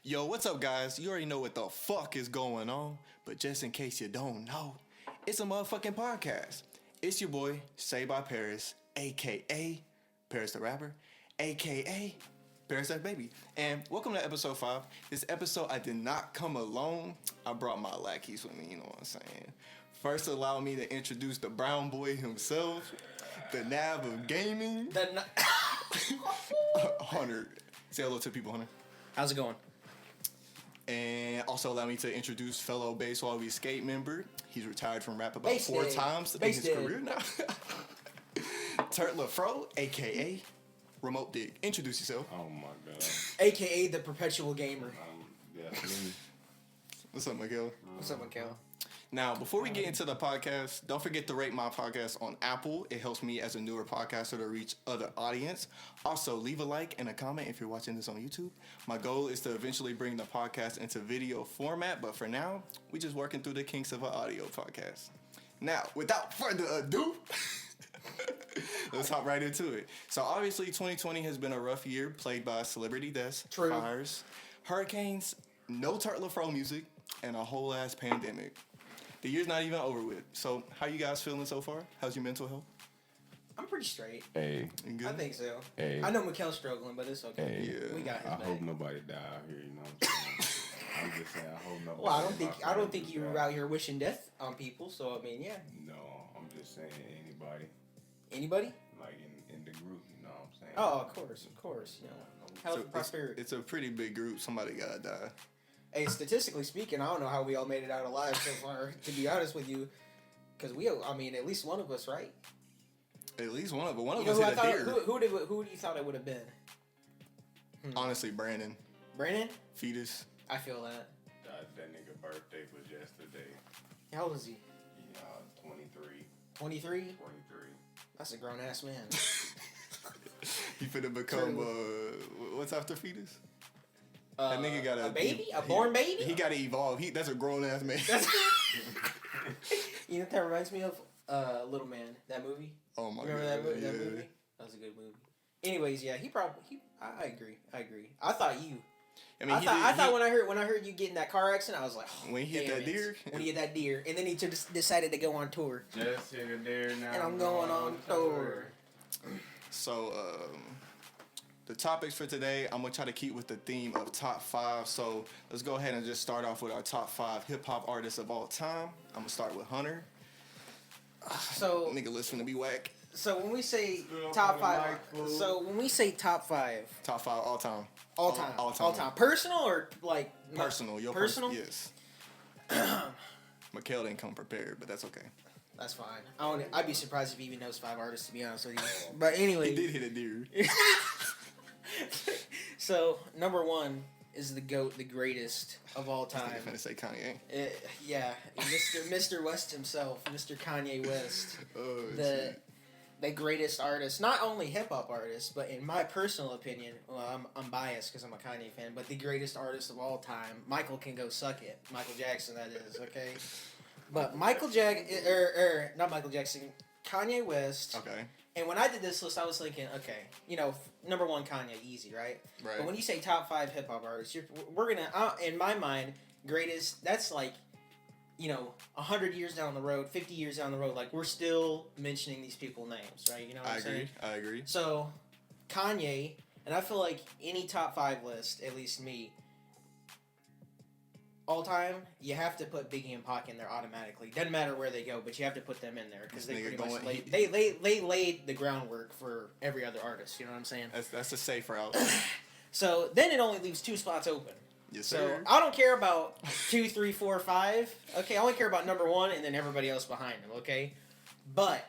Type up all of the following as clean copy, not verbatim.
Yo, what's up, guys? You already know what the fuck is going on, but just in case you don't know, it's a motherfucking podcast. It's your boy, Say by Paris, a.k.a. Paris the Rapper, a.k.a. Paris that Baby. And welcome to episode 5. This episode, I did not come alone. I brought my lackeys with me, you know what I'm saying? First, allow me to introduce the brown boy himself, the nav of gaming, Hunter. Say hello to the people, Hunter. How's it going? And also allow me to introduce fellow Base While We Skate member. He's retired from rap about 4 times in his career now. Turt Le Fro, a.k.a. Remote Dig. Introduce yourself. Oh my god. A.k.a. the perpetual gamer. Yeah. What's up, Miguel? What's up, Miguel? Now, before we get into the podcast, don't forget to rate my podcast on Apple. It helps me as a newer podcaster to reach other audience. Also, leave a like and a comment if you're watching this on YouTube. My goal is to eventually bring the podcast into video format, but for now, we're just working through the kinks of an audio podcast. Now, without further ado, let's hop right into it. So, obviously, 2020 has been a rough year, plagued by celebrity deaths, fires, hurricanes, no Turt Le Fro music, and a whole ass pandemic. The year's not even over with. So, how you guys feeling so far? How's your mental health? I'm pretty straight. Hey. You good? I think so. Hey. I know Mikkel's struggling, but it's okay. Hey. Yeah. We got his I back. hope nobody die out here, you know what I'm saying? I'm just saying, I hope nobody Well, I don't think you were out here wishing death on people, so I mean, yeah. No, I'm just saying anybody. Anybody? Like in the group, you know what I'm saying? Oh, of course. You know, health and prosperity. It's a pretty big group. Somebody gotta die. Hey, statistically speaking, I don't know how we all made it out alive so far, to be honest with you. Because at least one of us, right? At least one of them. One of You us know hit a deer. who do you thought it would have been? Honestly, Brandon. Brandon? Fetus. I feel that. That nigga birthday was yesterday. How old is he? 23. 23? 23. That's a grown-ass man. He finna become, what's after Fetus? That nigga got a baby? A born baby? He gotta evolve. That's a grown-ass man. You know what that reminds me of? Little Man, that movie. Oh my god. Remember that movie? Yeah. That movie? That was a good movie. Anyways, yeah, I agree. I thought you. I thought when I heard you get in that car accident, I was like, oh, when he hit that deer. When he hit that deer, and then he just decided to go on tour. Just hit a deer now. And I'm going on tour. So, the topics for today, I'm gonna try to keep with the theme of top 5. So let's go ahead and just start off with our top 5 hip hop artists of all time. I'm gonna start with Hunter. So Nigga list finna be whack. So when we say top 5, Top 5 all time. All time. Personal or like personal? Your personal? Yes. Mikkel didn't come prepared, but that's okay. That's fine. I'd be surprised if he even knows 5 artists, to be honest with you. But anyway, he did hit a deer. So number 1 is the GOAT, the greatest of all time. I'm gonna say Kanye. Yeah, Mr. West himself, Mr. Kanye West, the greatest artist, not only hip hop artist, but in my personal opinion, well, I'm biased because I'm a Kanye fan, but the greatest artist of all time. Michael can go suck it. Michael Jackson, that is, okay. But not Michael Jackson, Kanye West. Okay. And when I did this list, I was thinking, okay, number 1, Kanye, easy, right? Right. But when you say top 5 hip hop artists, we're gonna, in my mind, greatest. That's like, 100 years down the road, 50 years down the road, like we're still mentioning these people's names, right? You know what I'm saying? I agree. So, Kanye, and I feel like any top 5 list, at least me, all time, you have to put Biggie and Pac in there automatically. Doesn't matter where they go, but you have to put them in there because they pretty much laid the groundwork for every other artist. You know what I'm saying? That's a safe route. So then it only leaves 2 spots open. Yes, so sir. I don't care about 2, 3, 4, 5. Okay, I only care about number 1 and then everybody else behind him. Okay, but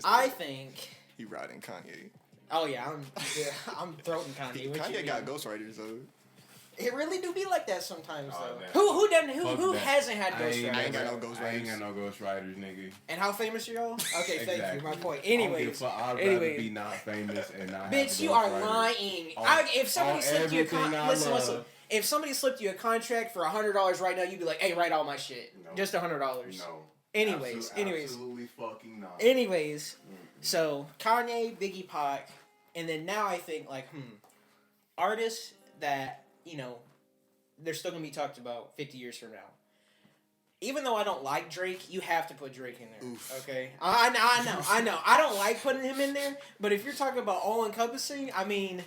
I think he riding Kanye. Oh yeah, I'm throwing Kanye. Kanye got ghostwriters though. It really do be like that sometimes though. Nah. Who doesn't? Who hasn't had ghostwriters? I ain't got no ghostwriters. I ain't got no ghostwriters, nigga. And how famous are y'all? Okay, Exactly. thank you. My point. Anyways, I'd rather be not famous and not. Bitch, you are lying. If somebody slipped you listen. If somebody slipped you a contract for $100 right now, you'd be like, "Hey, write all my shit, just $100." No. Anyways, Absolutely fucking not. Anyways, so Kanye, Biggie, Pac, and then now I think like, artists that they're still gonna be talked about 50 years from now. Even though I don't like Drake, you have to put Drake in there. Oof. Okay, I know. I don't like putting him in there, but if you're talking about all encompassing, I mean,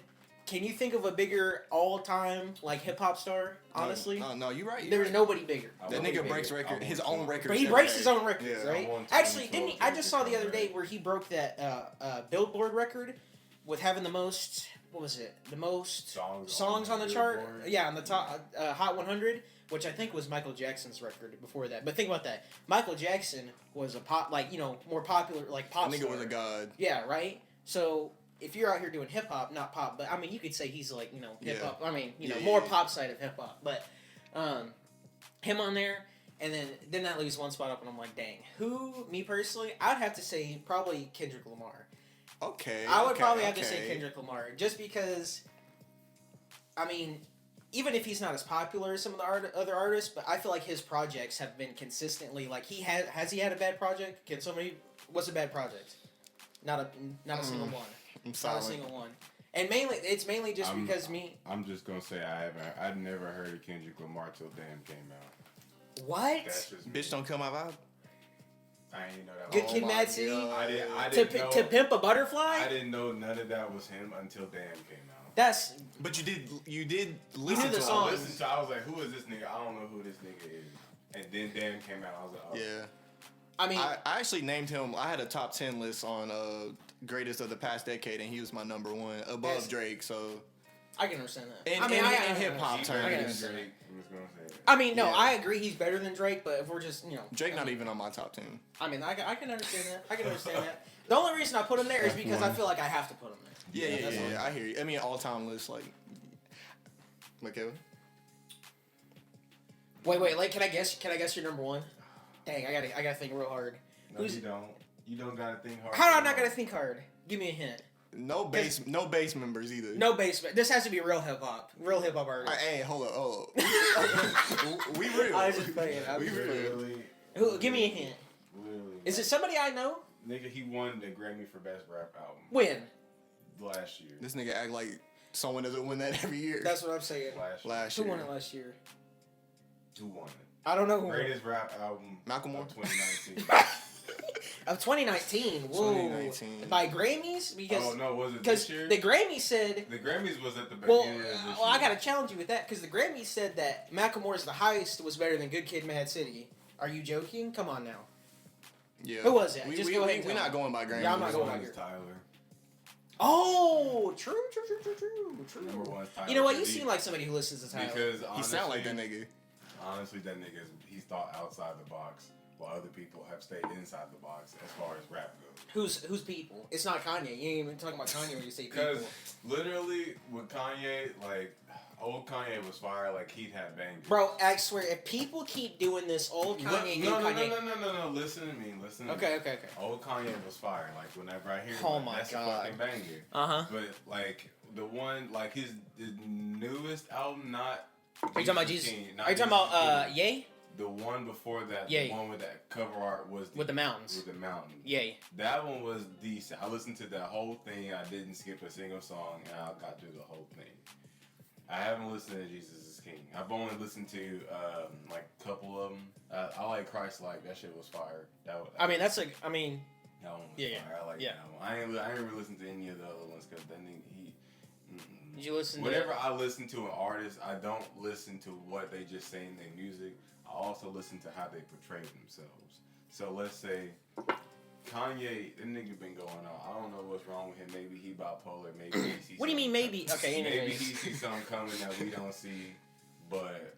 can you think of a bigger all-time like hip hop star? Honestly, no, you're right. There's nobody bigger. That nigga breaks his own record. But he breaks his own records, right? Actually, didn't he? I just saw the other day where he broke that Billboard record with having the most. What was it? The most songs on the chart? Billboard. Yeah, on the top Hot 100, which I think was Michael Jackson's record before that. But think about that. Michael Jackson was a pop, more popular, pop nigga star. was a god. Yeah, right? So, if you're out here doing hip-hop, not pop, but, I mean, you could say he's, hip-hop. Yeah. I mean, more pop side of hip-hop. But, him on there, and then that leaves one spot up, and I'm like, dang. Who, me personally, I'd have to say probably Kendrick Lamar. Okay. I would probably have to say Kendrick Lamar, just because, I mean, even if he's not as popular as some of the other artists, but I feel like his projects have been consistently, has he had a bad project? What's a bad project? Not a single one. I'm sorry. Not a single one. And it's mainly just because me. I'm just gonna say I've never heard of Kendrick Lamar till Damn came out. What? Bitch Don't Kill My Vibe? I didn't know that. Good Kid, Mad City. I didn't know. To Pimp a Butterfly. I didn't know none of that was him until Damn came out. But you did listen to the it. song. I listened to. I was like, who is this nigga? I don't know who this nigga is. And then Damn came out. I was like, oh. Yeah. I mean, I actually named him. I had a top 10 list on greatest of the past decade, and he was my number one above Drake. So I can understand that. In hip hop terms, Drake. I mean, no, I agree he's better than Drake, but if we're just, Drake not even on my top 10. I mean, I can understand that. I can understand that. The only reason I put him there is because I feel like I have to put him there. Yeah, I hear you. I mean, all-time list, Kevin? Wait, can I guess your number one? Dang, I gotta think real hard. No, you don't. You don't gotta think hard. How do I not gotta think hard? Give me a hint. No bass members either. No bass. This has to be real hip hop artist. Hey, hold up. We real. I was just playing. We real. Who? Give me a hint. Really? Is it somebody I know? Nigga, he won the Grammy for Best Rap Album. When? Last year. This nigga act like someone doesn't win that every year. That's what I'm saying. Last year. Who won it last year? Who won it? I don't know who. Greatest rap album. Macklemore. 2019. Of 2019. Whoa. 2019. By Grammys? Because was it this year? The Grammys said... The Grammys was at the beginning of this year. I gotta challenge you with that, because the Grammys said that Macklemore's The Heist was better than Good Kid, Mad City. Are you joking? Come on now. Yeah. Who was it? We're not going by Grammys. Yeah, I'm not going by Grammys. Tyler. Oh, true. Number one, Tyler. You know what? You seem like somebody who listens to Tyler. Because he sound like that nigga. Honestly, that nigga, he's thought outside the box, while other people have stayed inside the box as far as rap goes. Who's people? It's not Kanye. You ain't even talking about Kanye when you say people. Because literally, with Kanye, old Kanye was fire. He'd have bangers. Bro, I swear, if people keep doing this old Kanye, No. Listen to me. Okay. Old Kanye was fire. Whenever I hear that's God. a fucking banger. Uh-huh. But, the one, his newest album, not... Are you talking about Jesus? Are you talking about, Ye? The one before that, Yay. the one with that cover art was... With the mountains. With the mountains. Yay. That one was decent. I listened to that whole thing. I didn't skip a single song, and I got through the whole thing. I haven't listened to Jesus is King. I've only listened to, a couple of them. I like Christ-like. That shit was fire. That one was that one was fire. I like that one. I ain't really listened to any of the other ones, because then he... Did you listen Whenever I listen to an artist, I don't listen to what they just say in their music. I also listen to how they portray themselves. So let's say Kanye, that nigga been going on. I don't know what's wrong with him. Maybe he bipolar. Maybe he sees. What do you mean maybe? Okay, maybe he sees something coming that we don't see. But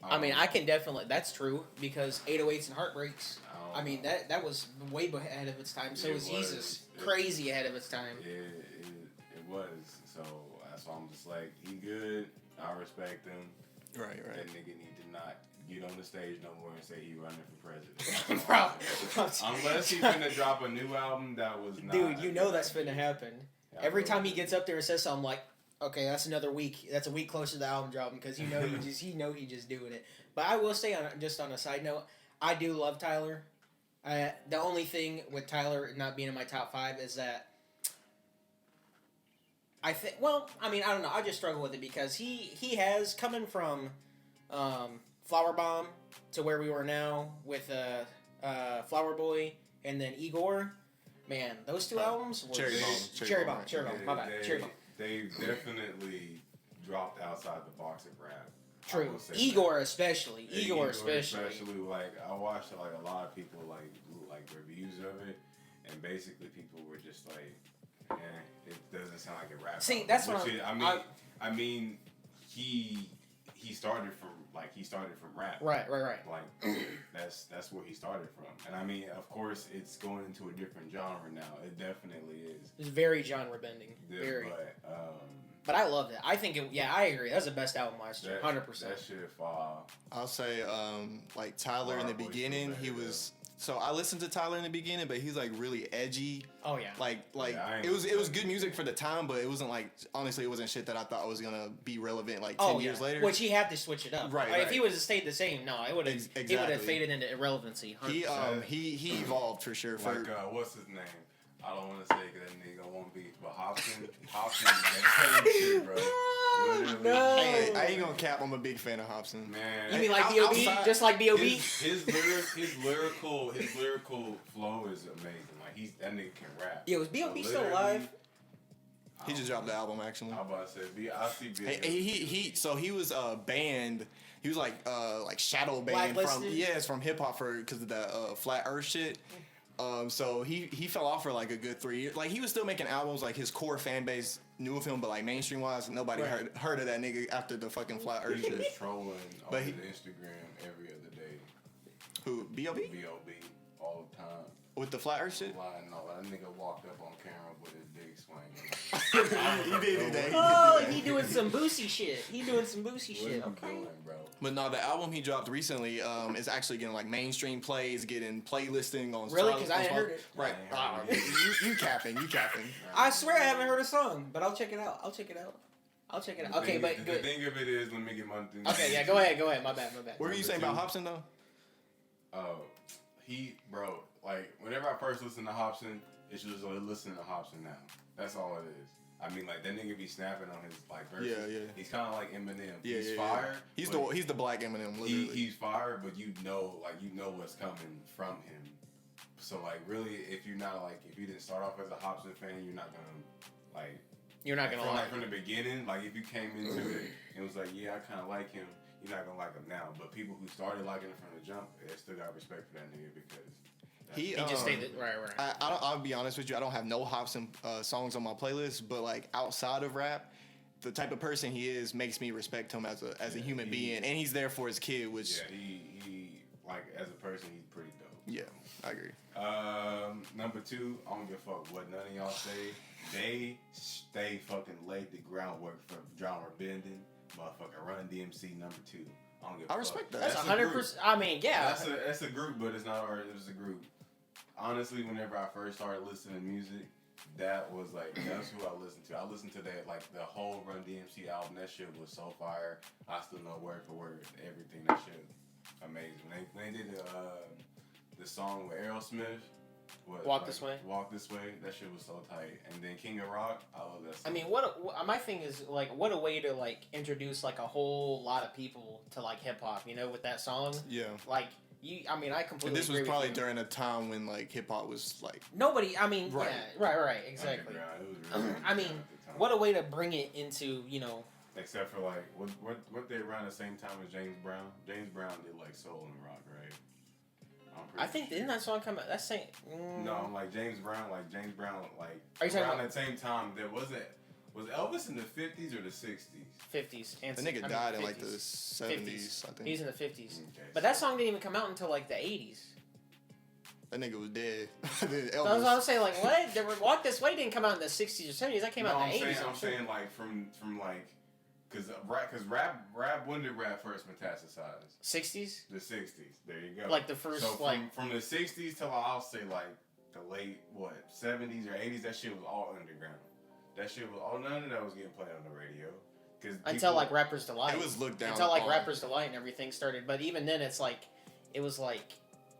I mean, I can definitely. That's true, because 808s and Heartbreaks. I mean, that was way ahead of its time. So was Jesus. Crazy ahead of its time. It was. So that's why I'm just like, he good. I respect him. Right. That nigga need to not get on the stage no more and say he running for president. Bro. Unless he's gonna drop a new album that was not. Dude, you know that's finna happen. Every time he gets up there and says something, I'm like, okay, that's another week. That's a week closer to the album dropping, because he just doing it. But I will say, just on a side note, I do love Tyler. The only thing with Tyler not being in my top 5 is that I think. Well, I mean, I don't know. I just struggle with it, because he has, coming from Flower Bomb to where we were now with Flower Boy and then Igor. Man, those two albums were Cherry Bomb. My bad. Cherry Bomb. They definitely dropped outside the box of rap. True. Igor especially. Like I watched like a lot of people like reviews of it, and basically people were just like, it doesn't sound like a rap. See, album. that's what I mean, he started from rap. Right. Like that's where he started from, and I mean, of course, it's going into a different genre now. It definitely is. It's very genre bending. Very. But I loved it. I think I agree. That's the best album last year. 100%. That shit fall. I'll say, like Tyler in the beginning, he was. So I listened to Tyler in the beginning, but he's like really edgy. Oh yeah. Like it was good music for the time, but it wasn't like, honestly, it wasn't shit that I thought was gonna be relevant like 10 years later. Which he had to switch it up. Right. If he would have stayed the same, no, it would have. Exactly. He would have faded into irrelevancy. 100%. He evolved for sure. Like what's his name? I don't want to say because that nigga won't be, but Hobson, that same shit, bro. No. I ain't gonna cap. I'm a big fan of Hobson. Man, you mean like B.O.B.? Just like B.O.B.? His lyrical flow is amazing. Like that nigga can rap. Yeah, was B.O.B. still alive? He just dropped the album actually. I'm about to say, I see B.O.B. So he was banned. He was like shadow banned from hip hop because of that Flat Earth shit. So he fell off for like a good 3 years. Like he was still making albums. Like his core fan base knew of him, but like mainstream wise, nobody heard of that nigga after the fucking Flat Earth shit. He was trolling on his Instagram every other day. Who? B.O.B.? B.O.B. all the time. With the Flat Earth shit? No, that nigga walked up on camera with his dick swinging. He did do that. Oh, he doing some boosie shit. Okay. Doing, bro? But no, the album he dropped recently is actually getting like mainstream plays, getting playlisting on. Really? Because I ain't heard it. Right. You capping. I swear I haven't heard a song, but I'll check it out. Okay, but the good. thing of it is, let me get my thing. Okay, yeah, go ahead. My bad. What were you saying about Hobson though? Bro, like whenever I first listened to Hobson, it's just like listening to Hobson now. That's all it is. I mean, like that nigga be snapping on his like verses. Yeah. He's kind of like Eminem. Yeah, he's fire. He's the black Eminem. Literally. He's fire, but you know what's coming from him. So like, really, if you didn't start off as a Hobson fan, you're not gonna like. You're not gonna like from the beginning. Like if you came into it and was like, yeah, I kind of like him. You're not gonna like him now. But people who started liking him from the jump, they still got respect for that nigga because. He just stayed right. I'll be honest with you. I don't have no Hobson songs on my playlist, but like outside of rap, the type of person he is makes me respect him as a human being, and he's there for his kid. Which he like as a person, he's pretty dope. Yeah, I agree. Number 2, I don't give a fuck what none of y'all say. They fucking laid the groundwork for genre bending. Motherfucking Run DMC number 2. I don't give a fuck. Respect that. That's 100%. I mean, yeah. That's a group, but it's not art. It was a group. Honestly, whenever I first started listening to music, that's who I listened to. I listened to that, like, the whole Run DMC album. That shit was so fire. I still know word for word everything. That shit amazing. They did the song with Aerosmith. Walk This Way. That shit was so tight. And then King of Rock. I love that song. I mean, my thing is, like, what a way to, like, introduce, like, a whole lot of people to, like, hip-hop, with that song. Yeah. Like, I completely and this agree was probably with during a time when, like, hip-hop was, like... Nobody, Right. Yeah, right, exactly. I mean, what a way to bring it into, Except for, like, what they around the same time as James Brown? James Brown did, like, soul and rock, right? I think didn't that song come out? That's saying no, like James Brown, like are you around that same time. There was Elvis in the 50s or the 60s? 50s. The nigga died in like the 70s, I think. He's in the 50s, okay, but that song didn't even come out until like the 80s. That nigga was dead. That's what I was saying. Like what? Walk This Way didn't come out in the 60s or 70s. That came out in the 80s. I'm saying like from like. Because rap, when did rap first metastasize? 60s? The 60s. There you go. Like the first, so from the 60s till I'll say like the late, 70s or 80s, that shit was all underground. That shit was none of that was getting played on the radio. Until like Rapper's Delight. It was looked down until like Rapper's Delight and everything started. But even then, it was like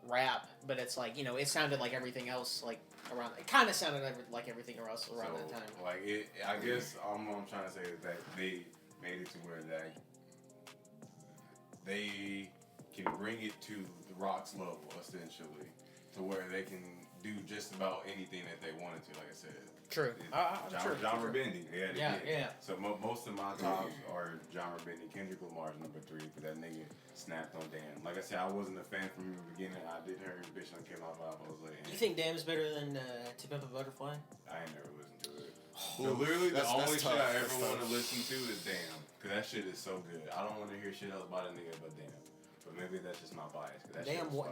rap, but it's like, it sounded like everything else, like around, it kind of sounded like everything else around that time. Like, I guess what I'm trying to say is that they made it to where they can bring it to the Rock's level, essentially, to where they can do just about anything that they wanted to. Like I said, True. Genre bending. Yeah. So most of my tops are genre bending. Kendrick Lamar's number 3, but that nigga snapped on Damn. Like I said, I wasn't a fan from the beginning. I did hear Bitch on Came Out Vibe. I was like, You think Damn's better than To Pimp a Butterfly? I ain't never listened to it. Literally, the only shit I ever want to listen to is Damn. Because that shit is so good. I don't want to hear shit else about a nigga but Damn. But maybe that's just my bias.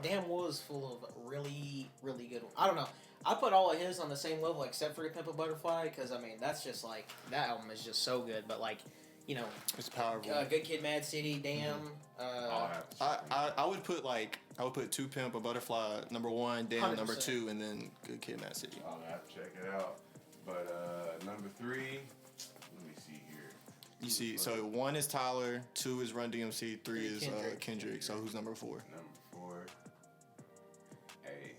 Damn was full of really, really good ones. I don't know. I put all of his on the same level except for To Pimp a Butterfly because, I mean, that's just like, that album is just so good. But, like, you know, it's powerful. Good Kid, Mad City, Damn. I would put To Pimp a Butterfly number 1, Damn 100%. number 2, and then Good Kid, Mad City. I'll have to check it out. But number 3, let me see here. You see, so 1 is Tyler, 2 is Run DMC, 3 is Kendrick. So who's number 4? Number 4. Hey,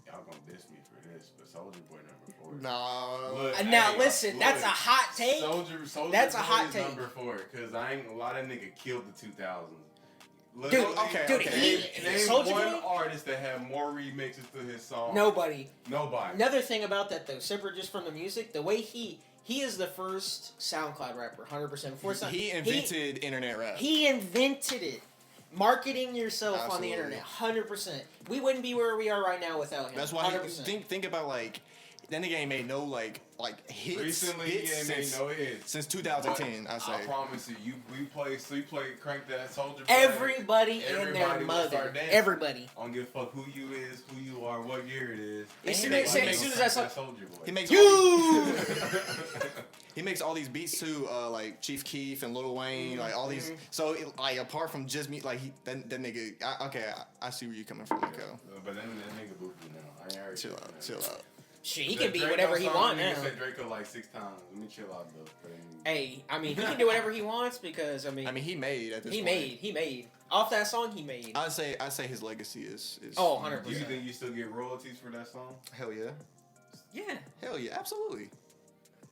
y'all gonna diss me for this, but Soulja Boy number 4. Nah. Now listen, that's a hot take. Soulja That's a Boy hot is take. number 4 because a lot of nigga killed the 2000s. Dude, Name Soulja one Boy? artist that had more remixes to his song. Nobody. Nobody. Thing about that though, separate just from the music, the way he is the first SoundCloud rapper, 100%. He invented internet rap. He invented it. Marketing yourself Absolutely. on the internet, 100%. We wouldn't be where we are right now without him. That's why 100%. think about like that nigga ain't made no like hits. Recently, he ain't made no hits. Since 2010, I say. I promise you, we play Crank That Soulja Boy. Everybody and their will mother. start dancing. Everybody. I don't give a fuck who you is, who you are, what year it is. As soon as I saw Soulja Boy. He makes he makes all these beats too, like Chief Keef and Lil Wayne, like all these. So like apart from just me, like that nigga. I see where you coming from, Miko. But then that nigga boo now. I ain't heard Chill out. shit, he can be whatever he wants now. You said Draco like 6 times. Let me chill out though. Hey, I mean, he can do whatever he wants because I mean he made at this point. He made off that song. He made. I say his legacy is. 100%. Do you think you still get royalties for that song? Hell yeah. Yeah. Hell yeah, absolutely.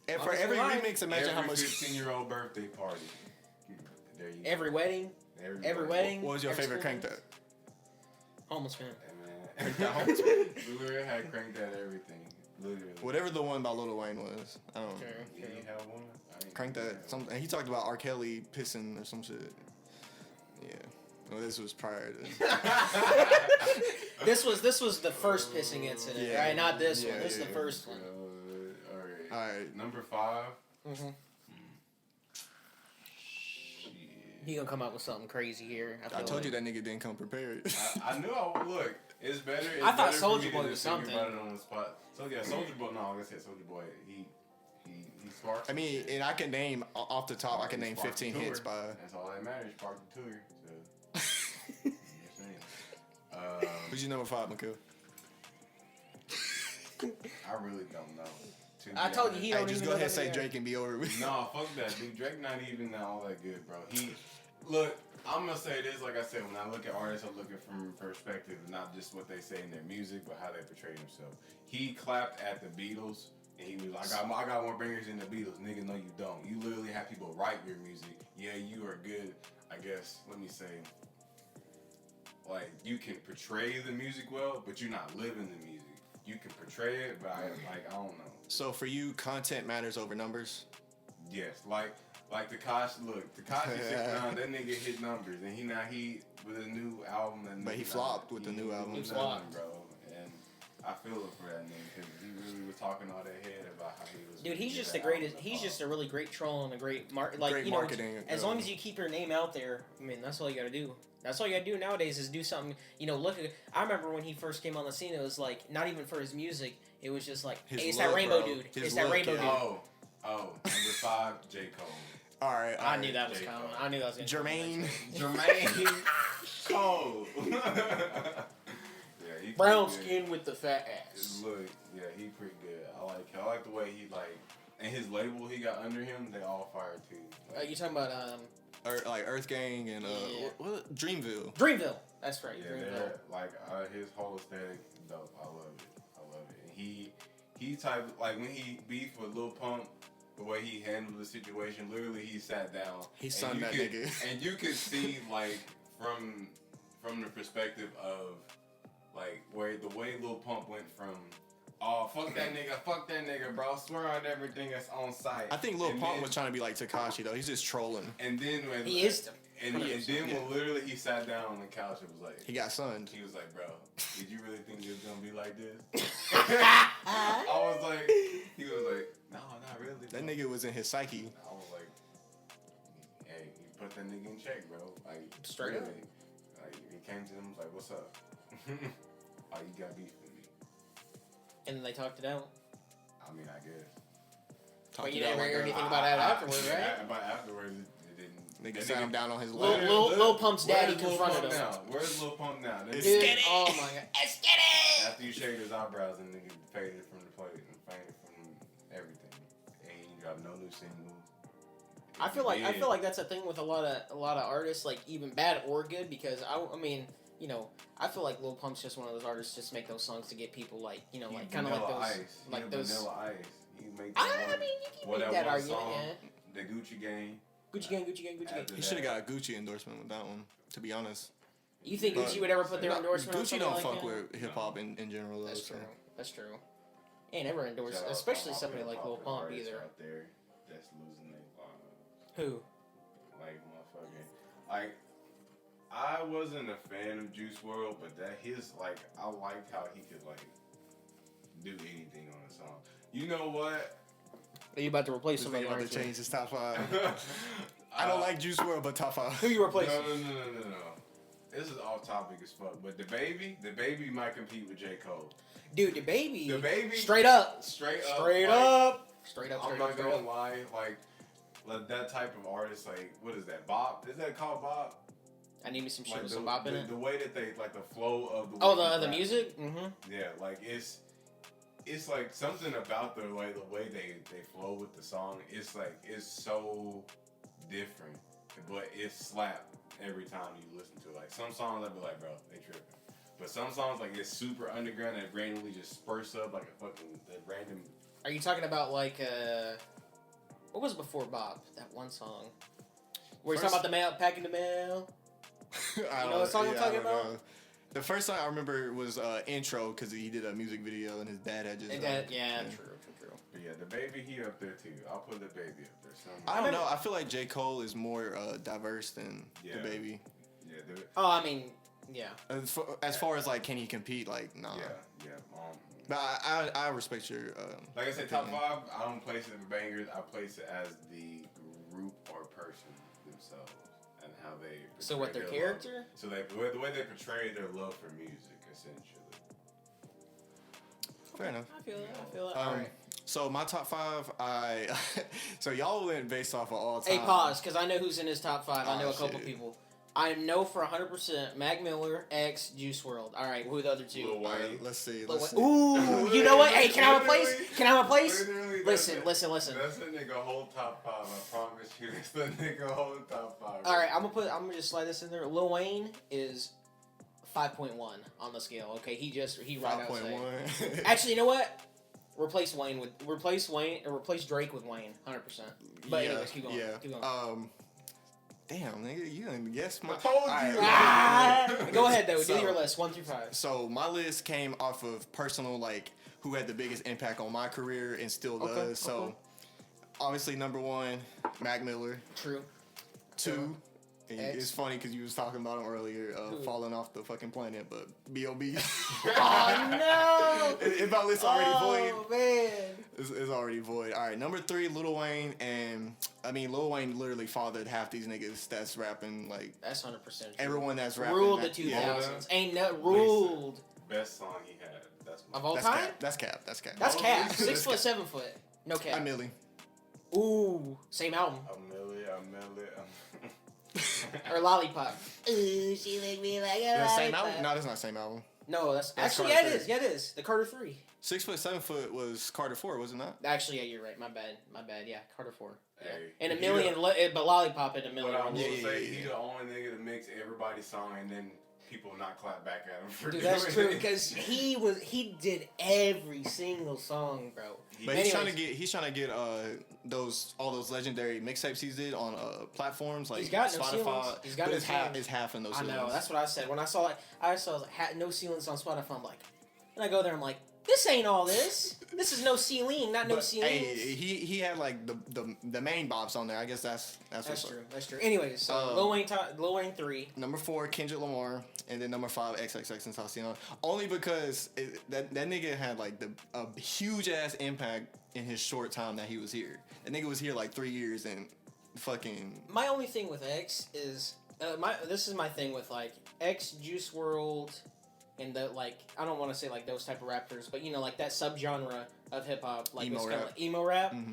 And for every remix, imagine how much. 15-year-old birthday party. There you go. Every wedding. Every wedding. What was your favorite Crank That? Homeless man. Hey, man. We literally had Crank That everything. Literally. Whatever the one by Lil Wayne was. I don't know. Did he have one? Crank That. And he talked about R. Kelly pissing or some shit. Yeah. Well, this was prior to. This was the first pissing incident, right? Not this one. This is the first one. All right. Number 5. Mm-hmm. He gonna come up with something crazy here. I told you that nigga didn't come prepared. I knew I would look. It's better. I thought better Soulja for me Boy to was just think something. about it on the spot. So yeah, Soulja Boy. No, like I said, Soulja Boy. He sparked. I mean, and I can name off the top. I can name 15 hits by. That's all that matters. Sparked the tour. So. I'm just saying. Who's your number 5, Mikhail? I really don't know. I told you he don't Just even go know ahead and that say nigga. Drake and be over with. No, fuck that, dude. Drake not even all that good, bro. Look, I'm gonna say this, like I said, when I look at artists, I'm looking from perspective, not just what they say in their music, but how they portray themselves. He clapped at the Beatles, and he was like, I got more bangers than the Beatles. Nigga, no, you don't. You literally have people write your music. Yeah, you are good, I guess, let me say, like, you can portray the music well, but you're not living the music. You can portray it, but I don't know. So for you, content matters over numbers? Yes, like Tekashi 6ix9ine, that nigga hit numbers, and he with a new album. But he flopped with the new album. He flopped, bro. And I feel it for that nigga because he really was talking all that head about how he was. Dude, he's just the greatest. He's just a really great troll and a great Great marketing. As long as you keep your name out there, I mean, that's all you gotta do. That's all you gotta do nowadays is do something. Look at. I remember when he first came on the scene, it was like not even for his music. It was just like, hey, it's that rainbow dude. It's that rainbow dude. Oh, number 5, J. Cole. All right. I knew that was coming. I knew that was gonna Jermaine Cole. He brown pretty skin good. with the fat ass. Look, yeah, he pretty good. I like the way he and his label he got under him. They all fire too. You talking about like Earth Gang and what, Dreamville. Dreamville. That's right. Yeah, Dreamville. His whole aesthetic, dope. I love it. And he type when he beefed with Lil Pump, the way he handled the situation. Literally, he sat down. He sunned that nigga. And you could see from the perspective of like where the way Lil Pump went from, oh fuck that nigga, bro, swear on everything that's on site. I think Lil Pump was trying to be like Tekashi though. He's just trolling. And then when he is. And then when literally he sat down on the couch, it was like he got sunned. He was like, bro, did you really think it was gonna be like this? I was like, he was like, no, not really. That nigga was in his psyche. I was like, hey, you put that nigga in check, bro. Like straight really. up. Like he came to him was like, what's up? Oh, you got beef with me. And then they talked it out. I mean, I guess. But you didn't hear anything about that afterwards, right? But afterwards, it didn't. Nigga sat him down on his lap. Lil Pump's daddy confronted him. Where's Lil Pump now? Dude, oh my god. Let's get it! After you shaved his eyebrows and nigga faded from the plate and fainted from everything. And he dropped no new single. I feel like that's a thing with a lot of artists, like even bad or good, because I mean, you know, I feel like Lil Pump's just one of those artists just make those songs to get people like, you know, like kind of like those Ice. like those Vanilla Ice. He made I mean, you can make that argument, yeah. The Gucci Gang. Gucci Gang. He should have got a Gucci endorsement with that one, to be honest. You think Gucci would ever put their endorsement on Gucci something don't like fuck that? with hip-hop in general, though. That's so. true. That's true. Ain't ever endorsed, especially somebody like Lil Pump either. Out there that's losing their vibe. Who? Like, motherfucking... Like, I wasn't a fan of Juice WRLD, but I liked how he could, like, do anything on a song. You know what? Are you about to replace somebody? About to change his top 5. I don't like Juice WRLD, but top 5. Who you replacing? No. This is off topic as fuck, but the baby might compete with J. Cole. Dude, the baby. Straight up. I'm not gonna lie, like that type of artist, like what is that? Bop? Is that called bop? I need me some shit like with some bop in it. The way that they like the flow of the. The music. Mm-hmm. Yeah, like it's like something about the way they flow with the song. It's so different, but it slap every time you listen to it. Like some songs I'd be like, bro, they tripping. But some songs like it's super underground and it randomly just spurts up like a fucking random. Are you talking about like what was before Bop? That one song where he's talking about the mail, packing the mail. You know what song I'm talking about? Know. The first song I remember was Intro because he did a music video and his dad had just. True. But yeah, the baby he up there too. I'll put the baby up there. I don't know. I feel like J. Cole is more diverse than the baby. Yeah. I mean, yeah. As far as like, can he compete? Like, nah. Yeah. But I respect your. Like I said, top 5. I don't place it in bangers. I place it as the group or person themselves and how they. So what their character? Love. So the way they portray their love for music, essentially. Fair enough. I feel it. All right. So my top 5, so y'all went based off of all time. Hey, pause, because I know who's in his top 5. I know a couple people. I know for 100% Mac Miller, X, Juice WRLD. All right, who are the other two? Lil Wayne. Let's see. Ooh, you know what? Hey, can I replace? Listen. That's a nigga whole top 5. I promise you, it's the nigga whole top 5. All right, I'm gonna just slide this in there. Lil Wayne is 5.1 on the scale. Okay, he right outside. 5.1. Actually, you know what? Replace Drake with Wayne, 100%. But anyways, keep going. Keep going. Damn, nigga, you didn't guess my. I told you. Go ahead though. Do your list 1 through 5. So my list came off of personal, like who had the biggest impact on my career and still does. So obviously number 1, Mac Miller. True. 2. It's funny because you was talking about him earlier, falling off the fucking planet, but B.O.B. Oh, no! Is my list already void? Oh, man. It's already void. All right, number 3, Lil Wayne. And, I mean, Lil Wayne literally fathered half these niggas that's rapping, like... That's 100% true. Everyone that's rapping... Ruled the 2000s. Ain't no... Ruled. Best song he had. Of all time? That's cap. 6 foot, 7 foot. No cap. A Milli. Ooh, same album. A Milli. Or Lollipop. Ooh, she licked me like a lollipop. Same album? No, that's not the same album. No, that's actually, yeah, it is. The Carter 3. 6 foot, 7 foot was Carter 4, wasn't that? Actually, yeah, you're right. My bad. Yeah, Carter 4. Yeah. Hey, and a million, but Lollipop and a million. But I will say, he's the only nigga that makes everybody's song and then people not clap back at him for Dude, doing that's true it. because he did every single song, bro. But he's trying to get all those legendary mixtapes he did on platforms like He's got no Spotify. ceilings. He's got but no it's ceilings. half in those. I ceilings. know. That's what I said when I saw it. I saw like, no ceilings on Spotify. I'm like, and I go there. I'm like, this ain't all this. This is no ceiling, not no ceilings. Hey, he had like the main bops on there. I guess that's true. That's true. Anyways, so Lil Wayne 3. Number 4, Kendrick Lamar, and then number 5, XXXTentacion. Only because that nigga had like a huge ass impact in his short time that he was here. That nigga was here like 3 years and fucking. My only thing with X is this is my thing with like X, Juice WRLD, and the like. I don't want to say like those type of rappers, but you know like that subgenre of hip hop, like emo rap. Like emo rap. Mm-hmm.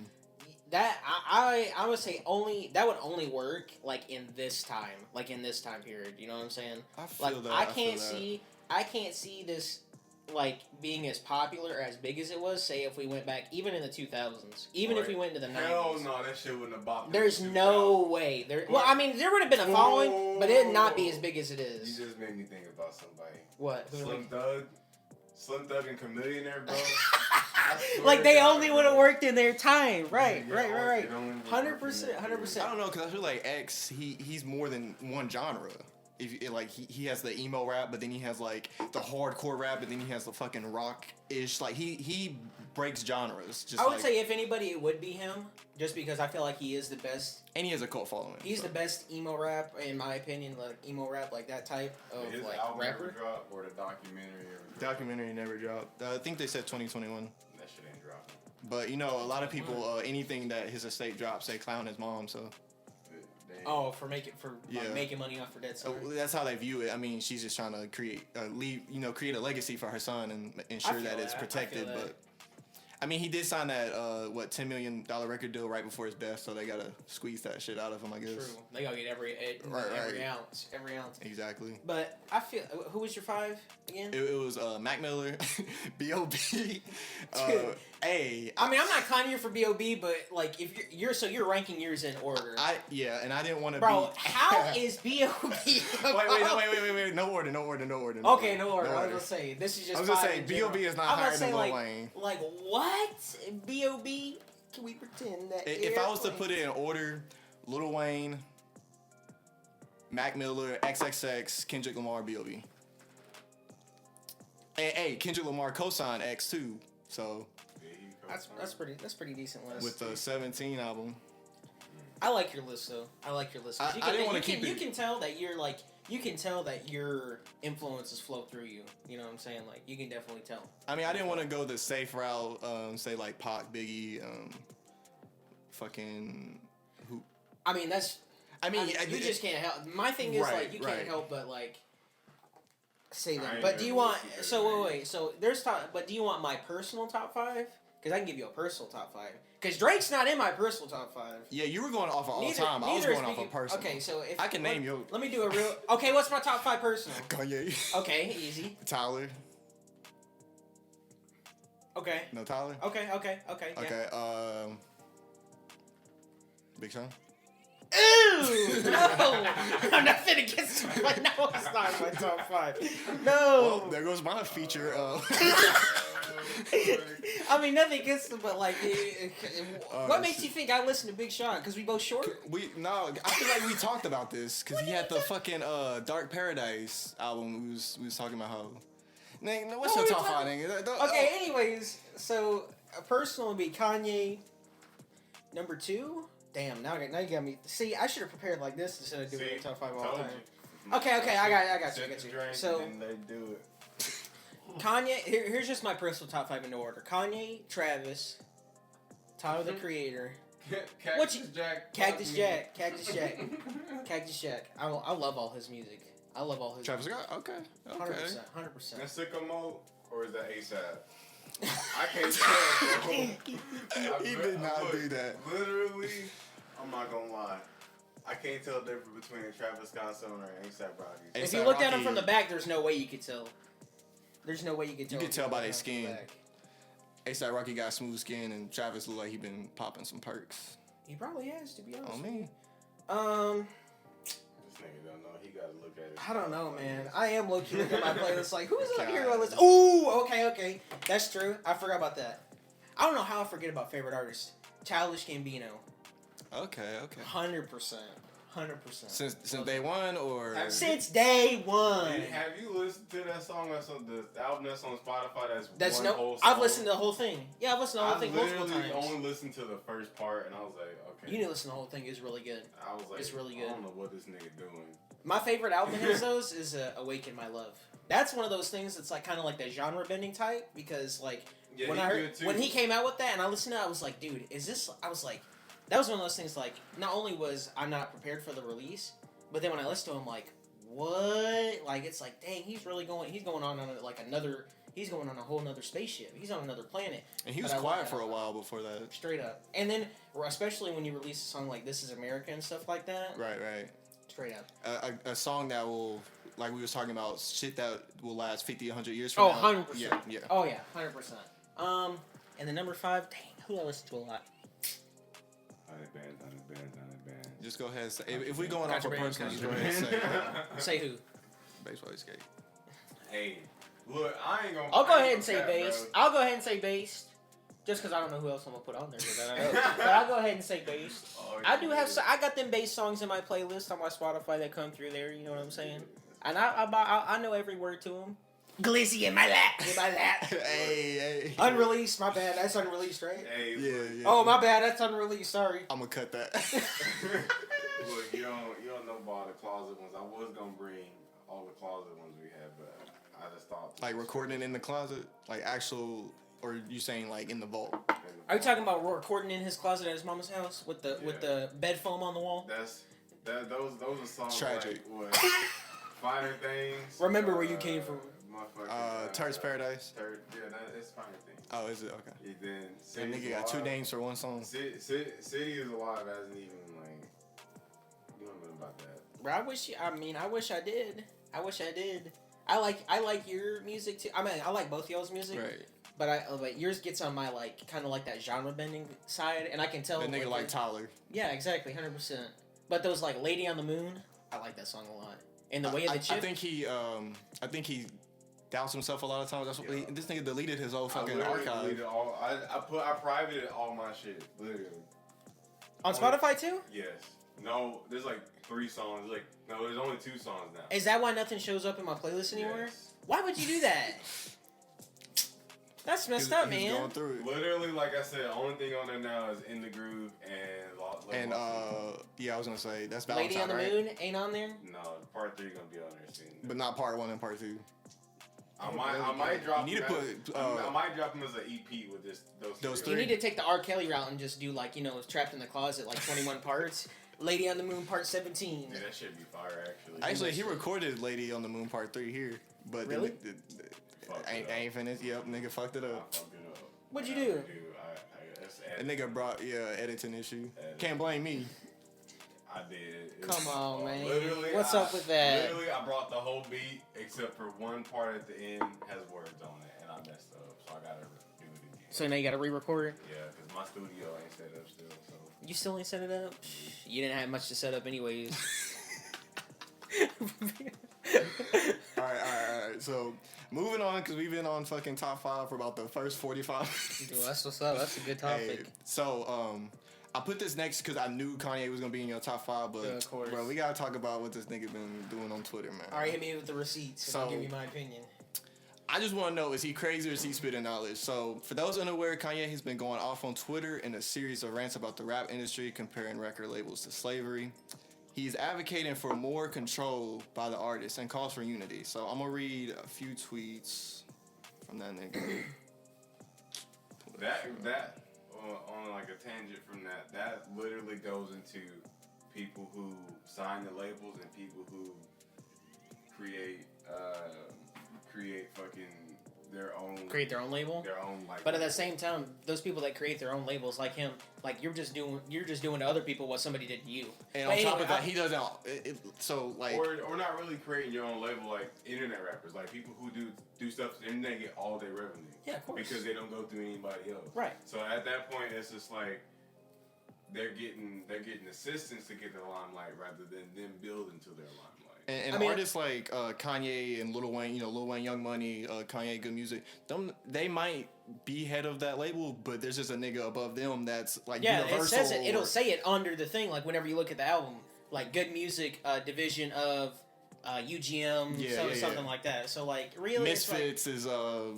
That I would say that would only work like in this time period. You know what I'm saying? I feel that. I can't see this like being as popular or as big as it was. Say if we went back even in the 2000s, even if we went into the 90s. Hell no, that shit wouldn't have bopped. There's no way. Well, I mean, there would have been a following, but it'd not be as big as it is. You just made me think about somebody. What? Slim Thug and Chameleonaire, bro. Like they only would have worked in their time, right? 100%. I don't know, because I feel like X, he's more than one genre. He has the emo rap, but then he has like the hardcore rap, and then he has the fucking rock-ish. Like he breaks genres. Just I would say if anybody, it would be him, just because I feel like he is the best. And he has a cult following. He's the best emo rap, in my opinion. Like emo rap, like that type of his like album rapper. Never dropped, or the documentary ever dropped. Documentary never dropped. I think they said 2021. That shit ain't dropping. But you know, a lot of people, anything that his estate drops, they clown his mom. So. Oh, for making money off her dead son. That's how they view it. I mean, she's just trying to create a legacy for her son and ensure that it's protected. But I mean, he did sign that $10 million record deal right before his death, so they gotta squeeze that shit out of him, I guess. True, they gotta get every ounce. Exactly. But I feel, who was your 5 again? It was Mac Miller, B.O.B. A. I mean, I'm not Kanye for B.O.B., but like if you're ranking yours in order. And I didn't want to. Bro, how is B.O.B. Wait, no order. Okay, no order. I was gonna say this is just. I was gonna say B.O.B. is not higher than Lil Wayne. Like what? B.O.B. Can we pretend that? If I was to put it in order, Lil Wayne, Mac Miller, XXX, Kendrick Lamar, B.O.B. And hey, Kendrick Lamar co-signed X too, so. That's pretty decent list. With the 17 album. I like your list though. I didn't want to keep it. You can tell that you're like. You can tell that your influences flow through you. You know what I'm saying? Like, you can definitely tell. I mean, I didn't want to go the safe route, say, like, Pac, Biggie, fucking... who? I mean, you just can't help... My thing is, like, you can't help but, like, say them. But do you want... So, wait. So, there's top... But do you want my personal top 5? Because I can give you a personal top 5. Because Drake's not in my personal top 5. Yeah, you were going off of all time. I was going off of personal. Okay, so if... I can name you... Let me do a real... Okay, what's my top 5 personal? Kanye. Okay, easy. Tyler. Okay. No Tyler? Okay. Okay, Big Sean? Ew! No! I'm not finna get some... No, it's not my top 5. No! Well, there goes my feature. I mean, nothing against him, but like, what makes you think I listen to Big Sean? Because we both short? No, I feel like we talked about this because he had the fucking Dark Paradise album. We was talking about how. What's your top 5, nigga? Okay, anyways, so personal would be Kanye. Number 2. Damn, now you got me. See, I should have prepared like this instead of doing the top 5 all the time. Okay, I got you. So they do it. Kanye, here's just my personal top 5 in order. Kanye, Travis, Tyler the Creator. Cactus Jack. Cactus Jack. I love all his music. Travis Scott? Okay. 100%. That's sicko mode, or is that ASAP? I can't tell. He did not do that. Literally, I'm not gonna lie. I can't tell the difference between a Travis Scott song and ASAP Rocky. If you looked at him from the back, there's no way you could tell. There's no way you could tell. You could tell by their skin. A$AP Rocky got smooth skin, and Travis looked like he been popping some perks. He probably has, to be honest. Oh, me. This nigga don't know he got to look at it. I don't know, man. I am low-key looking at my playlist like, who's on here on list? Ooh, okay. That's true. I forgot about that. I don't know how I forget about favorite artists. Childish Gambino. Okay. 100%. Since day one, or since day one. Have you listened to that song? That's on the album that's on Spotify. That's one whole song. I've listened to the whole thing. Yeah, I've listened to the whole thing multiple times. I only listened to the first part, and I was like, okay. You need to listen to the whole thing. It's really good. I was like, it's really good. I don't know what this nigga doing. My favorite album of his is Awaken My Love. That's one of those things that's like kind of like the genre bending type because like when he came out with that and I listened to it, I was like, dude, is this? I was like. That was one of those things, like, not only was I not prepared for the release, but then when I listened to him, like, what? Like, it's like, dang, he's going on a whole nother spaceship. He's on another planet. And he was quiet for a while before that. Straight up. And then, especially when you release a song like This Is America and stuff like that. Right. Straight up. A song that will, like we was talking about, shit that will last 50, 100 years from now. 100%. Yeah. Oh, yeah, 100%. And then number 5, dang, who I listen to a lot? 100 bands. Just go ahead and say. If we're going off for personal, just go ahead and Say say. who? Baseball Escape. Hey, look, I ain't gonna. I'll go ahead and say Based. I'll go ahead and say Based. Just because I don't know who else I'm gonna put on there, but I'll go ahead and say Based. Oh, I do have. I got them Based songs in my playlist on my Spotify that come through there. You know what I'm saying? And I know every word to them. Glizzy in my lap. Hey. Unreleased, my bad. That's unreleased, right? Hey, yeah. Oh, my bad. That's unreleased. Sorry. I'm gonna cut that. Look, you don't know about the closet ones. I was gonna bring all the closet ones we had, but I just thought like recording in the closet, like actual, or you saying like in the vault? Are you talking about recording in his closet at his mama's house with the bed foam on the wall? Those are songs tragic. Like what? Finer Things. Remember where you came from. Turt's Paradise. It's Finer Things. Oh, is it? Okay. And then that nigga got 2 names for one song. City is Alive hasn't even like. You don't know about that. Bro, I wish I did. I like your music too. I mean, I like both y'all's music. Right. But yours gets on my like kind of like that genre bending side, and I can tell. That nigga like Tyler. Yeah, exactly, 100%. But those like "Lady on the Moon," I like that song a lot. And the way of the chip. I think he doubts himself a lot of times. That's what this nigga deleted his whole fucking archive. I privated all my shit, literally. On Spotify too? Yes. No, there's like 3 songs. There's only 2 songs now. Is that why nothing shows up in my playlist anymore? Yes. Why would you do that? That's messed up, man. Going through it. Literally, like I said, the only thing on there now is In the Groove and yeah, I was gonna say that's Valentine, Lady on the right? Moon ain't on there. No, part 3 gonna be on there soon. But not part 1 and part 2. I might drop. You need to put. I might drop them as an EP with those 3. You need to take the R. Kelly route and just do like Trapped in the Closet, like 21 parts. Lady on the Moon Part 17. Yeah, that should be fire, actually. Actually, he recorded Lady on the Moon Part 3 here, but really? ain't finished. Yep, nigga fucked it up. What'd you do? That nigga brought editing issue. Can't blame me. I did. Come on, man. Literally, what's up with that? Literally, I brought the whole beat except for one part at the end has words on it, and I messed up, so I gotta do it again. So now you gotta re-record it? Yeah, because my studio ain't set up still. So you still ain't set it up? You didn't have much to set up anyways. All right. So moving on, because we've been on fucking top 5 for about the first 45 Dude, that's what's up. That's a good topic. Hey, so I put this next because I knew Kanye was gonna be in your top 5, but of course. Bro, we gotta talk about what this nigga been doing on Twitter, man. All right, hit me with the receipts. I'll give you my opinion. I just want to know, is he crazy or is he spitting knowledge? So, for those unaware, Kanye has been going off on Twitter in a series of rants about the rap industry, comparing record labels to slavery. He's advocating for more control by the artists and calls for unity. So, I'm going to read a few tweets from that nigga. That on like a tangent from that literally goes into people who sign the labels and people who create create their own label. But at the same time, those people that create their own labels, like him, like you're just doing to other people what somebody did to you. And on top of that, he doesn't. So like, or not really creating your own label, like internet rappers, like people who do stuff and they get all their revenue. Yeah, of course. Because they don't go through anybody else. Right. So at that point, it's just like they're getting assistance to get the limelight rather than them building to their limelight. And artists like Kanye and Lil Wayne, Lil Wayne, Young Money, Kanye, Good Music, they might be head of that label, but there's just a nigga above them that's like universal. It says it. It'll say it under the thing, like whenever you look at the album, like Good Music, division of UGM, something like that. So like really, Misfits is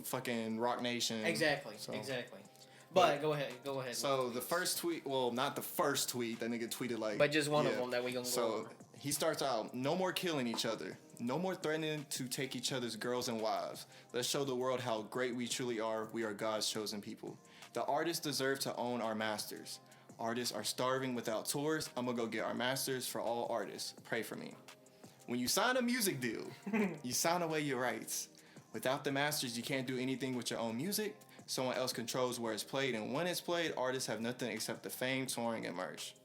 fucking Rock Nation. Exactly. But go ahead. So the first tweet, well, not the first tweet. That nigga tweeted like, but just one of them that we gonna go over. He starts out, no more killing each other. No more threatening to take each other's girls and wives. Let's show the world how great we truly are. We are God's chosen people. The artists deserve to own our masters. Artists are starving without tours. I'm going to go get our masters for all artists. Pray for me. When you sign a music deal, you sign away your rights. Without the masters, you can't do anything with your own music. Someone else controls where it's played, and when it's played, artists have nothing except the fame, touring, and merch.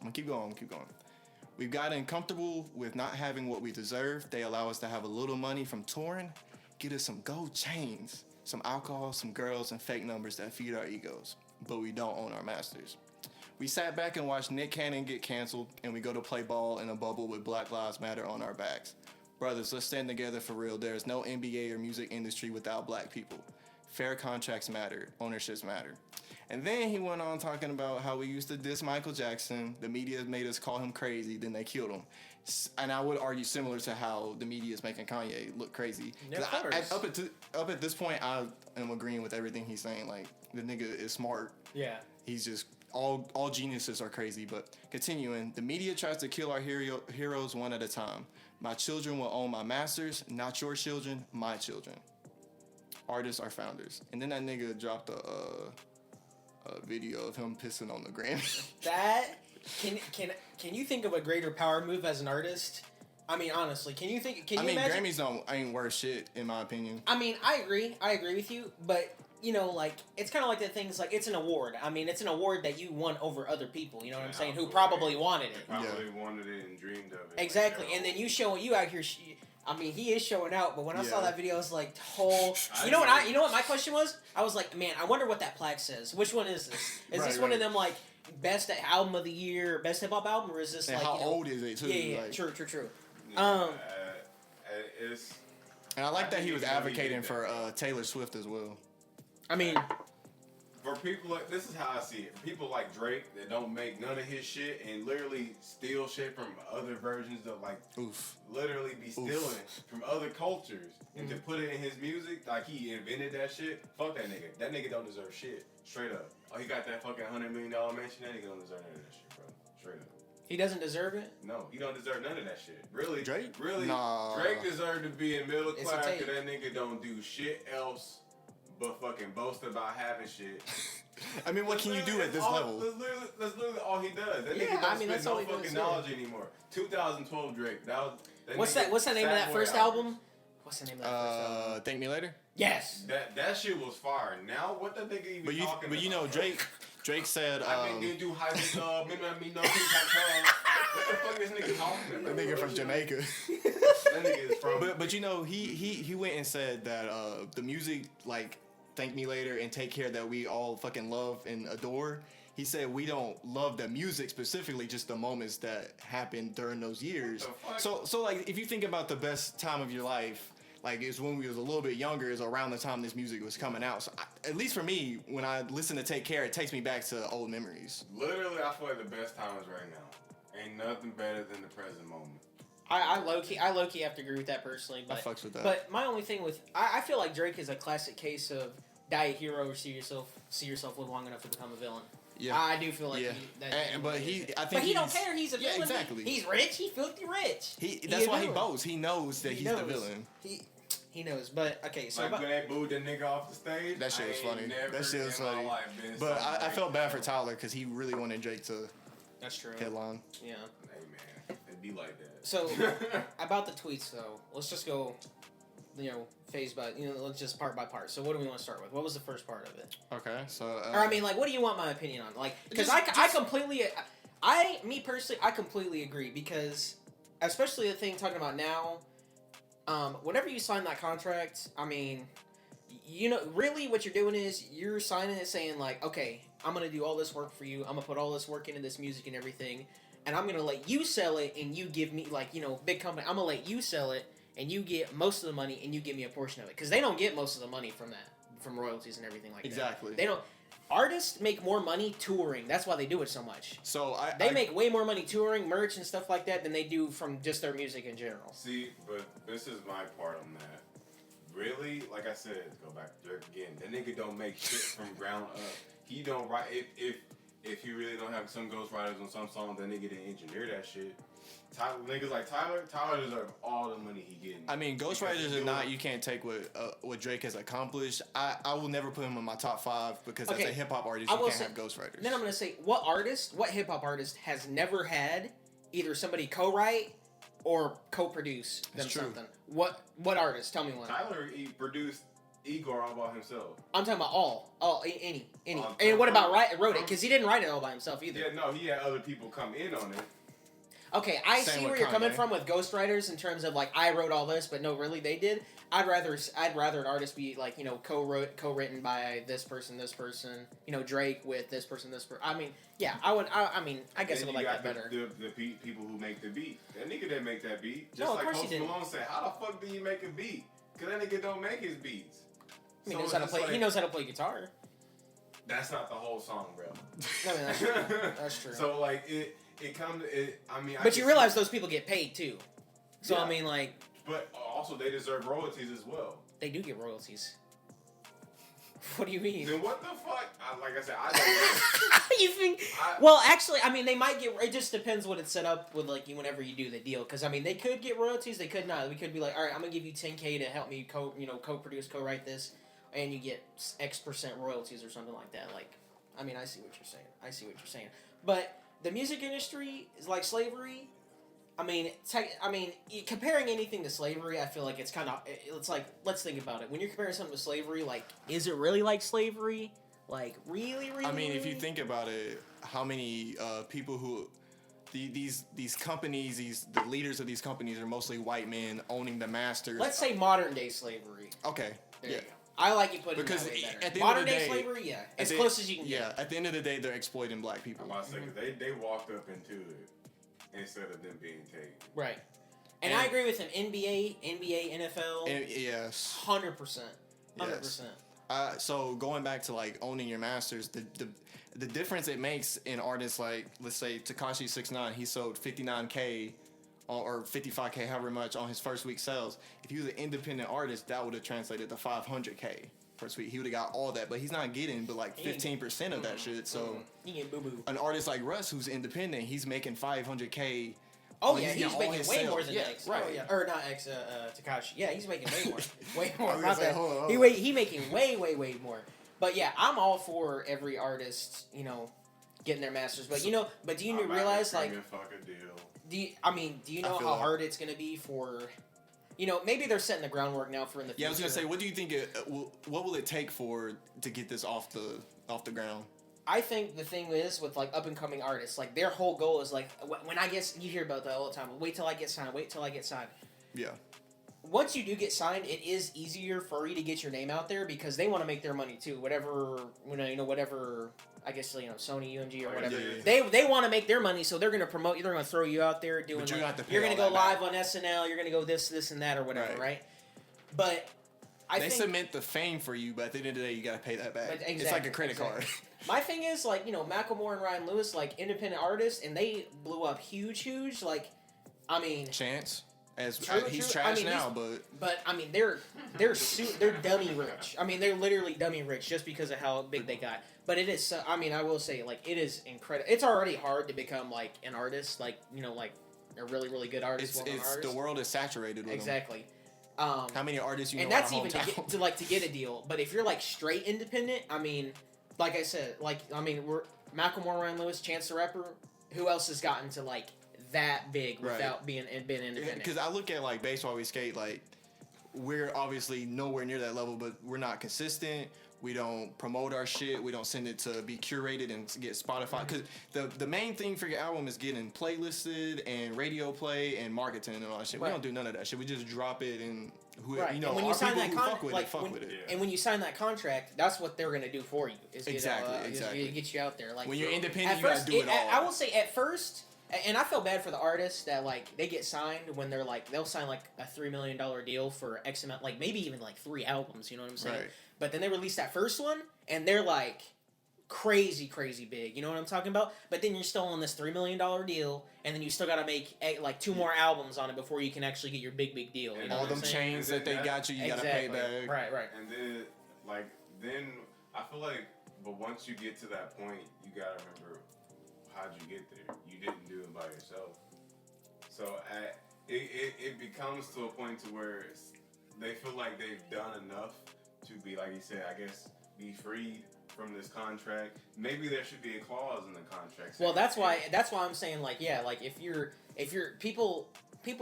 I'm going to keep going. We've gotten comfortable with not having what we deserve. They allow us to have a little money from touring, get us some gold chains, some alcohol, some girls, and fake numbers that feed our egos. But we don't own our masters. We sat back and watched Nick Cannon get canceled, and we go to play ball in a bubble with Black Lives Matter on our backs. Brothers, let's stand together for real. There is no NBA or music industry without black people. Fair contracts matter. Ownerships matter. And then he went on talking about how we used to diss Michael Jackson. The media made us call him crazy. Then they killed him. And I would argue similar to how the media is making Kanye look crazy. Up at this point, I am agreeing with everything he's saying. Like, the nigga is smart. Yeah. He's just, all geniuses are crazy. But continuing, the media tries to kill our heroes one at a time. My children will own my masters. Not your children, my children. Artists are founders. And then that nigga dropped a video of him pissing on the Grammy. That can you think of a greater power move as an artist? I mean, honestly, can you imagine? Grammys ain't worth shit in my opinion. I mean, I agree with you, but like it's kind of like the things like it's an award. I mean, it's an award that you won over other people. You know what I'm saying? Who probably wanted it. Probably wanted it and dreamed of it. Exactly, and then you out here. I mean, he is showing out, but when I saw that video, I was like, you know what my question was? I was like, man, I wonder what that plaque says. Which one is this? Is this one of them like best album of the year, best hip hop album, or is this like how old is it too? Yeah, like, true. Yeah, and I like that he was advocating for Taylor Swift as well. I mean, for people like this is how I see it. For people like Drake that don't make none of his shit and literally steal shit from other versions of like literally be stealing from other cultures and to put it in his music, like he invented that shit. Fuck that nigga. That nigga don't deserve shit. Straight up. Oh, he got that fucking $100 million mansion. That nigga don't deserve none of that shit, bro. Straight up. He doesn't deserve it? No, he don't deserve none of that shit. Really? Drake? Really? Nah. Drake deserved to be in middle class because that nigga don't do shit else but fucking boast about having shit. I mean, what can you do at this level? That's literally all he does. That nigga don't spend no fucking knowledge anymore. 2012 Drake. What's the name of that first album? What's the name of that first album? Thank Me Later? Yes. That shit was fire. Now, what the nigga even talking about? But you know, Drake said... I mean, do high school, what the fuck is this nigga talking about? That nigga from Jamaica. That nigga is from... But you know, he went and said that the music, like... Thank Me Later and Take Care that we all fucking love and adore. He said we don't love the music specifically, just the moments that happened during those years. So like if you think about the best time of your life, like it's when we was a little bit younger, is around the time this music was coming out. So at least for me, when I listen to Take Care, it takes me back to old memories. Literally, I feel like the best time is right now. Ain't nothing better than the present moment. I low key have to agree with that personally, but I fucks with that. But my only thing with I feel like Drake is a classic case of die a hero or see yourself live long enough to become a villain. Yeah, I do feel like but he don't care. He's a villain. Yeah, exactly. He's rich. He's filthy rich. That's why he boasts. He knows that he's the villain. He knows. But okay, so like when they booed the nigga off the stage. That shit was funny. But I felt bad for Tyler because he really wanted Drake to. That's true. Headline. Yeah. Hey man, it'd be like that. So about the tweets though, let's just go, phase by, let's just part by part. So what do we want to start with? What was the first part of it? Okay, so. Or I mean, like, what do you want my opinion on? Like, because I completely agree because, especially the thing talking about now, whenever you sign that contract, I mean, really what you're doing is you're signing it saying like, okay, I'm gonna do all this work for you. I'm gonna put all this work into this music and everything. and I'm gonna let you sell it, and you give me like big company. I'm gonna let you sell it, and you get most of the money, and you give me a portion of it because they don't get most of the money from that, from royalties and everything like that. Exactly. They don't. Artists make more money touring. That's why they do it so much. So they make way more money touring, merch, and stuff like that than they do from just their music in general. See, but this is my part on that. Really, like I said, go back to Dirk again. That nigga don't make shit from ground up. He don't write. If he really don't have some ghostwriters on some songs, that nigga didn't engineer that shit. Niggas like Tyler deserve all the money he getting. I mean, ghostwriters or not, you can't take what Drake has accomplished. I will never put him in my top 5 because as a hip hop artist, you can't have ghostwriters. Then I'm gonna say, what hip hop artist has never had either somebody co-write or co-produce them something? What artist? Tell me one. Tyler produced Igor all by himself. I'm talking about any. And what about wrote it? Because he didn't write it all by himself either. Yeah, no, he had other people come in on it. Okay, I see where you're coming from with ghostwriters in terms of like I wrote all this, but no, really they did. I'd rather an artist be like co-written by this person, Drake with this person. I mean, yeah, I would. I guess I would like that better. The people who make the beat. That nigga didn't make that beat. Just no, like of course he didn't. Malone said, how the fuck do you make a beat? Because that nigga don't make his beats. I mean, he knows how to play guitar. That's not the whole song, bro. I mean, that's true. That's true. So like it comes. But you realize those people get paid too. So yeah. I mean, like. But also, they deserve royalties as well. They do get royalties. What do you mean? Then what the fuck? Like I said, I don't know. You think? Well, actually, I mean, they might get. It just depends what it's set up with, like, whenever you do the deal. Because I mean, they could get royalties. They could not. We could be like, all right, I'm gonna give you $10K to help me co-produce, co-write this, and you get X% royalties or something like that. Like, I mean, I see what you're saying. But the music industry is like slavery. I mean, comparing anything to slavery, I feel like it's kind of, it's like, let's think about it. When you're comparing something to slavery, like, is it really like slavery? Like, really? I mean, if you think about it, how many people who, these companies, the leaders of these companies are mostly white men owning the masters. Let's say modern day slavery. Okay. There you go. I like you putting it that way better. Modern day slavery, yeah. As close as you can get. Yeah, at the end of the day, they're exploiting black people. I'm about to say, because they walked up into it. Instead of them being taken. Right. And I agree with him. NBA, NFL. Yes. 100%. 100%. Yes. So going back to like owning your masters, the difference it makes in artists like, let's say Tekashi 6ix9ine, he sold 59K or 55K, however much on his first week sales. If he was an independent artist, that would have translated to 500K. First week, he would have got all that, but he's not getting but like 15% of that shit. So an artist like Russ, who's independent, he's making 500K. Oh yeah, he's making way more than X. Right. Oh, yeah. Or not X, Tekashi. Yeah, he's making way more. Way more. Not that. He making way more. But yeah, I'm all for every artist, getting their masters. But but do you realize like? Do you know how hard it's gonna be for? Maybe they're setting the groundwork now for in the future. Yeah, I was gonna say, what do you think? What will it take to get this off the ground? I think the thing is with like up and coming artists, like their whole goal is like when I guess you hear about that all the time. Wait till I get signed. Yeah. Once you do get signed, it is easier for you to get your name out there because they want to make their money too. Whatever whatever. I guess Sony, UMG, or whatever. Yeah. They want to make their money, so they're going to promote you. They're going to throw you out there doing. You're going to go live on SNL. You're going to go this, and that, or whatever, right? But they cement the fame for you, but at the end of the day, you got to pay that back. Exactly, it's like a credit card. My thing is like Macklemore and Ryan Lewis, like independent artists, and they blew up huge. Like, I mean, Chance. He's trash now, but I mean they're dummy rich. I mean they're literally dummy rich just because of how big they got. But it is. I mean, I will say like it is incredible. It's already hard to become like an artist, like like a really really good artist. The world is saturated with exactly. How many artists you know? And that's even to get a deal. But if you're like straight independent, I mean, like I said, we're Macklemore, Ryan Lewis, Chance the Rapper. Who else has gotten to like that big without being independent? Because I look at like Baseball We Skate, like we're obviously nowhere near that level, but we're not consistent. We don't promote our shit. We don't send it to be curated and get Spotify. Because the main thing for your album is getting playlisted and radio play and marketing and all that shit. Right. We don't do none of that shit. We just drop it and and when you sign that contract, fuck with it. And when you sign that contract, that's what they're gonna do for you. Is exactly. Get you out there. Like when you're independent, you gotta do it all. I will say at first And I feel bad for the artists that like they get signed when they're like they'll sign like a $3 million deal for X amount, like maybe even like 3 albums. You know what I'm saying? Right. But then they release that first one and they're like crazy big. You know what I'm talking about? But then you're still on this $3 million deal, and then you still gotta make like 2 more albums on it before you can actually get your big deal. You know all what them I'm saying? chains that they got you gotta pay back. Right. And then I feel like, but once you get to that point, you gotta remember how'd you get there. You didn't do it by yourself. So it becomes to a point to where they feel like they've done enough to be, like you said, I guess, be freed from this contract. Maybe there should be a clause in the contract. Well, that's why I'm saying like if you're people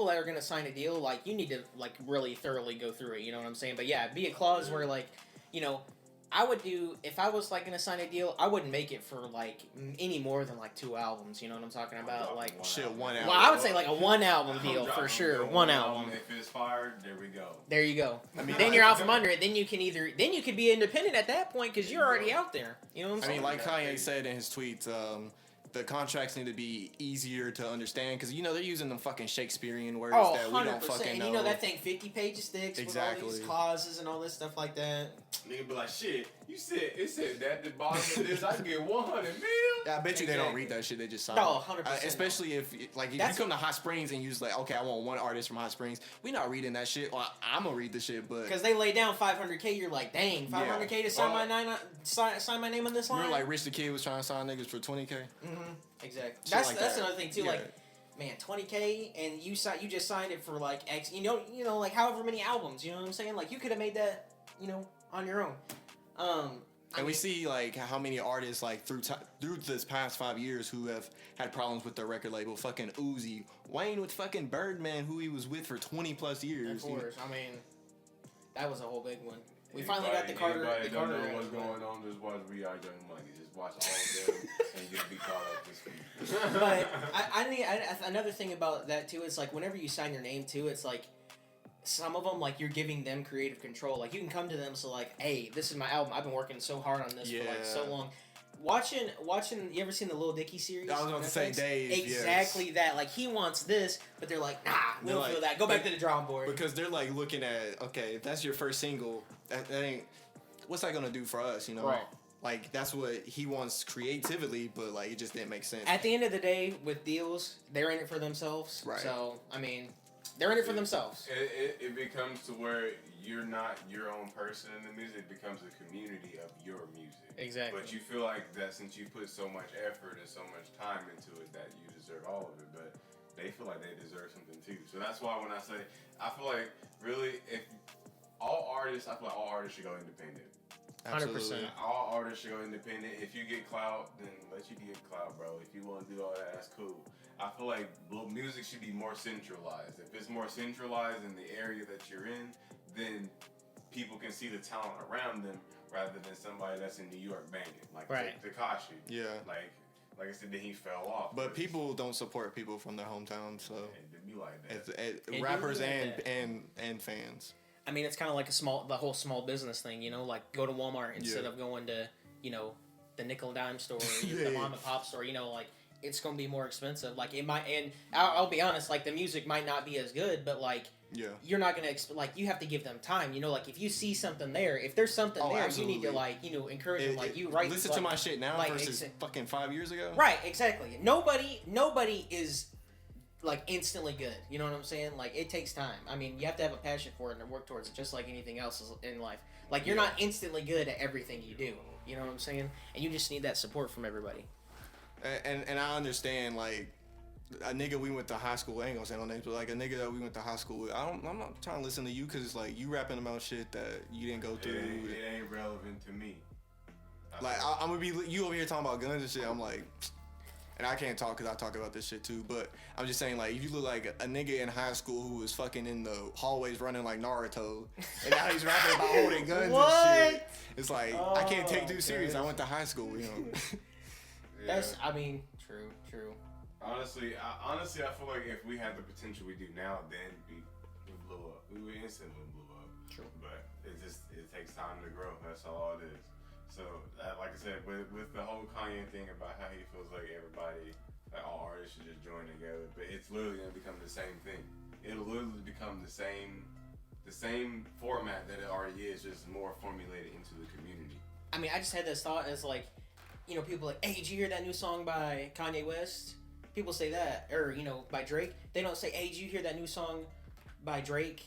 that are gonna sign a deal, like you need to like really thoroughly go through it. You know what I'm saying? But yeah, be a clause where like I would do if I was like gonna sign a deal. I wouldn't make it for like any more than like 2 albums. You know what I'm talking about? Like one album. Well, I would say like a 1 album deal for sure. 1 album. If it's fired, there we go. There you go. I mean, then you're out from under it. Then you can be independent at that point because you're already out there. You know what I'm saying? I mean, like Kanye said in his tweets, the contracts need to be easier to understand because they're using them fucking Shakespearean words that we don't 100%. fucking know. And that thing 50 pages thick with all these clauses and all this stuff like that. Nigga be like, shit, it said that at the bottom of this, I can get 100 mil. Yeah, I bet you they don't read that shit. They just sign. No, 100%. Especially if you come to Hot Springs and you just like, okay, I want one artist from Hot Springs. We not reading that shit. Well, I'm gonna read the shit, but because they lay down $500K, you're like, dang, $500K to sign my name on this line. Remember, like Rich the Kid was trying to sign niggas for $20K. Mm-hmm. Exactly. That's another thing too. Yeah. Like, man, $20K and you just signed it for like X. Like however many albums. You know what I'm saying? Like you could have made that, on your own. And we see like how many artists like through this past 5 years who have had problems with their record label. Fucking Uzi, Wayne with fucking Birdman, who he was with for 20+ years. Of course, I mean, that was a whole big one. We finally got the Carter. Anybody the don't Carter know what's going on, just watch We Are Young Money. Just watch all of them and you'll be caught up this week. But another thing about that too is like whenever you sign your name too, it's like some of them like you're giving them creative control. Like you can come to them so like, hey, this is my album. I've been working so hard on this for like so long. Watching. You ever seen the Lil Dicky series? I was going to say Dave. Exactly that. Like he wants this, but they're like, nah, we don't feel that. Go back to the drawing board. Because they're like looking at, okay, if that's your first single, that ain't. What's that gonna do for us? Right. Like that's what he wants creatively, but like it just didn't make sense. At the end of the day, with deals, they're in it for themselves. Right. So I mean, they're in it for themselves. It becomes to where you're not your own person in the music. It becomes a community of your music. Exactly. But you feel like that since you put so much effort and so much time into it that you deserve all of it. But they feel like they deserve something too. So that's why when I say, I feel like really I feel like all artists should go independent. 100%. All artists should go independent. If you get clout, then let you get clout, bro. If you want to do all that, that's cool. I feel like music should be more centralized. If it's more centralized in the area that you're in, then people can see the talent around them rather than somebody that's in New York banging, like Tekashi. Yeah. Like I said, then he fell off. But people don't support people from their hometown, so it be like that. rappers and fans. I mean, it's kind of like the whole small business thing, like go to Walmart instead of going to, the nickel and dime store, or the mom and pop store, like it's going to be more expensive. Like it might, and I'll be honest, like the music might not be as good, but like, you're not going to, like you have to give them time, like if you see something there, if there's something there, absolutely. you need to like, encourage them, like you write. Listen to my shit now versus fucking 5 years ago. Right, exactly. Nobody is like instantly good. You know what I'm saying? Like it takes time. I mean, you have to have a passion for it and work towards it, just like anything else in life. Like you're not instantly good at everything you do. You know what I'm saying? And you just need that support from everybody. And I understand like a nigga we went to high school. I ain't gonna say no names, but like a nigga that we went to high school with. I'm not trying to listen to you because it's like you rapping about shit that you didn't go through. It ain't relevant to me. Like I'm gonna be you over here talking about guns and shit. I'm like. And I can't talk because I talk about this shit too, but I'm just saying, like, if you look like a nigga in high school who was fucking in the hallways running like Naruto, and now he's rapping about holding guns and shit, it's like, I can't take dude serious. I went to high school, That's, I mean, true. Honestly, I feel like if we had the potential we do now, then we blew up. We would instantly blew up. True. But it takes time to grow. That's all it is. So, like I said, with the whole Kanye thing about how he feels like everybody Like all artists should just join together, but it's literally gonna become the same thing. It'll literally become the same format that it already is, just more formulated into the community. I mean, I just had this thought as like, you know, people like, hey, did you hear that new song by Kanye West? People say that, or you know, by Drake. They don't say, hey, did you hear that new song by Drake?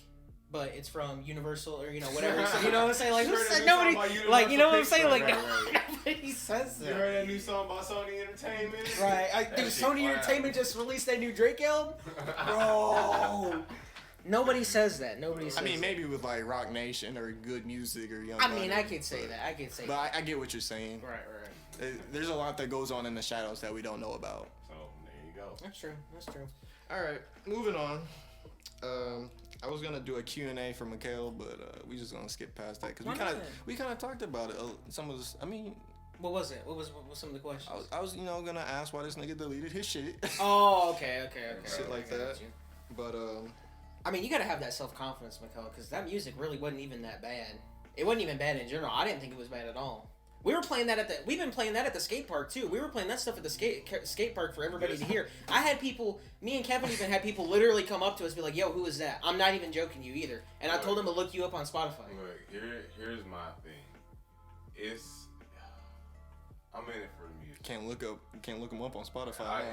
But it's from Universal or, you know, whatever. So, you know what I'm saying? Like, who said nobody? Like, you know what I'm saying? Like, nobody says that. You heard that new song by Sony Entertainment? Right. Dude, Sony Entertainment just released that new Drake album? Bro. Nobody says that. Nobody says that. I mean, maybe with, like, Rock Nation or Good Music or Young I mean, Butter, I could say that. But I get what you're saying. Right. There's a lot that goes on in the shadows that we don't know about. So, there you go. That's true. All right, moving on. I was gonna do a Q&A for Mikhail, but we just gonna skip past that because we kind of talked about it. Some of this, I mean, what was it? What was some of the questions? I was gonna ask why this nigga deleted his shit. Oh, okay. Shit like that. But I mean, you gotta have that self-confidence, Mikhail, because that music really wasn't even that bad. It wasn't even bad in general. I didn't think it was bad at all. We've been playing that at the skate park too. We were playing that stuff at the skate park for everybody to hear. I had people, me and Kevin even had people literally come up to us and be like, yo, who is that? I'm not even joking you either. And I told them to look you up on Spotify. Look, here's my thing. I'm in it for the music. Can't look him up on Spotify. I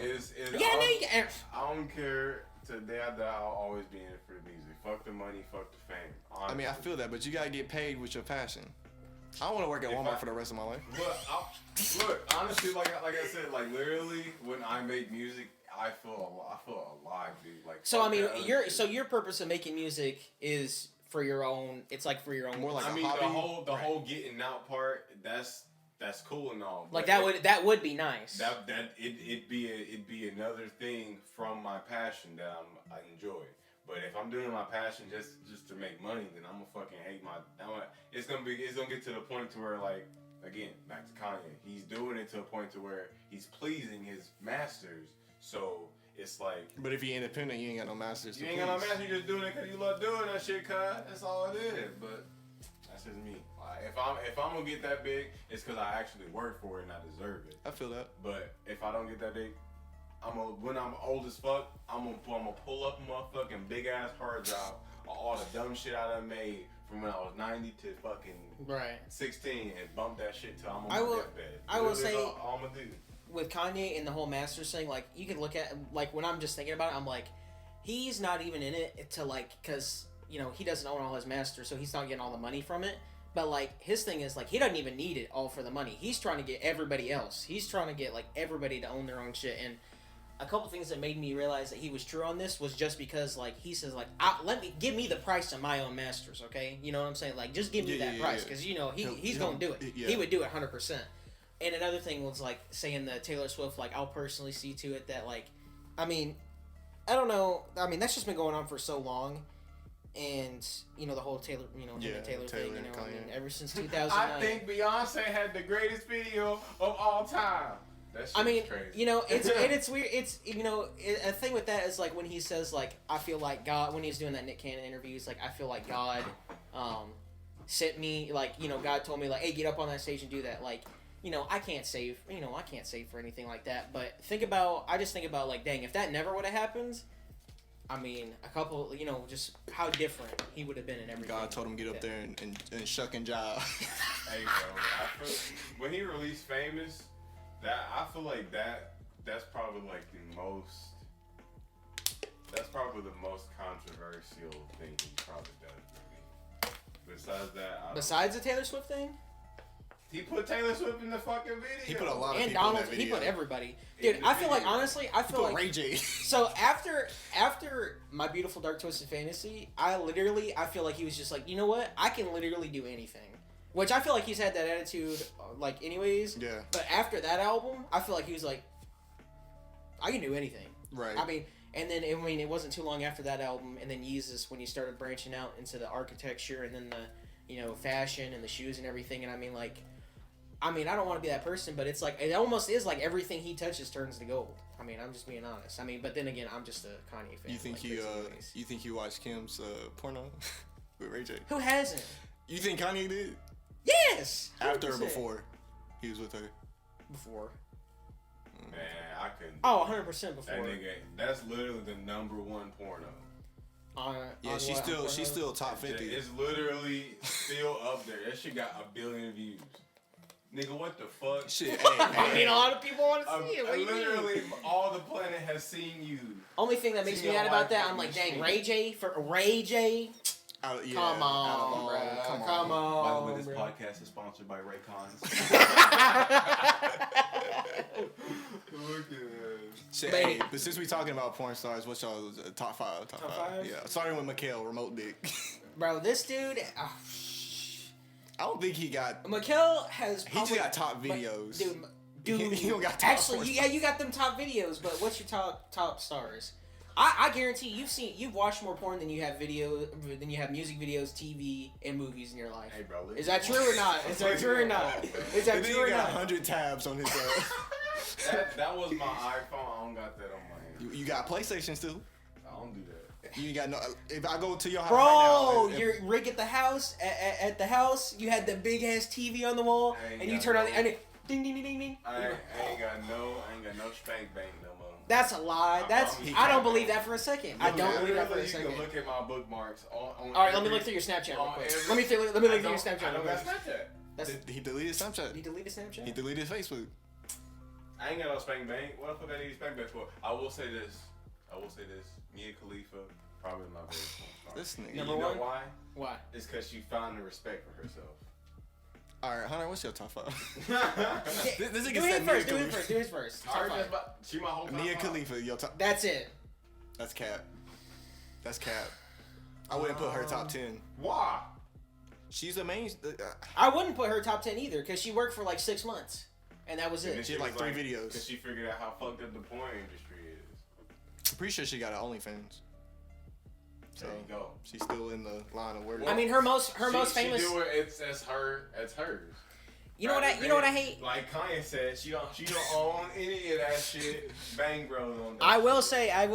don't care. Today I die, I'll always be in it for the music. Fuck the money, fuck the fame. Honestly. I mean, I feel that, but you gotta get paid with your passion. I don't want to work at Walmart for the rest of my life. Look, honestly, like I said, like literally, when I make music, I feel alive, dude. Like, so I mean, your purpose of making music is for your own. It's like for your own. More like I mean, hobby. the whole getting out part. That's cool and all. Like that would be nice. It'd be another thing from my passion that I enjoy. But if I'm doing my passion just to make money, then I'm gonna fucking hate it's gonna get to the point to where, like, again, back to Kanye, he's doing it to a point to where he's pleasing his masters. So it's like, but if you're independent, you ain't got no masters. You ain't got no masters. You're just doing it because you love doing that shit, cuz. That's all it is. But that's just me. Like, if I'm gonna get that big, it's because I actually work for it and I deserve it. I feel that. But if I don't get that big, when I'm old as fuck, I'm gonna pull up a motherfucking big ass hard drive of all the dumb shit I done made from when I was 90 to fucking 16 and bump that shit till I'm on my deathbed. I will say, all I'm gonna do. With Kanye and the whole masters thing, like, you can look at, like, when I'm just thinking about it, I'm like, he's not even in it to, like, because, you know, he doesn't own all his masters, so he's not getting all the money from it. But, like, his thing is, like, he doesn't even need it all for the money. He's trying to get everybody else. He's trying to get, like, everybody to own their own shit. And a couple things that made me realize that he was true on this was just because, like, he says, like, give me the price of my own masters, okay? You know what I'm saying? Like, just give me that price, because, you know, he's going to do it. He would do it 100%. And another thing was, like, saying that Taylor Swift, like, I'll personally see to it that, like, I mean, I don't know. I mean, that's just been going on for so long. And, you know, the whole Taylor, you know, Taylor thing, you know, I mean, ever since 2009. I think Beyonce had the greatest video of all time. I mean, crazy. You know, it's weird. It's, you know, a thing with that is, like, when he says, like, I feel like God, when he's doing that Nick Cannon interview, he's like, I feel like God sent me, like, you know, God told me, like, hey, get up on that stage and do that. Like, you know, I can't save for anything like that. But I just think about, like, dang, if that never would have happened, I mean, a couple, you know, just how different he would have been in everything. God told him to get up there and shuck and jive. Hey, bro, when he released Famous, I feel like that's probably like the most controversial thing he's probably done for me. Besides that, besides the Taylor Swift thing, he put Taylor Swift in the fucking video. He put a lot of and people Donald. in that video. He put everybody. Dude, I feel like, honestly, like Ray J. So after My Beautiful Dark Twisted Fantasy, I feel like he was just like, you know what, I can literally do anything. Which I feel like he's had that attitude, like, anyways. Yeah. But after that album, I feel like he was like, I can do anything. Right. I mean, and then, I mean, it wasn't too long after that album, and then Yeezus, when he started branching out into the architecture and then the, you know, fashion and the shoes and everything, and I mean, like, I don't want to be that person, but it's like, it almost is like everything he touches turns to gold. I mean, I'm just being honest. I mean, but then again, I'm just a Kanye fan. You think you watched Kim's porno with Ray J? Who hasn't? You think Kanye did? Yes! 100%. After or before he was with her? Before. Man, I couldn't. Oh, 100% before. That nigga, that's literally the #1 porno. Yeah, she's still top 50. It's literally still up there. That shit got 1 billion views. Nigga, what the fuck? Shit. I mean, a lot of people want to see it. What do you literally, mean? all the planet has seen you. Only thing that makes me mad about that, I'm like, dang, Ray J. Come on, bro. Come on. By the way, this podcast is sponsored by Raycons. Look at that. Shit, hey, but since we talking about porn stars, what's y'all's top five? Top five? Yeah, starting with Mikhail, remote dick. Bro, this dude. I don't think he got. Mikhail has. He just got top videos. Dude, he don't got top. Actually, you got them top videos, but what's your top stars? I guarantee you've watched more porn than you have music videos, TV, and movies in your life. Hey, bro, is that true or not? Is that true or not? Is that true or got not? 100 tabs on his. That was my iPhone. I don't got that on my hand. You got PlayStation too. I don't do that. You got no. If I go to your house bro, right now, you're Rick at the house. At the house, you had the big ass TV on the wall, and you turn on and it ding ding ding ding ding. I ain't got no spank bank no more. That's a lie. I don't believe that for a second. I don't believe that for a second. You can look at my bookmarks. All right, let me look through your Snapchat real quick. Let me look through your Snapchat. I don't got Snapchat. He deleted Snapchat. He deleted Snapchat. He deleted Facebook. I ain't got no spank bank. What the fuck I need spank bank for? I will say this. Mia Khalifa, probably my favorite. This nigga. Number you know one? why? Why? It's because she found the respect for herself. All right, Hunter, what's your top five? Do his first. She my whole top Mia five. Khalifa, your top. That's it. That's cap. I wouldn't put her top 10. Why? She's the main. I wouldn't put her top 10 either because she worked for like 6 months, and that was it. She had like 3 videos. Because she figured out how fucked up the porn industry is. I'm pretty sure she got an OnlyFans. So there you go. She's still in the line of work. I mean, her most famous. She do it. It's hers. You know what I hate? Like Kanye said, she don't own any of that shit. Bang Bros on that. I will say, I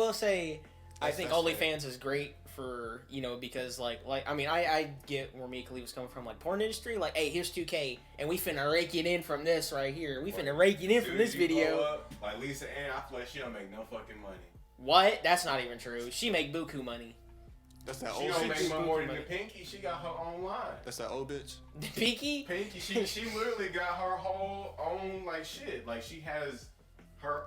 think that's OnlyFans is great for, because I get where Mia Khalifa's coming from, like porn industry. Like, hey, here's 2K, and we finna rake it in from this right here. We finna rake it in from this video. Up, like Lisa Ann, I feel like she don't make no fucking money. What? That's not even true. She make buku money. That's that She old don't bitch. make more than the Pinky. She got her own line. That's that old bitch. The Pinky? Pinky, she literally got her whole own like shit. Like she has her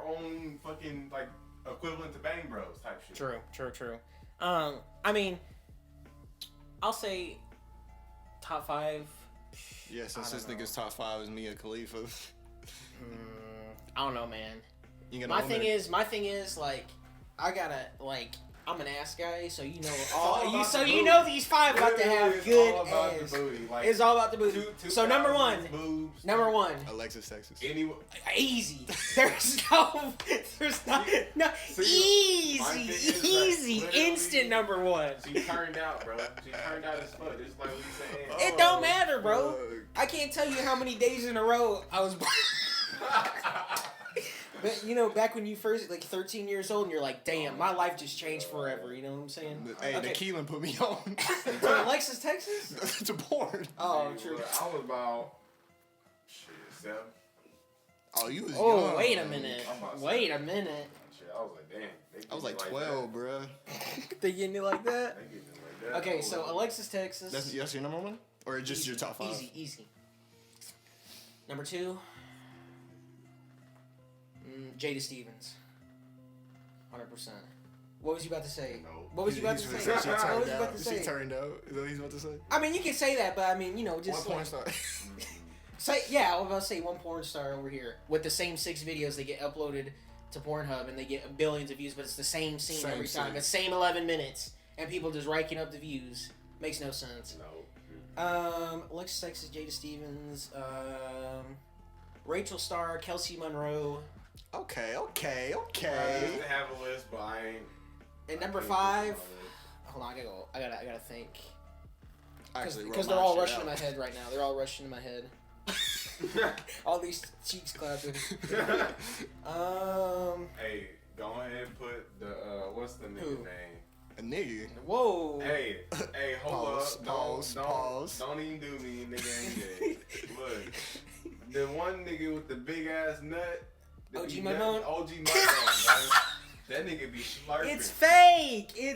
own fucking like equivalent to Bang Bros type shit. True. I mean, I'll say top 5. Yeah, since this nigga's top 5 is Mia Khalifa. I don't know, man. My thing is, like, I gotta, like, I'm an ass guy, so you know you know these 5 about to have good ass. Like, it's all about the booty. So number one, Alexis Texas. Anyway, easy. There's no, easy, instant number 1. She turned out, bro. She turned out as fuck. Just like Lisa Ann. It don't matter, bro. I can't tell you how many days in a row I was. But back when you first 13 years old and you're like, damn, my life just changed forever. You know what I'm saying? Hey, the Keelan put me on. To Alexis, Texas? It's a porn. Oh, true. I was about 7. Oh, you was young. Oh, wait a minute. Shit, I was like, damn. I was like 12, bruh. They getting it like that? They getting it like that. Okay, so Alexis, Texas. That's your number 1? Or just your top 5? Easy. Number 2. Jada Stevens. 100%. What was you about to say? No. What was you about to say? She turned out. Is that what he's about to say? I mean, you can say that, but I mean, just One porn star. I was about to say one porn star over here with the same 6 videos they get uploaded to Pornhub and they get billions of views, but it's the same scene every time. The same 11 minutes, and people just raking up the views. Makes no sense. No. Alexis Texas, Jada Stevens, Rachel Starr, Kelsey Monroe. Okay. I used to have a list, but I ain't. And number 5. Hold on, I gotta think. Because they're all rushing in my head right now. They're all rushing in my head. All these cheeks clapping. Hey, go ahead and put the what's the nigga name? A nigga. Whoa. Hey, hold up. Pause. Don't even do me, nigga ain't gay. Look, the one nigga with the big ass nut. OG Mudbone? OG Mudbone, that nigga be slurping. It's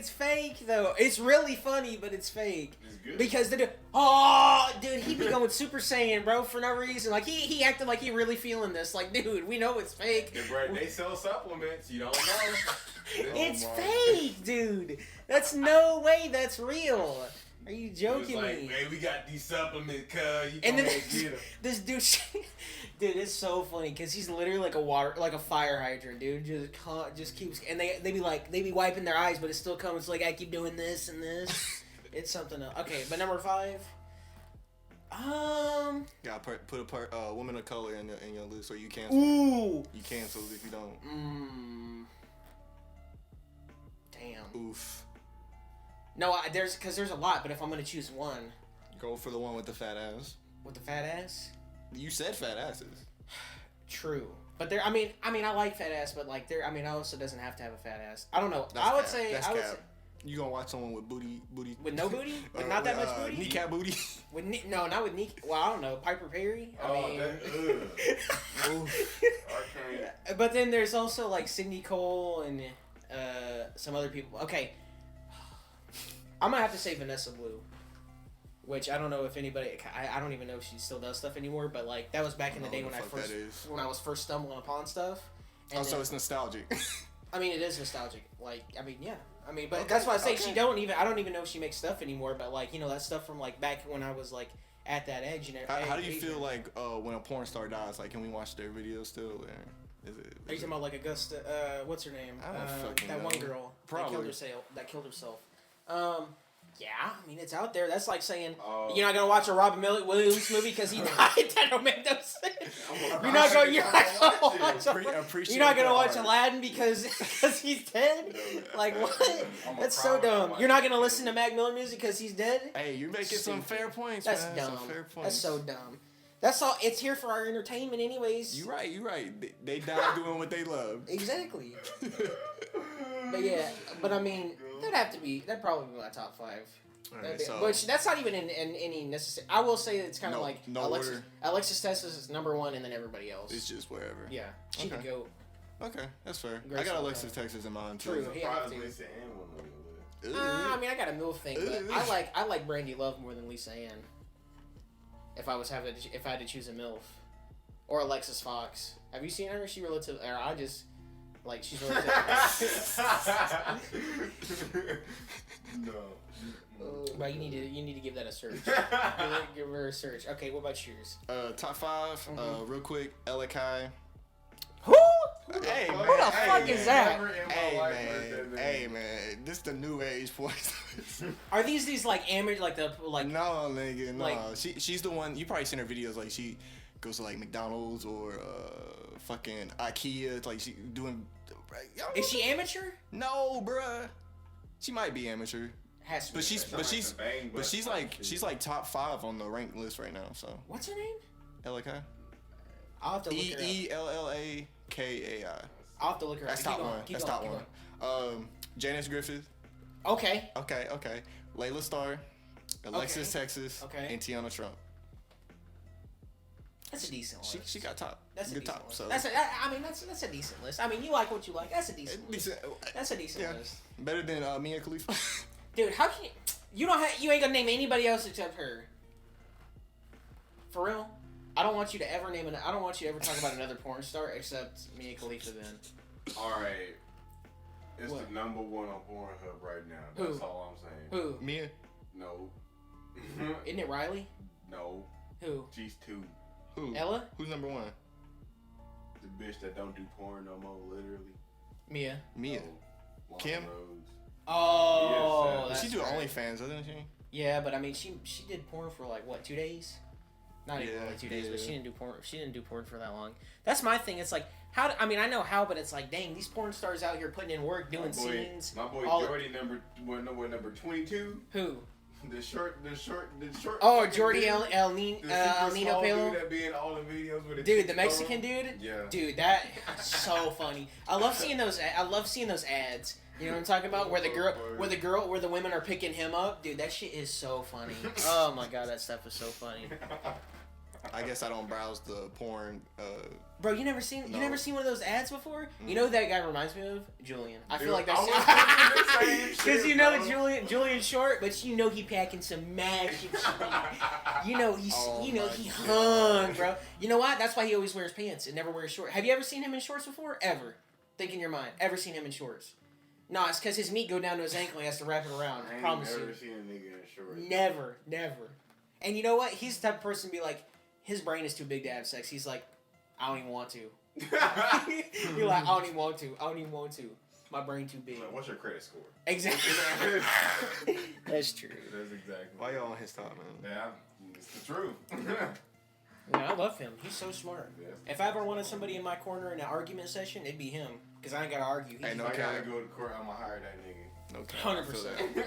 fake though. It's really funny, but it's fake. It's good. Because dude, he be going Super Saiyan, bro, for no reason. Like he acted like he really feeling this. Like, dude, we know it's fake. Yeah, bro, they sell supplements. You don't know. It's fake, dude. That's no way. That's real. Are you joking like, me? Hey, we got these supplements, cuz. You And go then ahead and get them. this dude, dude, it's so funny because he's literally like a fire hydrant, dude. Just keeps, and they be wiping their eyes, but it still comes. Like I keep doing this and this. It's something else. Okay, but number 5. Yeah, put a woman of color in your list, or you cancel. Ooh. You cancel if you don't. Damn. Oof. No, there's a lot, but if I'm gonna choose one, Go for the one with the fat ass. with the fat ass. You said fat asses. True, but I mean, I like fat ass, but like it also doesn't have to have a fat ass. I don't know. That's I would cap. say That's I would cap. say You gonna watch someone with booty with no booty, with not that much booty. kneecap booty. No, not with knee. Well, I don't know. Piper Perry. I mean, Okay. but then there's also like Sydney Cole and some other people. Okay, I'm gonna have to say Vanessa Blue, which I don't know if anybody. I don't even know if she still does stuff anymore. But like that was back in the day when I was first stumbling upon stuff. And so it's nostalgic. I mean, it is nostalgic. Like, I mean, yeah. I mean, but that's why I say I don't even know if she makes stuff anymore. But like, that stuff from like back when I was like at that age. How do you feel like when a porn star dies? Like, can we watch their videos still? Or is it? Are you talking about like Augusta? What's her name? I don't fucking that know. one girl Probably. that killed herself. Yeah, I mean, it's out there. That's like saying you're not gonna watch a Robin Williams movie because he died. That don't make no sense. You're not gonna watch Aladdin because he's dead. Like what? That's so dumb. You're not gonna listen to Mac Miller music because he's dead. Hey, you're making some fair points. That's man. dumb. Some fair points. That's so dumb. That's all. It's here for our entertainment, anyways. You right. They died doing what they love. Exactly. But yeah, I mean, that'd probably be my top 5. Right, Which that's not even in any necessary. I will say it's kind of like no order. Alexis Texas is number 1, and then everybody else. It's just wherever. Yeah, she could go. Okay, that's fair. Great I got song, Alexis Texas in mind too. True. I mean, I got a MILF thing, but I like Brandy Love more than Lisa Ann. If I had to choose a MILF, or Alexis Fox. Have you seen her? She relative, or I just like she's relative. No. But you need to give that a search. give her a search. Okay, what about yours? Top 5, real quick. Ella Kai. Who? Hey, man. Who the fuck is that? Hey, man. This the new age porn. Are these like amateur like? No, nigga, no. Like, she's the one. You probably seen her videos. Like she goes to like McDonald's or fucking IKEA. Like she doing. Is she amateur? No, bruh. She might be amateur. Has to be. But she's like top 5 on the ranked list right now. So what's her name? Ella Kai. I'll have to look her up. EELLAKAI. I'll have to look her up. That's top 1. That's top 1. Janice Griffith. Okay. Layla Starr, Alexis Texas, and Tiana Trump. That's a decent list. She got top. That's a good decent top. list. So that's a decent list. I mean, you like what you like. That's a decent list. That's a decent list. Better than Mia Khalifa. Dude, how can you ain't gonna name anybody else except her? For real? I don't want you to ever talk about another porn star except Mia Khalifa. Then. All right. It's the number 1 on Pornhub right now. That's all I'm saying. Who? Mia? No. Isn't it Riley? No. Who? She's 2. Who? Ella? Who's number 1? The bitch that don't do porn no more, literally. Mia. No. Kim? Rose. Oh, she do OnlyFans, doesn't she? Yeah, but I mean, she did porn for like what, 2 days? Not even really 2 days, but she didn't do porn. She didn't do porn for that long. That's my thing. It's like I mean, I know how, but it's like, dang, these porn stars out here putting in work, doing scenes. My boy Jordy number 22. Who? The short. Oh, Jordy El Nino Pelo. That be in all the videos with dude, the Mexican dude. Yeah. Dude, that's so funny. I love seeing those ads. You know what I'm talking about? Where the women are picking him up. Dude, that shit is so funny. Oh my god, that stuff is so funny. I guess I don't browse the porn. Bro, you never seen one of those ads before? Mm. You know who that guy reminds me of? Julian. I feel like I that's was thinking the same because shit, you know bro. Julian's short, but you know he packing some magic shit. You know he my hung, bro. You know what? That's why he always wears pants and never wears shorts. Have you ever seen him in shorts before? Ever? Think in your mind. Ever seen him in shorts? No, it's because his meat go down to his ankle and he has to wrap it around. I promise you. Never seen a nigga in shorts. Never. And you know what? He's the type of person to be like, his brain is too big to have sex. He's like, I don't even want to. You're like, I don't even want to. My brain too big. Like, what's your credit score? Exactly. That's true. That's exactly. Why y'all on his top, man? Yeah, it's the truth. Yeah, I love him. He's so smart. Yes. If I ever wanted somebody in my corner in an argument session, it'd be him. Because I ain't got to argue. Hey, He's no If I gotta cap. go to court, I'ma hire that nigga. No cap. I feel 100%.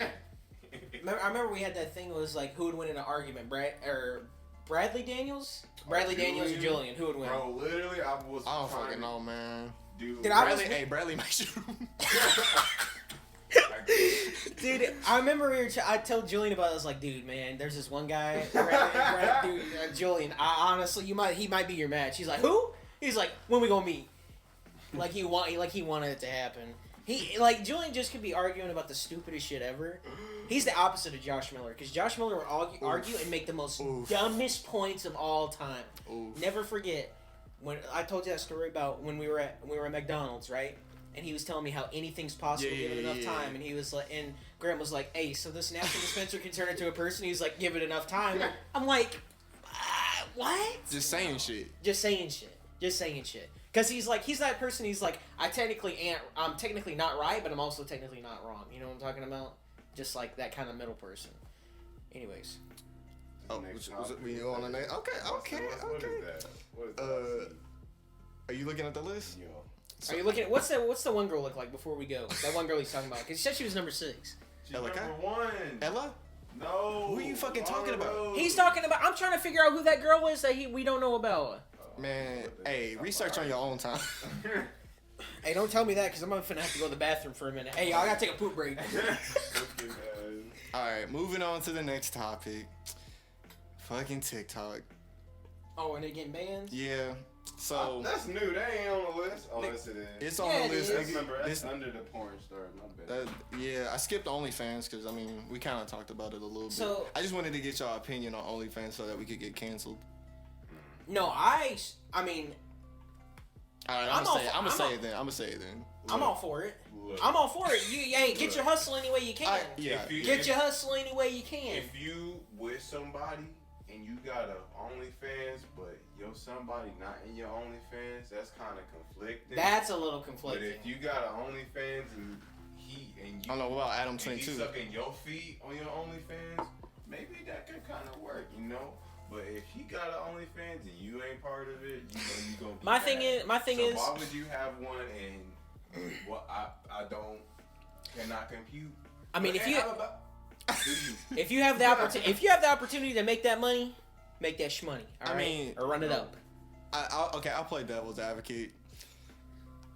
that. I remember we had that thing was like, who would win in an argument? Bradley Daniels? Bradley Daniels or Julian? Who would win? Bro, literally, I was. I don't trying fucking to know, man. do. Did I was- Bradley might shoot. Dude, I remember I told Julian about it. I was like, dude, man, there's this one guy, Julian. Honestly, he might be your match. He's like, who? He's like, when we gonna meet? Like he wanted it to happen. Julian just could be arguing about the stupidest shit ever. He's the opposite of Josh Miller, because Josh Miller would argue and make the most dumbest points of all time. Oof. Never forget when I told you that story about when we were at McDonald's, right? And he was telling me how anything's possible given enough time, and he was like, and Graham was like, "Hey, so this napkin dispenser can turn into a person." He was like, "Give it enough time." I'm like, what? Just saying shit. Just saying shit. Because he's that person. He's like, I'm technically not right, but I'm also technically not wrong. You know what I'm talking about? Just like that kind of middle person. Anyways. Oh, we on the next? Okay. What is that? What is that? Are you looking at the list? Yo. Are you looking at what's the one girl look like before we go? That one girl he's talking about, because he said she was number 6. She's Ella number Kai? 1. Ella? No. Who are you fucking talking about? He's talking about. I'm trying to figure out who that girl is that we don't know about. Man, hey, research on your own time. Hey, don't tell me that, because I'm gonna have to go to the bathroom for a minute. Hey, y'all, I gotta take a poop break. Alright, moving on to the next topic. Fucking TikTok. Oh, and they getting banned? Yeah. So that's new. That ain't on the list. Oh, yes, it is. it's on Yeah, the it list. is. Remember, that's This- under the Pornstars. My bad. yeah, I skipped OnlyFans because I mean we kind of talked about it a little bit. So- I just wanted to get your opinion on OnlyFans so that we could get canceled. No, I mean, All right, I'm I'm gonna say it then. I'm all for it. Look, I'm all for it. Hey, get your hustle any way you can. Yeah. Get your hustle any way you can. If you with somebody and you got a OnlyFans, but your somebody not in your OnlyFans, that's kind of conflicting. That's a little But conflicting. if you got an OnlyFans and you, I don't know about Adam and he 22. sucking your feet on your OnlyFans, maybe that can kind of work, you know. But if he got an OnlyFans and you ain't part of it, you know you gonna be My mad. thing So is, why would you have one and well I cannot compute. I mean, But if you how about- do you? if you have the opportunity to make that money, make that shmoney. All I right? mean, or run it up. I'll play devil's advocate.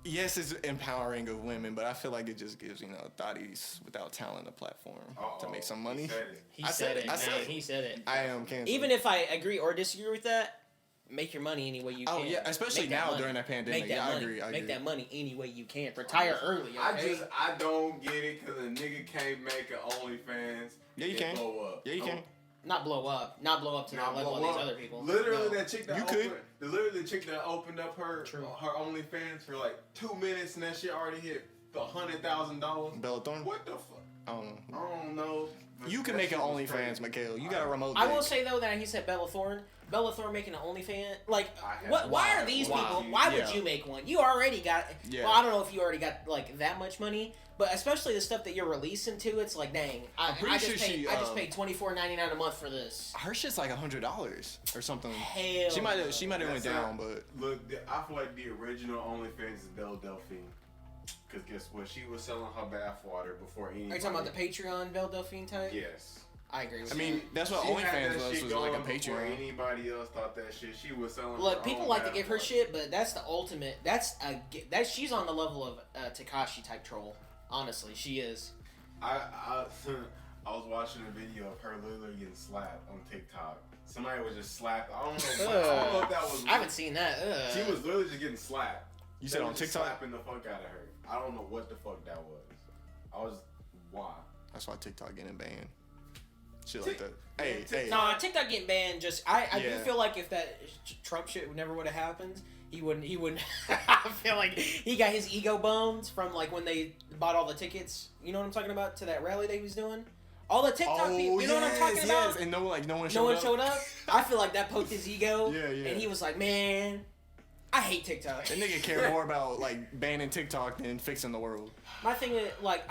Yes, it's empowering of women, but I feel like it just gives thotties without talent a platform to make some money. He I said it. I said it. He said it. I am canceled. Even if I agree or disagree with that, make your money any way you can. Oh yeah, especially Make that now money. during that pandemic. Make that Yeah, money. I agree. Make that money any way you can. Retire early. Okay? I don't get it because a nigga can't make an OnlyFans. Yeah, you can. Blow up. Yeah, you can. Not blow up to the level of these other people. Literally, No. that chick that You literally the chick that opened up her True. her OnlyFans for like 2 minutes and that shit already hit $100,000. Bella Thorne. What the fuck? I don't know. I don't know. You can That make an shit was OnlyFans, crazy. Mikhail. You got a remote. I dick. will say though that he said Bella Thorne. Bella Thorne making an OnlyFans. Like, I have- what? Why why? are these Why? people? Why would Yeah. you make one? You already got. Yeah. Well, I don't know if you already got like that much money, but especially the stuff that you're releasing to, it's like, dang, I'm pretty sure she, I just paid $24.99 a month for this. Her shit's like $100 or something. Hell. She might have went That's down, not- but Look, I feel like the original OnlyFans is Belle Delphine. Because guess what? She was selling her bathwater before anybody. Are you talking about the Patreon Belle Delphine type? Yes. I agree with I you. mean that's what She had OnlyFans that was shit like a going before Patreon. Anybody else thought that shit? She was selling. Look, her people own like to give her bathwater. shit, but that's the ultimate. That's she's on the level of Tekashi type troll. Honestly, she is. I I was watching a video of her literally getting slapped on TikTok. Somebody was just slapped. I don't know if that was. I haven't seen that. She was literally just getting slapped. You said on TikTok? Slapping the fuck out of her. I don't know what the fuck that was. Why? That's why TikTok getting banned. Shit like that. Hey. No, TikTok getting banned. Just I do feel like if that Trump shit never would have happened, he wouldn't. I feel like he got his ego bummed from like when they bought all the tickets. You know what I'm talking about, to that rally that he was doing. All the TikTok people, you know what I'm talking about? And no one showed up. I feel like that poked his ego. Yeah. And he was like, man, I hate TikTok. That nigga care more about like banning TikTok than fixing the world. My thing is like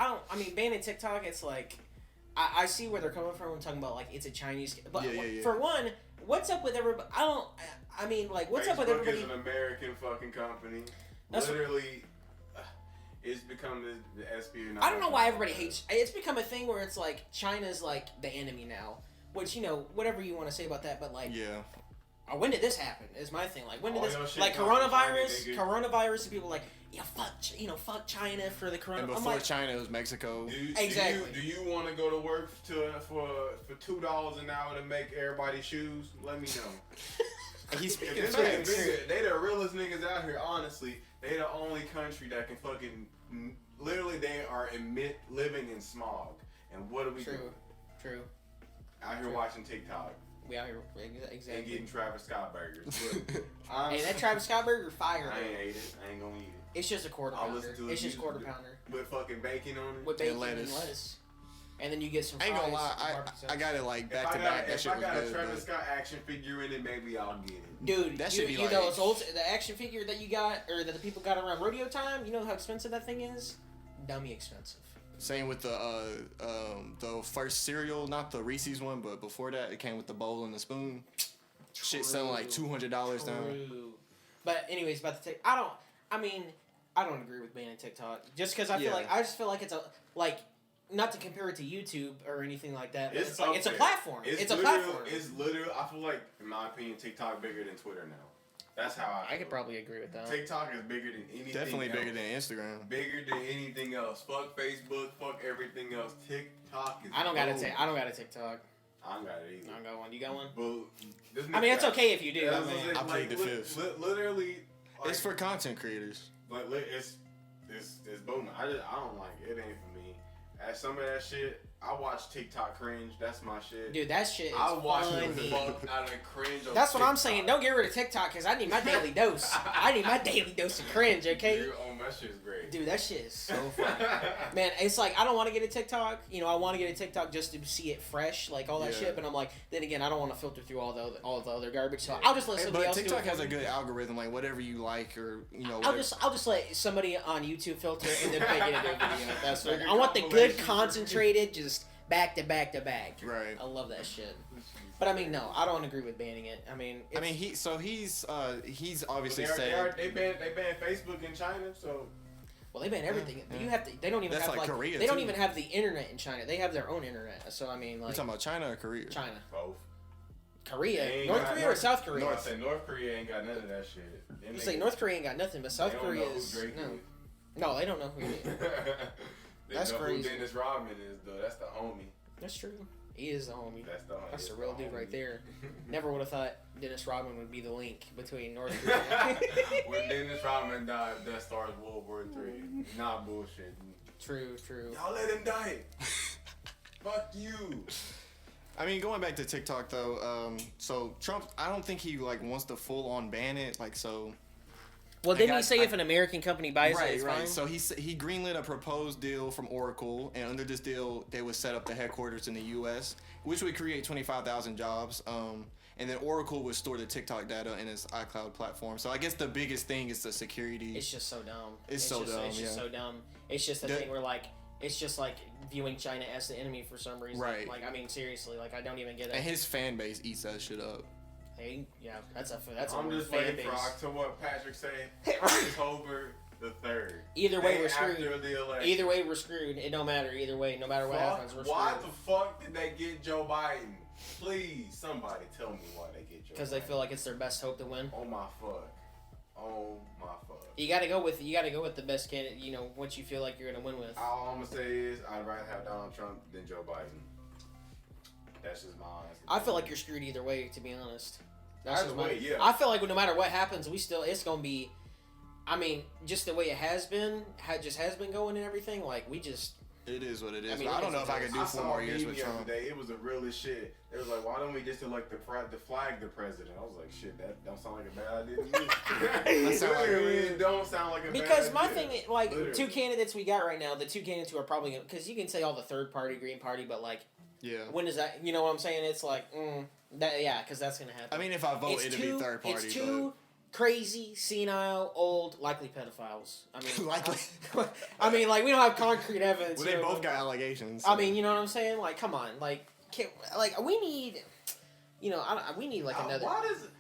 banning TikTok. It's like I see where they're coming from when talking about like it's a Chinese. But for one, what's up with everybody? What's up with everybody? Facebook is an American fucking company. Literally. It's become the espionage. I don't know why everybody hates. It's become a thing where it's like China's like the enemy now. Which, you know, whatever you want to say about that, but like, when did this happen? Is my thing. Like, when did this? Like coronavirus, and people like, fuck China for the corona. And before China, it was Mexico. Exactly. Do you want to go to work for $2 an hour to make everybody shoes? Let me know. He's speaking They the realest niggas out here, honestly. They the only country that can fucking... Literally, they are living in smog. And what do we do? True. Out here watching TikTok. We out here, exactly. And getting Travis Scott burgers. Hey, that Travis Scott burger fire. I ain't ate it. I ain't gonna eat it. It's just a quarter pounder. It's just quarter pounder. With fucking bacon on it? With bacon and lettuce. And then you get some fries. I ain't gonna lie, I got it like back to back. That shit was good. If I got a Travis Scott action figure in it, maybe I'll get it. Dude, that should be like... the action figure that you got, or that the people got around rodeo time, you know how expensive that thing is? Dummy expensive. Same with the first cereal, not the Reese's one, but before that, it came with the bowl and the spoon. Shit selling like $200 down. But anyways, about the I don't agree with banning TikTok. Just because I just feel like it's a, like, not to compare it to YouTube or anything like that, but it's a platform. It's a platform. It's literally, I feel like, in my opinion, TikTok bigger than Twitter now. That's how I could probably agree with that. TikTok is bigger than anything Definitely else. bigger than Instagram. Bigger than anything else. Fuck Facebook, fuck everything else. TikTok is I don't got a TikTok. I don't got it either. I don't got one. You got one? But it's okay if you do. I plead the fifth. Literally, it's for content creators. Like, it's booming. I don't like it. It ain't for me. As some of that shit, I watch TikTok cringe. That's my shit. Dude, that shit is I watch funny. the fuck out of cringe. That's what I'm saying. Don't get rid of TikTok because I need my daily dose. I need my daily dose of cringe, okay? Dude, that shit is great. Dude, that shit is so funny. Man, it's like, I don't want to get a TikTok. You know, I want to get a TikTok just to see it fresh, like all that shit. But I'm like, then again, I don't want to filter through all the other garbage. So I'll just let somebody else do it. But TikTok has a good algorithm, like whatever you like or, you know. I'll just let somebody on YouTube filter and then make it a video. That's what I want, the good concentrated, just back to back to back. Right. I love that shit. But I mean, no, I don't agree with banning it. He's obviously said they banned Facebook in China, so. Well, they ban everything. You have to. They don't even have like Korea. They don't even have the internet in China. They have their own internet. So I mean, like. You talking about China or Korea? China. Both. Korea, North Korea or South Korea? North Korea ain't got none of that shit. You say North Korea ain't got nothing, but South Korea is no, they don't know who he is. That's crazy. Who Dennis Rodman is though? That's the homie. That's true. He is the homie. That's the real dude homie. right there. Never would have thought Dennis Rodman would be the link between North Korea. When Dennis Rodman died, that starts World War III. Not bullshit. True. Y'all let him die. Fuck you. I mean, going back to TikTok though, so Trump, I don't think he like wants to full on ban it, like so. Well, didn't he say if an American company buys it, it's fine? So he greenlit a proposed deal from Oracle, and under this deal, they would set up the headquarters in the U.S., which would create 25,000 jobs. And then Oracle would store the TikTok data in its iCloud platform. So I guess the biggest thing is the security. It's just so dumb. It's so dumb. It's just so dumb. It's just the thing where like. It's just like viewing China as the enemy for some reason. Right. Like, I mean, seriously, like, I don't even get it. And his fan base eats that shit up. Hey, yeah, that's I'm a just fan waiting base. for October, Patrick say, October the 3rd. Either way, we're screwed. Either way, we're screwed. It don't matter. Either way, no matter what happens, we're screwed. Why the fuck did they get Joe Biden? Please, somebody tell me why they get Joe Biden. Because they feel like it's their best hope to win. Oh my fuck. You gotta go with the best candidate. You know, what you feel like you're gonna win with. All I'm gonna say is I'd rather have Donald Trump than Joe Biden. That's just my honest I feel like you're screwed either way, to be honest. That's Either way, yeah. I feel like no matter what happens, it's gonna be. I mean, just the way it has been going and everything. Like we just. It is what it is. I mean, I don't know if I could do 4 more years with Trump. Day. It was the realest shit. It was like, why don't we just elect the flag the president? I was like, shit, that don't sound like a bad idea to me. It don't sound like a bad idea. Because my thing, like, two candidates we got right now, the two candidates who are probably going to, because you can say all the third party, Green Party, but like, when is that, you know what I'm saying? It's like, because that's going to happen. I mean, if I vote, it'd be third party. It's two crazy, senile, old, likely pedophiles. I mean, likely. I mean, like, we don't have concrete evidence. Well, they both got allegations. So. I mean, you know what I'm saying? Like, come on. Like, we need, we need, like, another.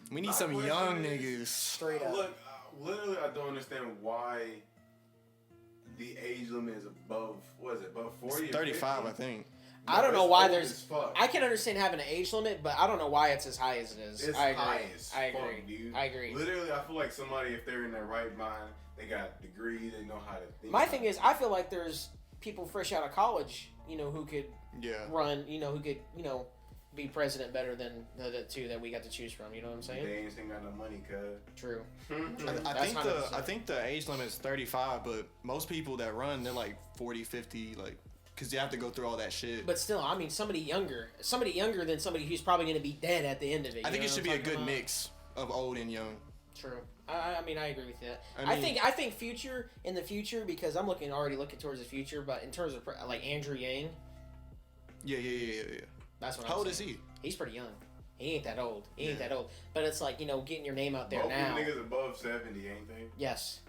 We need some young niggas. Straight up. Look, literally, I don't understand why the age limit is above 40? It's 35, I think. No, I don't know why there's. I can understand having an age limit, but I don't know why it's as high as it is. It's I agree. high as I fuck, agree. dude. I agree. Literally, I feel like somebody, if they're in their right mind, they got degrees, they know how to think. My thing is, I feel like there's people fresh out of college, who could run, who could, be president better than the two that we got to choose from. You know what I'm saying? They ain't got no money, cuz. True. I think the age limit is 35, but most people that run, they're like 40, 50, like, because you have to go through all that shit. But still, I mean, somebody younger than somebody who's probably going to be dead at the end of it. I think it should be a good mix of old and young. True. I mean, I agree with that. I think in the future, because I'm already looking towards the future, but in terms of like Andrew Yang. Yeah. That's what. How old is he? He's pretty young. He ain't that old. But it's like, getting your name out there now. Both niggas above 70, ain't they? Yes.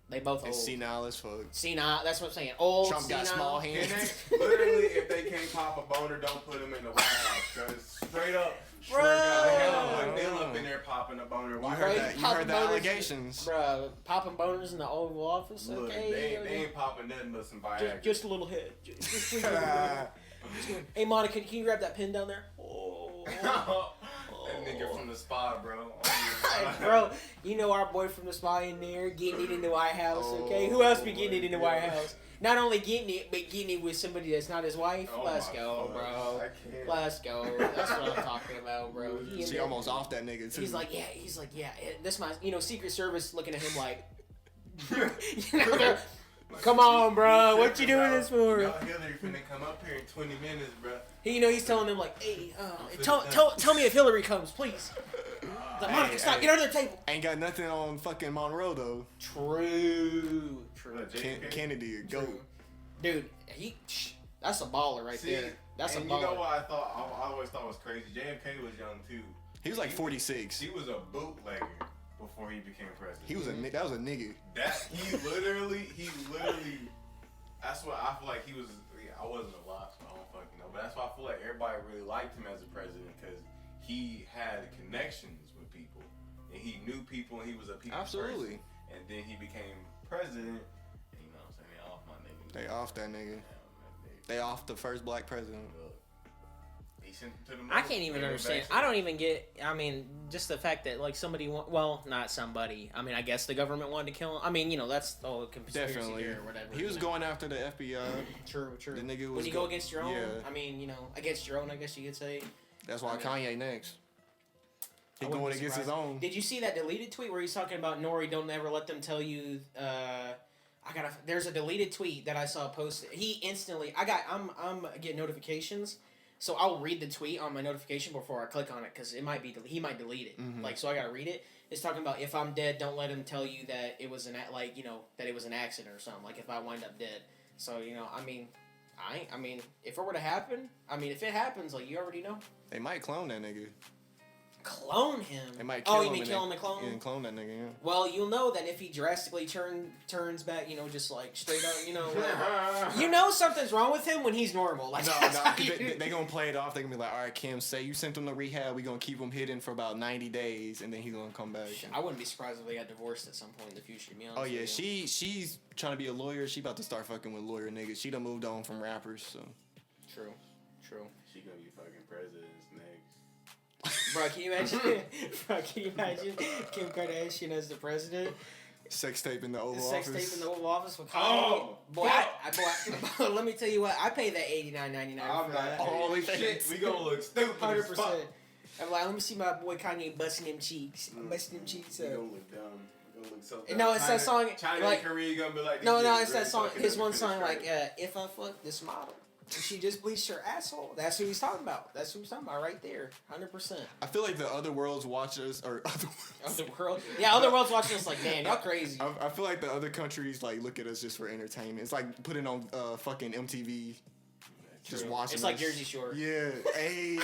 They both old. Senile as fuck. Senile, that's what I'm saying. Old, Trump senile. got small hands. Literally, if they can't pop a boner, don't put them in the White House. Because straight up, Bro. they'll up in there popping a boner. You heard the allegations. Bro, popping boners in the Oval Office? Look, Okay. they ain't popping nothing but some Viagra. Just a little head. Just hey, Monica, can you grab that pin down there? That nigga from the spa, bro. Bro, our boy from the spa in there getting it in the White House, okay? Who else be getting it in the White House? Not only getting it, but getting it with somebody that's not his wife. Let's go, bro. Let's go. That's what I'm talking about, bro. She almost off that nigga, too. He's like, yeah. That's my, Secret Service looking at him like, come on, bro. What you doing this for? Hillary finna come up here in 20 minutes, bro. He's telling them like, hey, tell me if Hillary comes, please. Like, Monica, stop. Get under the table. Ain't got nothing on fucking Monroe, though. True. Kennedy, a goat. Dude, that's a baller right there. That's a baller. You know what I always thought was crazy? JFK was young, too. He was like 46. He was a bootlegger before he became president. That was a nigga. He literally. That's what I feel like he was. I wasn't alive, so I don't fucking know. But that's why I feel like everybody really liked him as a president because he had connections with people and he knew people and he was a people's person. And then he became president. And, you know what I'm saying? They off my nigga. They off that nigga. They off the first black president. I can't even understand. I don't even get. I mean, just the fact that like somebody, not somebody. I mean, I guess the government wanted to kill him. I mean, that's the conspiracy theory or whatever. He was going after the FBI. True. The nigga was. When you go against your own, yeah. I mean, against your own, I guess you could say. That's why Kanye next. He going against his own. Did you see that deleted tweet where he's talking about Nori? Don't ever let them tell you. There's a deleted tweet that I saw posted. He instantly. I'm getting notifications. So I'll read the tweet on my notification before I click on it because he might delete it. Mm-hmm. So I gotta read it. It's talking about if I'm dead, don't let him tell you that it was that it was an accident or something. Like if I wind up dead. So I mean, if it were to happen, if it happens, like you already know. They might clone that nigga. Clone him? They might kill him. You mean kill him and clone him? Yeah, clone that nigga, yeah. Well, you'll know that if he drastically turns back, just like straight up, something's wrong with him when he's normal. Like, no, they gonna play it off. They gonna be like, all right, Kim, say you sent him to rehab. We gonna keep him hidden for about 90 days, and then he's gonna come back. I wouldn't be surprised if they got divorced at some point in the future, to be honest. Oh, yeah, she's trying to be a lawyer. She about to start fucking with lawyer niggas. She done moved on from rappers, so. True. She gonna be fucking presidents next. Bro, can you imagine Kim Kardashian as the president? Sex tape in the Oval Sex Office. tape in the Oval Office with Kanye. Oh, boy, let me tell you what. I paid that $89.99 for that. Holy shit, we gonna look stupid. 100%. I'm like, let me see my boy Kanye busting them cheeks. Busting them cheeks We up. gonna look dumb. We gonna look so dumb. No, it's that song. China like, and Korea gonna be like. no, "These it's that really song. fucking His one up song in like, this if I fuck this model, and she just bleached her asshole. That's who he's talking about. That's who he's talking about right there. 100%. I feel like the other worlds watch us, or Other world. Yeah, other world's watching us like, man, y'all crazy. I feel like the other countries like look at us just for entertainment. It's like putting on fucking MTV, just watching. It's us. like Jersey Shore. Yeah. Hey.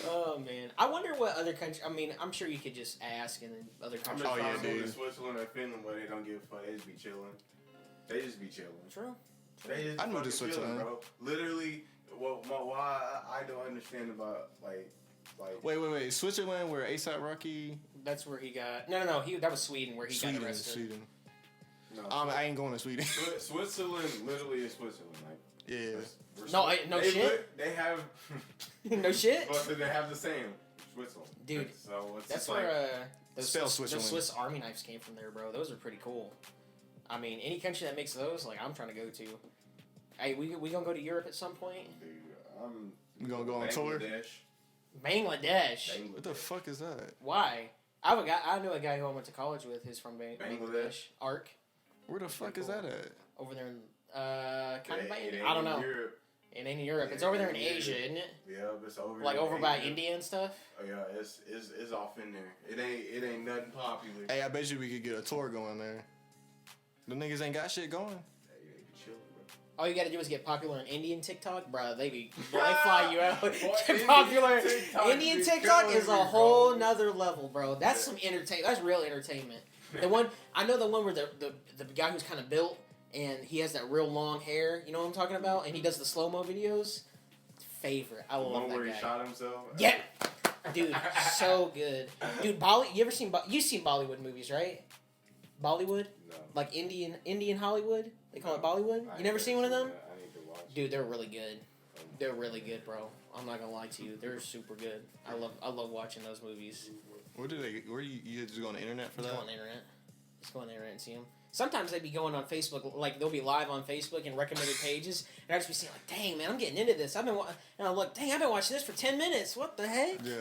Oh man, I wonder what other country. I mean, I'm sure you could just ask, and then other I'm countries. just yeah, trying to go dude. to Switzerland or Finland where they don't give a fuck. They just be chilling. They just be chilling. True. They just I'd move to fucking Switzerland. chilling, bro. Literally, why I don't understand about like. Wait. Switzerland, where A$AP Rocky. That's where he got. No. That was Sweden, where he got arrested. Sweden. No, I ain't going to Sweden. Switzerland literally is Switzerland. Like, Yeah. No shit. They have. No shit. But they have the same Switzerland, Dude. So it's That's just like, where those Spell Swiss Switzerland. Swiss Army knives came from there, bro. Those are pretty cool. I mean, any country that makes those, like, I'm trying to go to. Hey, we gonna go to Europe at some point? dude, I'm We gonna go on tour? Bangladesh. What the fuck is that? Why? I know a guy who I went to college with. Who's from Bangladesh. Ark. Where the fuck is that at? Over there in kind of by It India. ain't I don't in know. Europe. It ain't in Europe. It's Yeah, over there in yeah. Asia, isn't it? Yeah, it's over. Like in over by Asia. India and stuff. Oh yeah, it's off in there. It ain't nothing popular. Hey, I bet you we could get a tour going there. The niggas ain't got shit going. Hey, they be chilling, bro. All you gotta do is get popular on Indian TikTok, bro. They fly you out. Boy, Get popular. TikTok Indian be TikTok killing is a me, whole bro. nother level, bro. That's some entertainment. That's real entertainment. The one I know, the one where the guy who's kind of built and he has that real long hair. You know what I'm talking about? And he does the slow mo videos. Favorite. I The love one that where guy. he shot himself. Yeah, dude, so good, dude. You've seen Bollywood movies, right? Bollywood, No. like Indian Hollywood. They call it Bollywood. I You never ain't seen one of them? that. I need to watch. Dude, they're really good. They're really good, bro. I'm not gonna lie to you. They're super good. I love watching those movies. Where you just go on the internet for Just that? go on the internet. Just go on the internet and see them. Sometimes they be going on Facebook, like they'll be live on Facebook and recommended pages, and I just be seeing like, dang man, I'm getting into this. And I'm like, dang, I've been watching this for 10 minutes. What the heck? Yeah.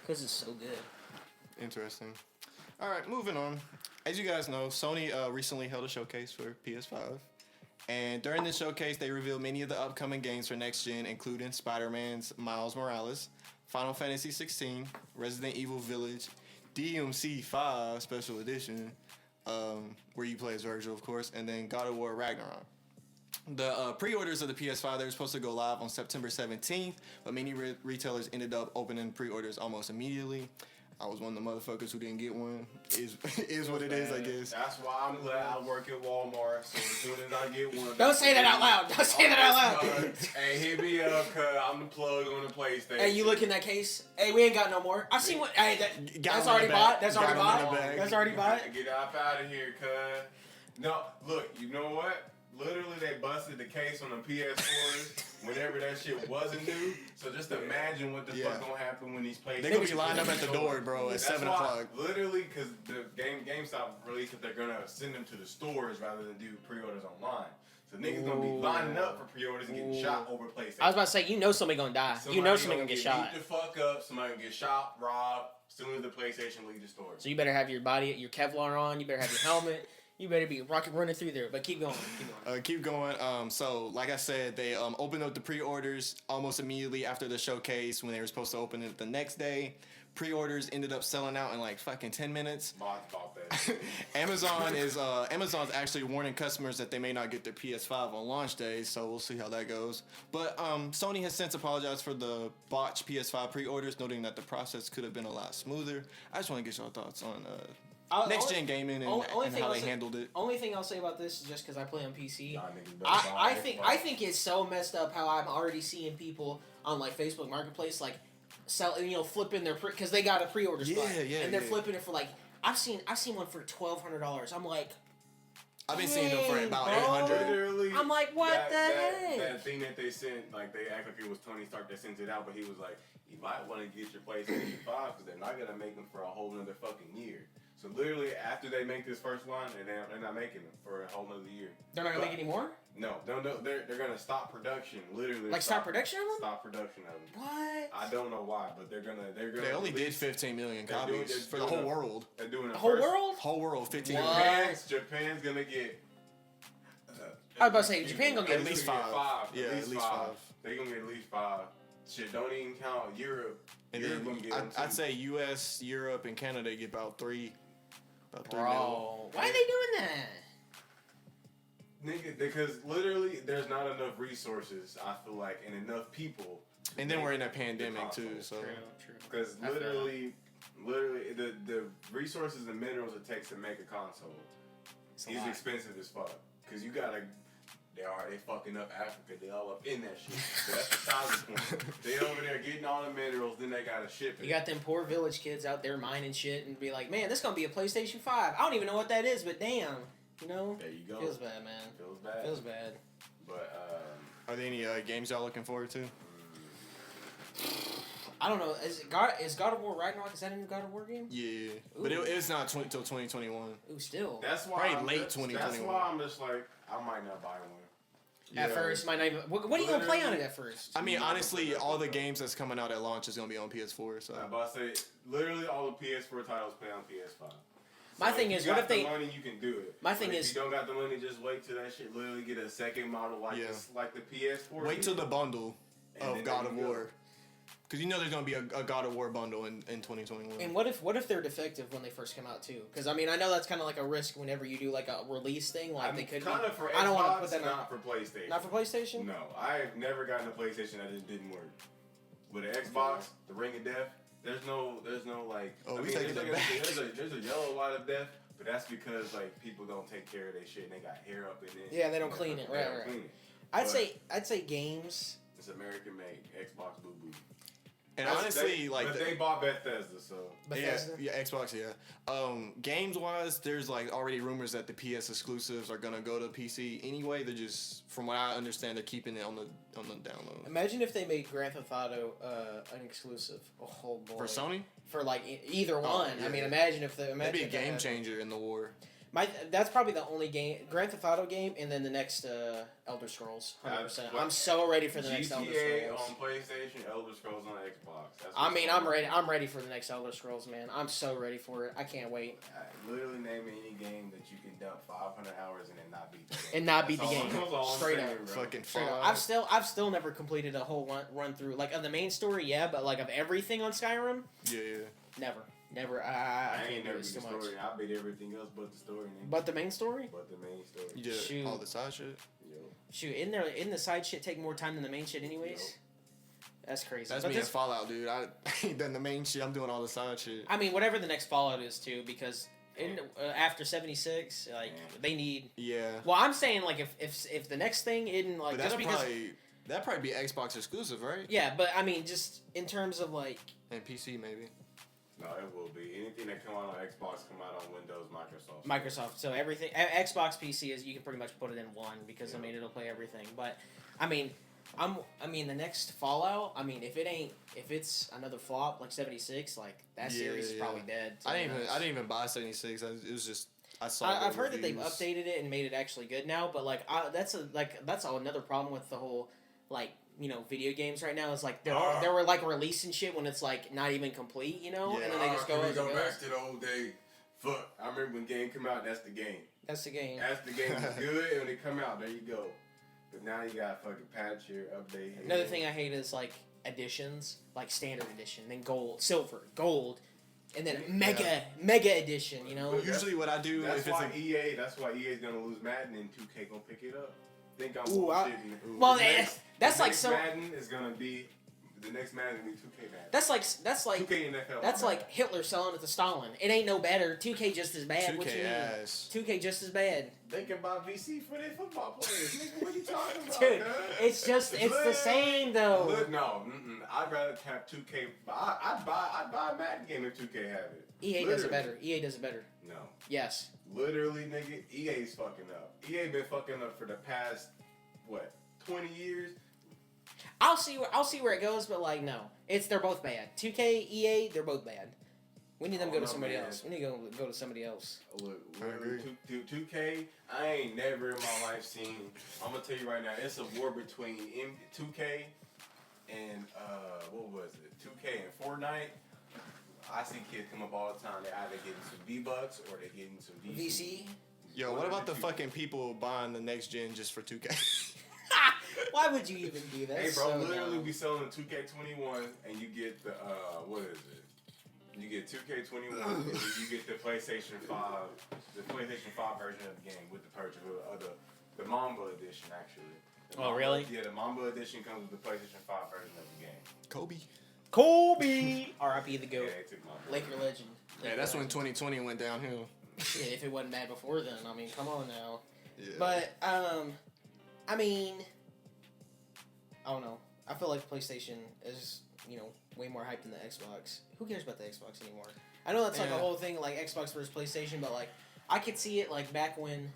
Because it's so good. Interesting. All right, moving on. As you guys know, Sony recently held a showcase for PS5. And during this showcase, they revealed many of the upcoming games for next gen, including Spider-Man's Miles Morales, Final Fantasy 16, Resident Evil Village, DMC 5 Special Edition, where you play as Virgil, of course, and then God of War Ragnarok. The pre-orders of the PS5, they were supposed to go live on September 17th, but many retailers ended up opening pre-orders almost immediately. I was one of the motherfuckers who didn't get one. Is what it is, I guess. That's why I'm glad I work at Walmart. So as soon as I get one, Don't say that out loud. Don't say that out loud. Hey, hit me up, cause I'm the plug on the PlayStation. Hey, you look in that case. Hey, we ain't got no more. I've seen one. Hey, Got that's one already in the bag. bought. That's Got already one in bought. the bag. That's already bought. Get up out of here, cuz. No, look, you know what? Literally, they busted the case on the PS4s whenever that shit wasn't new. So just imagine what the fuck gonna happen when these PlayStations. They gonna be lined up at the door, bro, at That's 7 why, o'clock. Literally, because the GameStop released that they're gonna send them to the stores rather than do pre-orders online. So niggas gonna be lining up for pre-orders and getting shot over PlayStation. I was about to say, you know somebody gonna die. You know somebody gonna get shot. Beat the fuck up. Somebody gonna get shot, robbed. As soon as the PlayStation leave the store. So you better have your your Kevlar on. You better have your helmet. You better be running through there. But keep going. Keep going. So, like I said, they opened up the pre-orders almost immediately after the showcase when they were supposed to open it the next day. Pre-orders ended up selling out in like fucking 10 minutes. Bought that. Amazon's actually warning customers that they may not get their PS5 on launch day, so we'll see how that goes. But Sony has since apologized for the botched PS5 pre-orders, noting that the process could have been a lot smoother. I just want to get your thoughts on next-gen gaming and how they handled it. Only thing I'll say about this is just because I play on PC. Nah, niggas better I buy it. think it's so messed up how I'm already seeing people on like Facebook Marketplace like flipping their because they got a pre-order spot and they're flipping it for like I've seen one for $1,200. I'm like, I've been seeing them for about bro. $800. Literally, I'm like, what the heck? That thing that they sent, like they act like it was Tony Stark that sent it out, but he was like, you might want to get your PlayStation 5 because they're not gonna make them for a whole nother fucking year. So literally, after they make this first one, they're not making them for a whole nother year. They're not gonna make any more? No, they're gonna stop production. Literally, like stop production of them? Stop production of them. What? I don't know why, but they're gonna. They only did 15 million copies for the whole world. They're doing the whole world. Whole world, 15 what? million. Japan's gonna get. I was about to say Japan gonna get at least 5. Yeah, at least 5. They're gonna get at least 5. Shit, don't even count Europe. And Europe then I'd say U.S., Europe, and Canada get about 3. About 3 Bro, why are they doing that? Nigga, because literally there's not enough resources, I feel like, and enough people. And then we're in a pandemic too, so. True. Because literally the resources and minerals it takes to make a console is expensive as fuck. Because you gotta, they fucking up Africa. They all up in that shit. So that's the size point. They over there getting all the minerals, then they gotta ship it. You got them poor village kids out there mining shit and be like, man, this gonna be a PlayStation 5. I don't even know what that is, but damn. You know? There you go. Feels bad, man. Feels bad. But, are there any games y'all looking forward to? I don't know. Is God of War Ragnarok? Is that a new God of War game? Yeah. Ooh. But it's not till 2021. Ooh, still. That's why probably late 2021. That's why I'm just like, I might not buy one. At first, might not even. What are you gonna play on it at first? I mean, honestly, all the games that's coming out at launch is gonna be on PS4. So I'm about to say, literally all the PS4 titles play on PS5. My thing is, what if they? Money, you can do it. My thing is, if you don't got the money, just wait till that shit. Literally get a second model like the PS4. Wait till the bundle of God of War, because you know there's gonna be a God of War bundle in 2021. And what if they're defective when they first come out too? Because I mean, I know that's kind of like a risk whenever you do like a release thing. Like they could kind of for Xbox, I don't want to put that not for PlayStation. Not for PlayStation. No, I've never gotten a PlayStation that didn't work. With an Xbox, the Ring of Death, there's no like. Oh, I mean, there's a yellow light of death. But that's because like people don't take care of their shit and they got hair up in it. Yeah, they don't clean it. Right. I'd say games. It's American made Xbox boo boo. And honestly, but they bought Bethesda, so Bethesda? Yeah, Xbox, yeah. Games wise, there's like already rumors that the PS exclusives are gonna go to PC anyway. They're just, from what I understand, they're keeping it on the download. Imagine if they made Grand Theft Auto an exclusive. Oh boy. For Sony? For like either one. Yeah. I mean, imagine if that'd be a game changer in the war. That's probably the only game, Grand Theft Auto game, and then the next Elder Scrolls. 100%. I'm so ready for the next Elder GTA Scrolls. on PlayStation, Elder Scrolls on Xbox. I'm ready. I'm ready for the next Elder Scrolls, man. I'm so ready for it. I can't wait. Literally name any game that you can dump 500 hours in and not beat the game. And not beat the game. Straight up. Fucking Straight up. I've still never completed a whole run through, like of the main story, yeah, but like of everything on Skyrim, yeah. Never. I ain't can't never do this beat too the much. story. I beat everything else but the story. But the main story? But the main story. You did Shoot. all the side shit? Yo. Shoot, in the side shit take more time than the main shit anyways? Yo. That's crazy. That's but me in Fallout, dude. I ain't done the main shit. I'm doing all the side shit. I mean, whatever the next Fallout is too, because after 76, like they need. Yeah. Well, I'm saying like if the next thing isn't like But just because that'd probably be Xbox exclusive, right? yeah, but I mean just in terms of like and PC maybe. No, it will be. Anything that come out on Xbox come out on Windows, Microsoft. Microsoft. So everything Xbox PC is you can pretty much put it in one because I mean it'll play everything. But I mean the next Fallout, I mean if it's another flop like 76, like that series is probably dead. I didn't even buy 76. It was just I saw. I've heard that they've updated it and made it actually good now, but like that's another problem with the whole like video games right now is like they were like releasing shit when it's like not even complete, and then they just go. Can we go back to the old day? Fuck, I remember when game come out. That's the game. That's the game. That's the game. It's good, and when they come out, there you go. But now you got fucking patch here, update. Another thing I hate is like editions, like standard edition, then gold, silver, gold, and then mega edition. Usually, what I do that's if it's why EA. That's why EA's gonna lose Madden, and 2K gonna pick it up. Think I'm bullshitting. Well, that's like so. Madden is gonna be the next Madden will be 2K Madden. That's like 2K NFL. That's like Hitler selling it to Stalin. It ain't no better. 2K just as bad. 2K what you mean? ass. 2K just as bad. They can buy VC for their football players. Nigga, what are you talking about, dude? Man? It's the same though. No, I'd rather have 2K. I'd buy a Madden game if 2K have it. EA does it better. EA does it better. No. Yes. Literally, nigga, EA's fucking up. EA been fucking up for the past 20 years. I'll see where it goes, but like no, they're both bad. 2K, EA, they're both bad. We need them to go to somebody else. We need to go to somebody else. Look, 2K, I ain't never in my life seen. I'm gonna tell you right now, it's a war between 2K and what was it? 2K and Fortnite. I see kids come up all the time. They're either getting some V-Bucks or they're getting some VC. Yo, what about the fucking people buying the next gen just for 2K? Why would you even do that? Hey, bro, literally be selling the 2K21 and you get the what is it? You get 2K21 and then you get the PlayStation 5 version of the game with the purchase of the Mamba edition actually. Really? Yeah, the Mamba edition comes with the PlayStation 5 version of the game. Kobe! R.I.P. the GOAT. Yeah, took my Laker legend. Yeah, that's when 2020 went downhill. Yeah, if it wasn't bad before then. I mean, come on now. Yeah. But, I mean, I don't know. I feel like PlayStation is, way more hyped than the Xbox. Who cares about the Xbox anymore? I know that's like a whole thing, like Xbox versus PlayStation, but like I could see it like back when,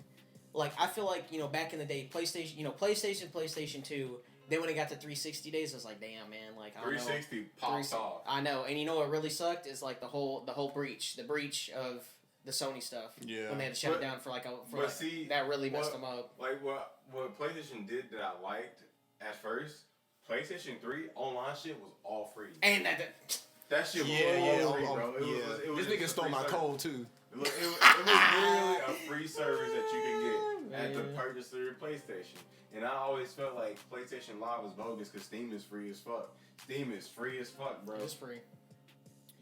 like I feel like back in the day, PlayStation 2. Then when it got to 360 days, I was like, damn man, like I don't 360 know. popped off. I know, and what really sucked is like the whole breach of the Sony stuff. Yeah. When they had to shut it down for that really messed them up. Like what PlayStation did that I liked at first, PlayStation 3 online shit was all free. And that shit was all free, bro. It was this nigga stole my code too. It was literally a free service that you could get at the purchase of your PlayStation. And I always felt like PlayStation Live was bogus because Steam is free as fuck. Steam is free as fuck, bro. It's free.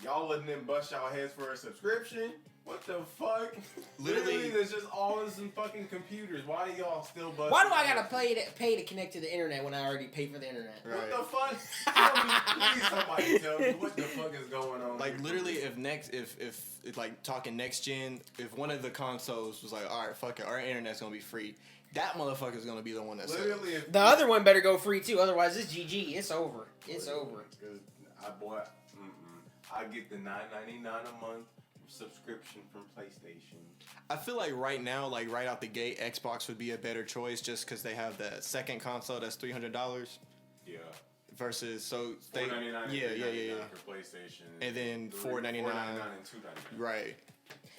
Y'all letting them bust y'all heads for a subscription? What the fuck? Literally, there's just all of some fucking computers. Why do y'all still bust? Why do I gotta pay to connect to the internet when I already paid for the internet? Right. What the fuck? Tell me, please, somebody tell me what the fuck is going on. Like literally, if like talking next gen, if one of the consoles was like, all right, fuck it, our internet's gonna be free, that motherfucker's gonna be the one that's literally. The other one better go free too, otherwise it's GG. It's over. It's over. I get the $9.99 a month subscription from PlayStation. I feel like right now, like right out the gate, Xbox would be a better choice just because they have the second console that's $300. Yeah. Versus $4.99 yeah. for PlayStation. And then $4.99 and $2.99. Right.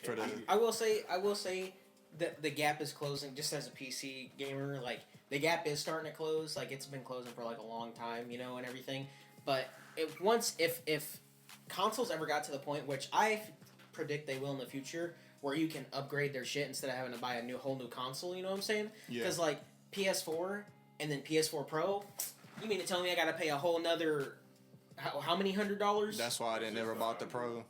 For the I will say that the gap is closing. Just as a PC gamer, like the gap is starting to close. Like it's been closing for like a long time, and everything. But if consoles ever got to the point, which I predict they will in the future, where you can upgrade their shit instead of having to buy a whole new console, you know what I'm saying? Because like PS4 and then PS4 Pro, you mean to tell me I gotta pay a whole nother how many $100? That's why I didn't ever bought the Pro.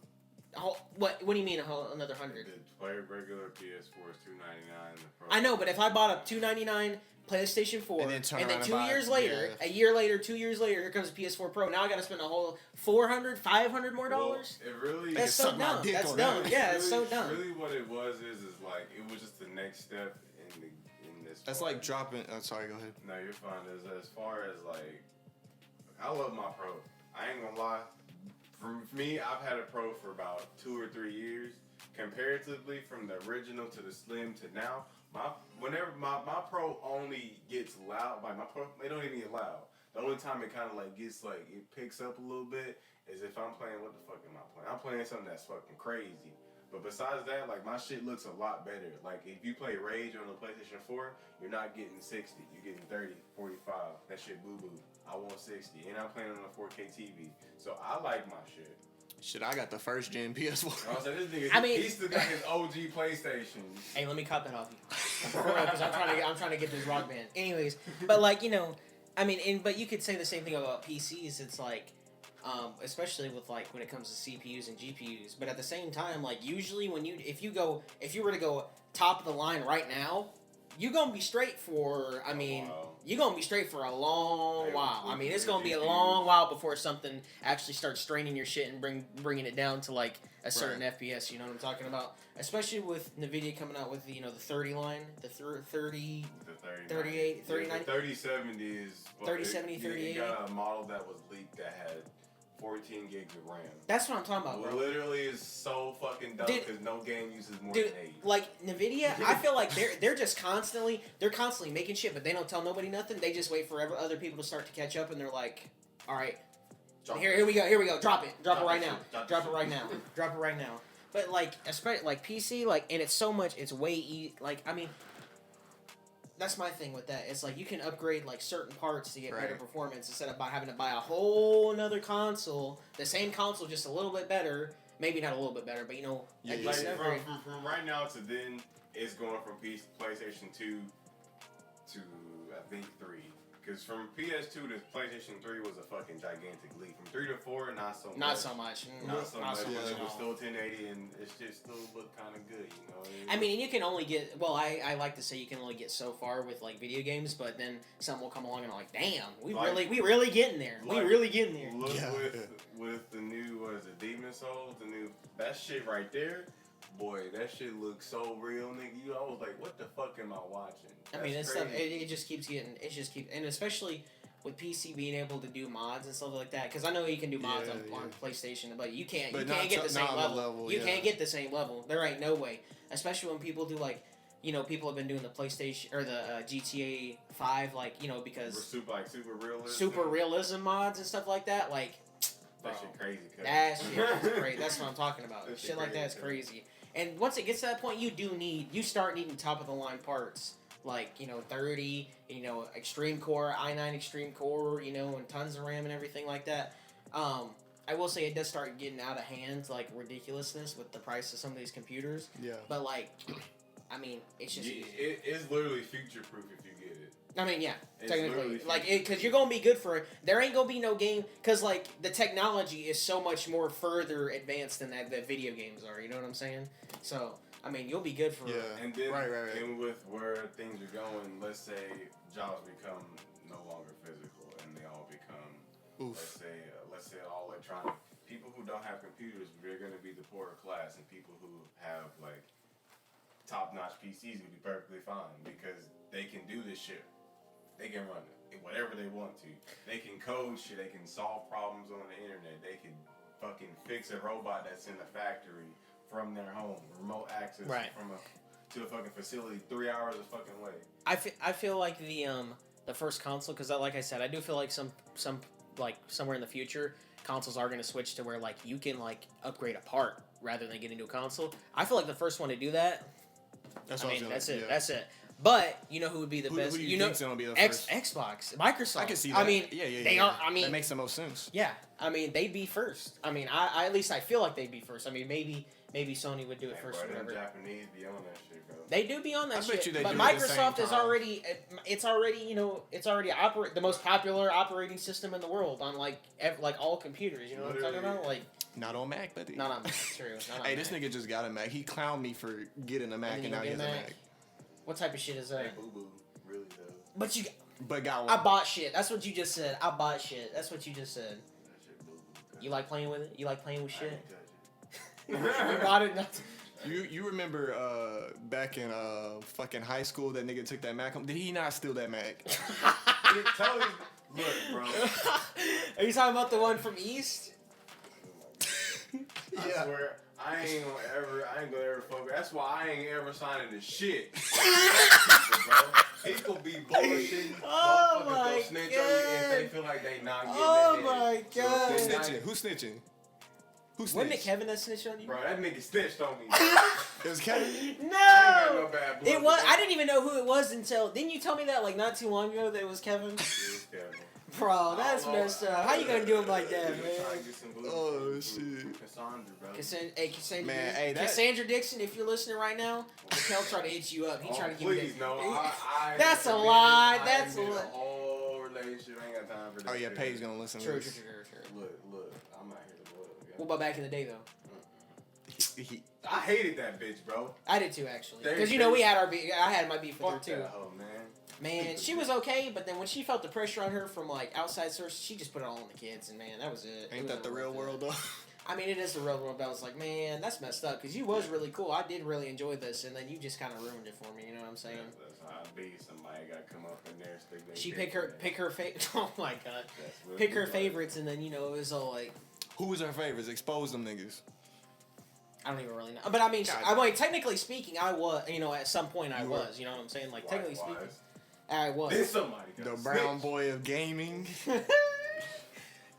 What do you mean another $100? The regular PS4 is $299. The Pro. I know, but if I bought a $299 PlayStation 4, and then 2 years later, a year later, 2 years later, here comes PS4 Pro. Now I got to spend a whole $400, $500 more dollars. It really that's so dumb. That's dumb. Yeah, it's so dumb. Really, what it was is like it was just the next step in this. That's like dropping. Sorry, go ahead. No, you're fine. As far as like, I love my Pro. I ain't gonna lie. For me, I've had a Pro for about 2 or 3 years. Comparatively, from the original to the Slim to now. My Pro only gets loud. Like my Pro, it don't even get loud. The only time it kind of like gets like it picks up a little bit is if I'm playing. What the fuck am I playing? I'm playing something that's fucking crazy. But besides that, like my shit looks a lot better. Like if you play Rage on the PlayStation 4, you're not getting 60. You're getting 30, 45. That shit boo boo. I want 60, and I'm playing on a 4K TV. So I like my shit. Shit, I got the first gen PS4. I was like, this nigga, he still got his OG PlayStation. Hey, let me cut that off you. Because I'm trying to get this Rock Band. Anyways, but like but you could say the same thing about PCs. It's like, especially with like when it comes to CPUs and GPUs. But at the same time, like usually if you were to go top of the line right now, you're gonna be straight for. You're gonna be straight for a long while. I mean, it's gonna be a long while before something actually starts straining your shit and bringing it down to like a certain FPS. You know what I'm talking about? Especially with Nvidia coming out with the 30 line, the 30, 38, 39. The 3070 is 3070, 38. You got a model that was leaked that had 14 gigs of RAM. That's what I'm talking about, bro. Literally is so fucking dumb because no game uses more than 8. Like Nvidia, I feel like they're just constantly making shit, but they don't tell nobody nothing. They just wait for other people to start to catch up, and they're like, all right, Here we go. Drop it right now. Drop it right now. But like, especially like PC, like, and it's so much. It's way like, I mean, that's my thing with that. It's like you can upgrade like certain parts to get better performance instead of having to buy a whole another console. The same console, just a little bit better. Maybe not a little bit better, but you know, from right now to then, it's going from PlayStation 2 to I think 3. Because from PS2 to PlayStation 3 was a fucking gigantic leap. From 3 to 4, not so much. Not so much. It was still 1080, and it just still looked kind of good, you know. I mean, and you can only get. Well, I like to say you can only get so far with like video games, but then something will come along and I'm like, damn, we really getting there. Like, we really getting there. Look with the new Demon Souls, that shit right there. Boy, that shit looks so real, nigga. I was like, what the fuck am I watching? I mean, it's stuff. It just keeps getting. And especially with PC being able to do mods and stuff like that. Because I know you can do mods on PlayStation, but you can't. You can't get the same level. You can't get the same level. There ain't no way. Especially when people do like, you know, people have been doing the PlayStation or the GTA 5, like, you know, because super realism mods and stuff like that. Like, that shit crazy. That shit is great. That's what I'm talking about. Shit like that's crazy. And once it gets to that point, you start needing top of the line parts. Like, you know, 30, you know, Extreme Core, i9 Extreme Core, you know, and tons of RAM and everything like that. I will say it does start getting out of hand, like, ridiculousness with the price of some of these computers. Yeah. But, like, I mean, it's just... It's literally future-proof if you get it. I mean, yeah, technically. Like, because you're going to be good for it. There ain't going to be no game... Because, like, the technology is so much more further advanced than that video games are. You know what I'm saying? So... I mean, you'll be good for and then and with where things are going, let's say jobs become no longer physical and they all become let's say all electronic. People who don't have computers, they're going to be the poorer class, and people who have like top-notch PCs will be perfectly fine because they can do this shit. They can run it whatever they want to. They can code shit. They can solve problems on the internet. They can fucking fix a robot that's in the factory. From their home, remote access to a fucking facility, 3 hours of fucking way. I feel like the first console, because like I said, I do feel like some like somewhere in the future, consoles are going to switch to where like you can like upgrade a part rather than get into a console. I feel like the first one to do that. That's it. That's it. But you know who would be the best? Who do you think's gonna be the first? Xbox, Microsoft. I can see that. I mean, they are. I mean, that makes the most sense. Yeah, I mean, they'd be first. I mean, I at least I feel like they'd be first. I mean, maybe Sony would do it first or whatever. Japanese be on that shit, bro. They do be on that shit. But do Microsoft is already, it's already the most popular operating system in the world on like all computers. You know what I'm talking about? Like. Not on Mac, but not on Mac. True. Hey, this nigga just got a Mac. He clowned me for getting a Mac, and now he has a Mac. What type of shit is that? Hey, boo-boo. Really, though. But got one. I bought shit. That's what you just said. I bought shit. That's what you just said. That shit boo-boo. You like playing with it? You like playing with shit? You bought it? You remember back in fucking high school that nigga took that Mac home? Did he not steal that Mac? Look, bro. Are you talking about the one from East? I swear, I ain't gonna ever fuck. That's why I ain't ever signing this shit. People be bullshitting. Oh my god! Snitch on you if they feel like they not getting Oh my god! Who's snitching? Who snitched? Wasn't it Kevin that snitched on you? Bro, that nigga snitched on me. It was Kevin? No! I ain't got no bad blood. It was. I didn't even know who it was until. Didn't you tell me that like not too long ago that it was Kevin? It was Kevin. Bro, that's messed up. How you gonna do him like that, man? Oh shit. Cassandra, bro. Cassandra. Man, hey, Cassandra Dixon, if you're listening right now, Kel tried to hit you up. He tried to give please, no. That's a lie. That's a lie. Whole relationship. I ain't got time for that. Oh yeah, Paige's gonna listen to this. True. Look. I'm out here to blow. What about back in the day though? I hated that bitch, bro. I did too, actually. Because you know we had our beef. I had my beef with her too. That hoe, man. Man, she was okay, but then when she felt the pressure on her from like outside sources, she just put it all on the kids, and man, that was it. Ain't that the real world though? I mean, it is the real world, but I was like, man, that's messed up because you was really cool. I did really enjoy this, and then you just kind of ruined it for me. You know what I'm saying? That's how I be. Somebody got to come up in there, stick their She pick her oh my god, pick her favorites, and then you know it was all like, who was her favorites? Expose them niggas. I don't even really know, but I mean, technically speaking, I was, you know, at some point I was, you know what I'm saying? Like technically speaking. I was. Then somebody the brown boy of gaming.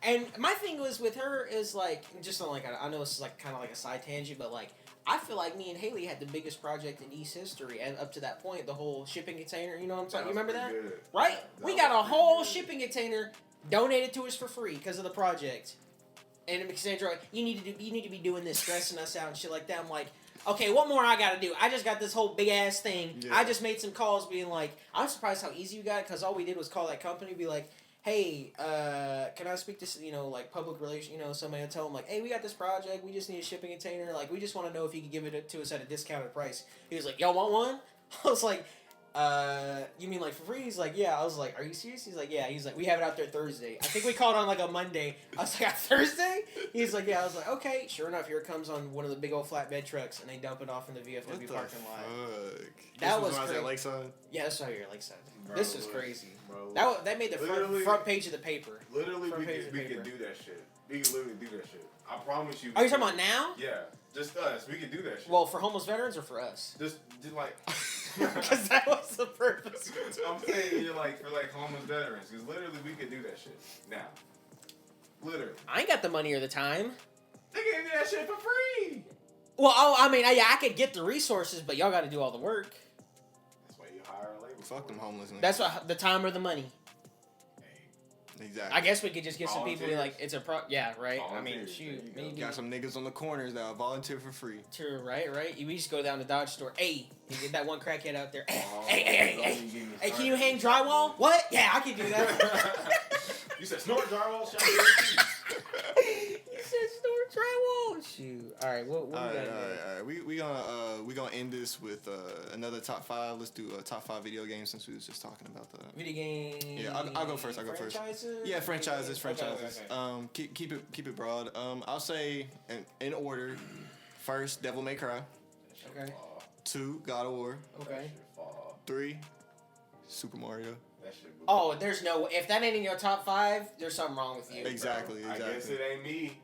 And my thing was with her is like, just on like, I know this is like kind of like a side tangent, but like, I feel like me and Haley had the biggest project in East history, and up to that point, the whole shipping container. You know what I'm talking? You remember that? Good. Right? We got a whole shipping container donated to us for free because of the project. And Cassandra, like, you need to be doing this, stressing us out and shit like that. I'm like, okay, what more I gotta do? I just got this whole big ass thing. Yeah. I just made some calls, being like, I'm surprised how easy you got it, because all we did was call that company, be like, hey, can I speak to, like, public relations, somebody will tell them, like, hey, we got this project, we just need a shipping container, like, we just want to know if you could give it to us at a discounted price. He was like, y'all want one? I was like, you mean, like, for free? He's like, yeah. I was like, are you serious? He's like, yeah. He's like, we have it out there Thursday. I think we called on, like, a Monday. I was like, Thursday? He's like, yeah. I was like, okay. Sure enough, here it comes on one of the big old flatbed trucks, and they dump it off in the VFW parking lot. That was crazy. At Lakeside? Yeah, that's right here, Lakeside. Bro, This is look, crazy. bro, That made the literally- front page of the paper. Literally, Front we page of could paper. do that shit. We could literally do that shit. I promise you. Are you talking about now? Yeah, just us. We could do that shit. Well, for homeless veterans or for us? just like. Because that was the purpose. I'm saying you're like for like homeless veterans, because literally we could do that shit now. Literally, I ain't got the money or the time. they can do that shit for free. Well, I mean, I could get the resources, but y'all got to do all the work. That's why you hire a labor. Fuck them homeless niggas. That's what the time or the money. Exactly. I guess we could just get some people who, like, Volunteers. it's a yeah, right. I mean, Volunteers, shoot, there you go. maybe Got some niggas on the corners that volunteer for free. true, right. We just go down to Dodge store. Hey, you get that one crackhead out there. Oh, Hey, don't even get me hey, can you started. hang drywall? What? Yeah, I can do that. You said snort drywall. Shout out to You said store drywall. Shoot. All right, what we got? All right. We gonna end this with another top 5. Let's do a top 5 video games since we was just talking about that. Video game. Yeah, I'll go first. Franchises? Yeah, franchises. Okay. Keep it broad. I'll say in order. First, Devil May Cry. Okay. 2, God of War. Okay. 3, Super Mario. That shit. Oh, there's no. If that ain't in your top 5, there's something wrong with you. Exactly. I guess it ain't me.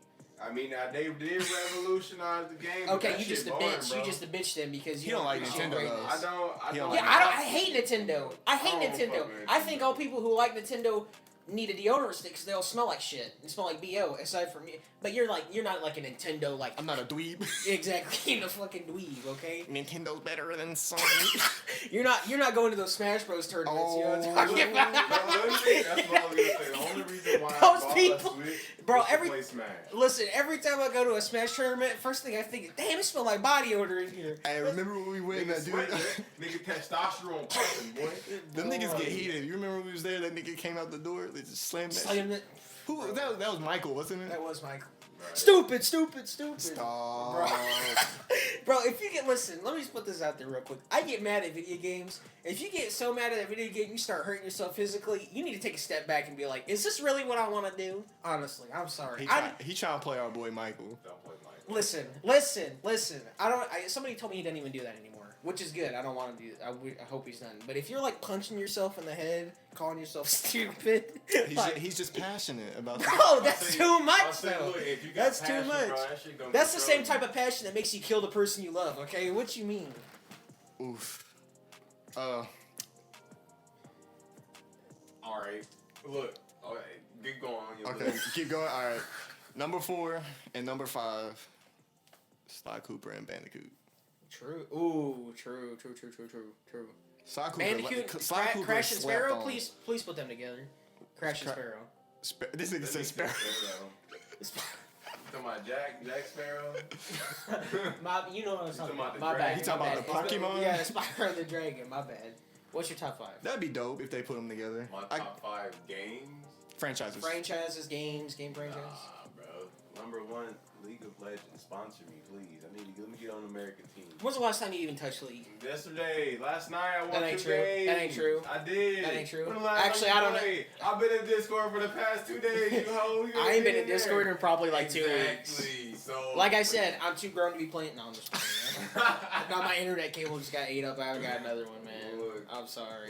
I mean, they did revolutionize the game. Okay, but you that just shit a boring, bitch. bro. You just a bitch then because you don't like appreciate Nintendo, greatness. though. I He don't. don't Yeah, like I hate Nintendo. I hate I don't Nintendo. fuck with I Nintendo. think all people who like Nintendo need a deodorant stick because they'll smell like shit. They smell like BO, aside from me. But you're not like a Nintendo, like... I'm not a dweeb. Exactly, you're a fucking dweeb, okay? Nintendo's better than Sony. You're not going to those Smash Bros tournaments, you know what I'm Oh, talking about? That's what I was gonna say. The only reason why Those I bought people- that Switch Bro, was to every- play Smash. Listen, every time I go to a Smash tournament, first thing I think is, damn, it smells like body odor in here. Hey, remember when we went? Nigga That dude. sweat, nigga testosterone pumping, boy. Them niggas Boy. get heated. You remember when we was there? That nigga came out the door. They just slammed that. Slammed it. Who? That was Michael, wasn't it? That was Michael. Right. Stupid. Stop. Bro. Bro, if you get, listen, let me just put this out there real quick. I get mad at video games. If you get so mad at a video game, you start hurting yourself physically, you need to take a step back and be like, is this really what I want to do? Honestly, I'm sorry. He trying to play our boy Michael. Don't play Mike. Listen. Somebody told me he doesn't even do that anymore, which is good. I don't want to do that. I hope he's done. But if you're like punching yourself in the head, calling yourself stupid, He's just passionate about. bro, that's say- too I'll much say, though. look, if you got That's too passion, much. bro, that shit gonna That's the control same type you. of passion that makes you kill the person you love. Okay, what you mean? Oof. All right, look. All right, get going on your Okay, list. keep going. All right. Number 4 and number 5. Sly Cooper and Bandicoot. True. Ooh, true. Sly Cooper. Bandicoot, Sly Cooper Crash and slept Sparrow. on. Please put them together. Crash and Sparrow. This nigga said Sparrow. You talking about Jack Sparrow? You know what I'm talking about. the My bad. dragon? You talking my about bad. the Pokemon? Yeah, Spyro the Dragon. My bad. What's your top 5? That'd be dope if they put them together. My top 5 games. Franchises. Franchises, game franchise. Nah, bro. Number 1, League of Legends. Sponsor me, please. Let me get on the American team. When's the last time you even touched League? Yesterday, last night, I watched That ain't the true. game. That ain't true. I did. That ain't true. When the last Actually, time I you don't know. played? I've been in Discord for the past 2 days, you hoe. You I ain't been in there. Discord in probably like 2 weeks. Exactly. So, Like I said, I'm too grown to be playing. No, I'm just playing, man. Now my internet cable just got ate up. I got another one, man. Look, I'm sorry.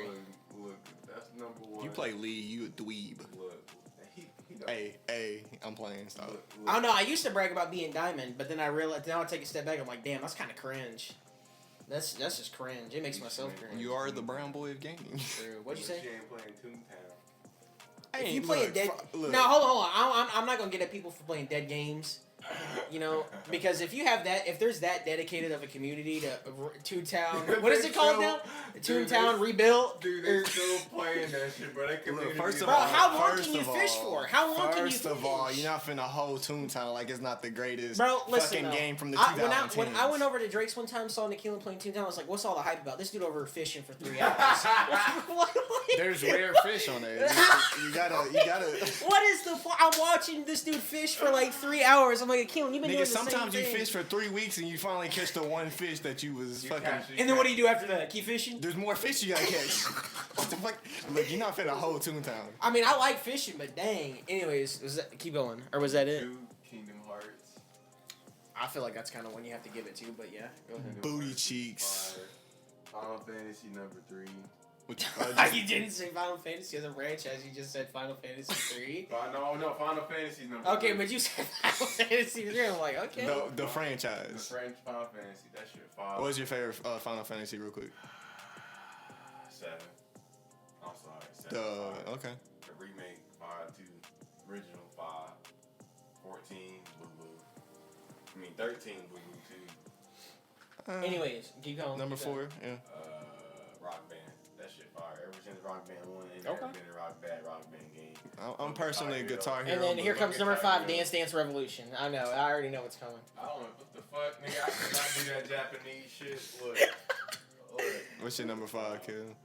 Look, that's number 1. You play League, you a dweeb. Look, he don't. Hey, I'm playing. Stop. Look. I don't know. I used to brag about being diamond, but then I realized. Now I take a step back. I'm like, damn, that's kind of cringe. That's just cringe. It makes myself cringe. You are the brown boy of gaming. True. What'd you say? She ain't playing Toontown. If you play a dead... Now, hold on. I'm not going to get at people for playing dead games. You know, because if you have that, if there's that dedicated of a community to Toontown, what is it called now? Toontown Rebuilt. Dude, they're still playing that shit, bro. That community. First of bro, all, how long can you fish for? How long can you fish? First of all, you're not finna whole Toontown like it's not the greatest listen, fucking game from the 2010s. When I went over to Drake's one time, saw Nikhil playing Toontown, I was like, "What's all the hype about? This dude over fishing for 3 hours." There's rare fish on there. You gotta. What is the? I'm watching this dude fish for like 3 hours. I'm like, Keelan, you've been doing the same sometimes you thing. fish for 3 weeks and you finally catch the one fish that you was fucking. And then what do you do after that? Keep fishing? There's more fish you gotta catch. What the fuck? Look, you're not finna whole Toontown. I mean, I like fishing, but dang. Anyways, keep going, or was that it? 2 Kingdom Hearts. I feel like that's kind of one you have to give it to, but yeah, go ahead. Booty cheeks. Final Fantasy number 3. You didn't say Final Fantasy as a franchise. You just said Final Fantasy 3. No, Final Fantasy number 3. Okay, but you said Final Fantasy 3. I'm like, okay. The franchise. The Final Fantasy. That shit fire. What was your favorite Final Fantasy, real quick? 7. I'm sorry. 7. Okay. The remake 5 2. Original 5. 14 Boo Boo. I mean 13 Boo Boo 2. Anyways, keep going. Number 4. Yeah. Rock Band. That shit fire. Ever since Rock Band 1, ain't never been a Rock Band game. I'm personally a Guitar Hero. And then here comes number 5, Dance Dance Revolution. I know. I already know what's coming. I don't know what the fuck, nigga. I cannot do that Japanese shit. Look. What's your number 5, kid?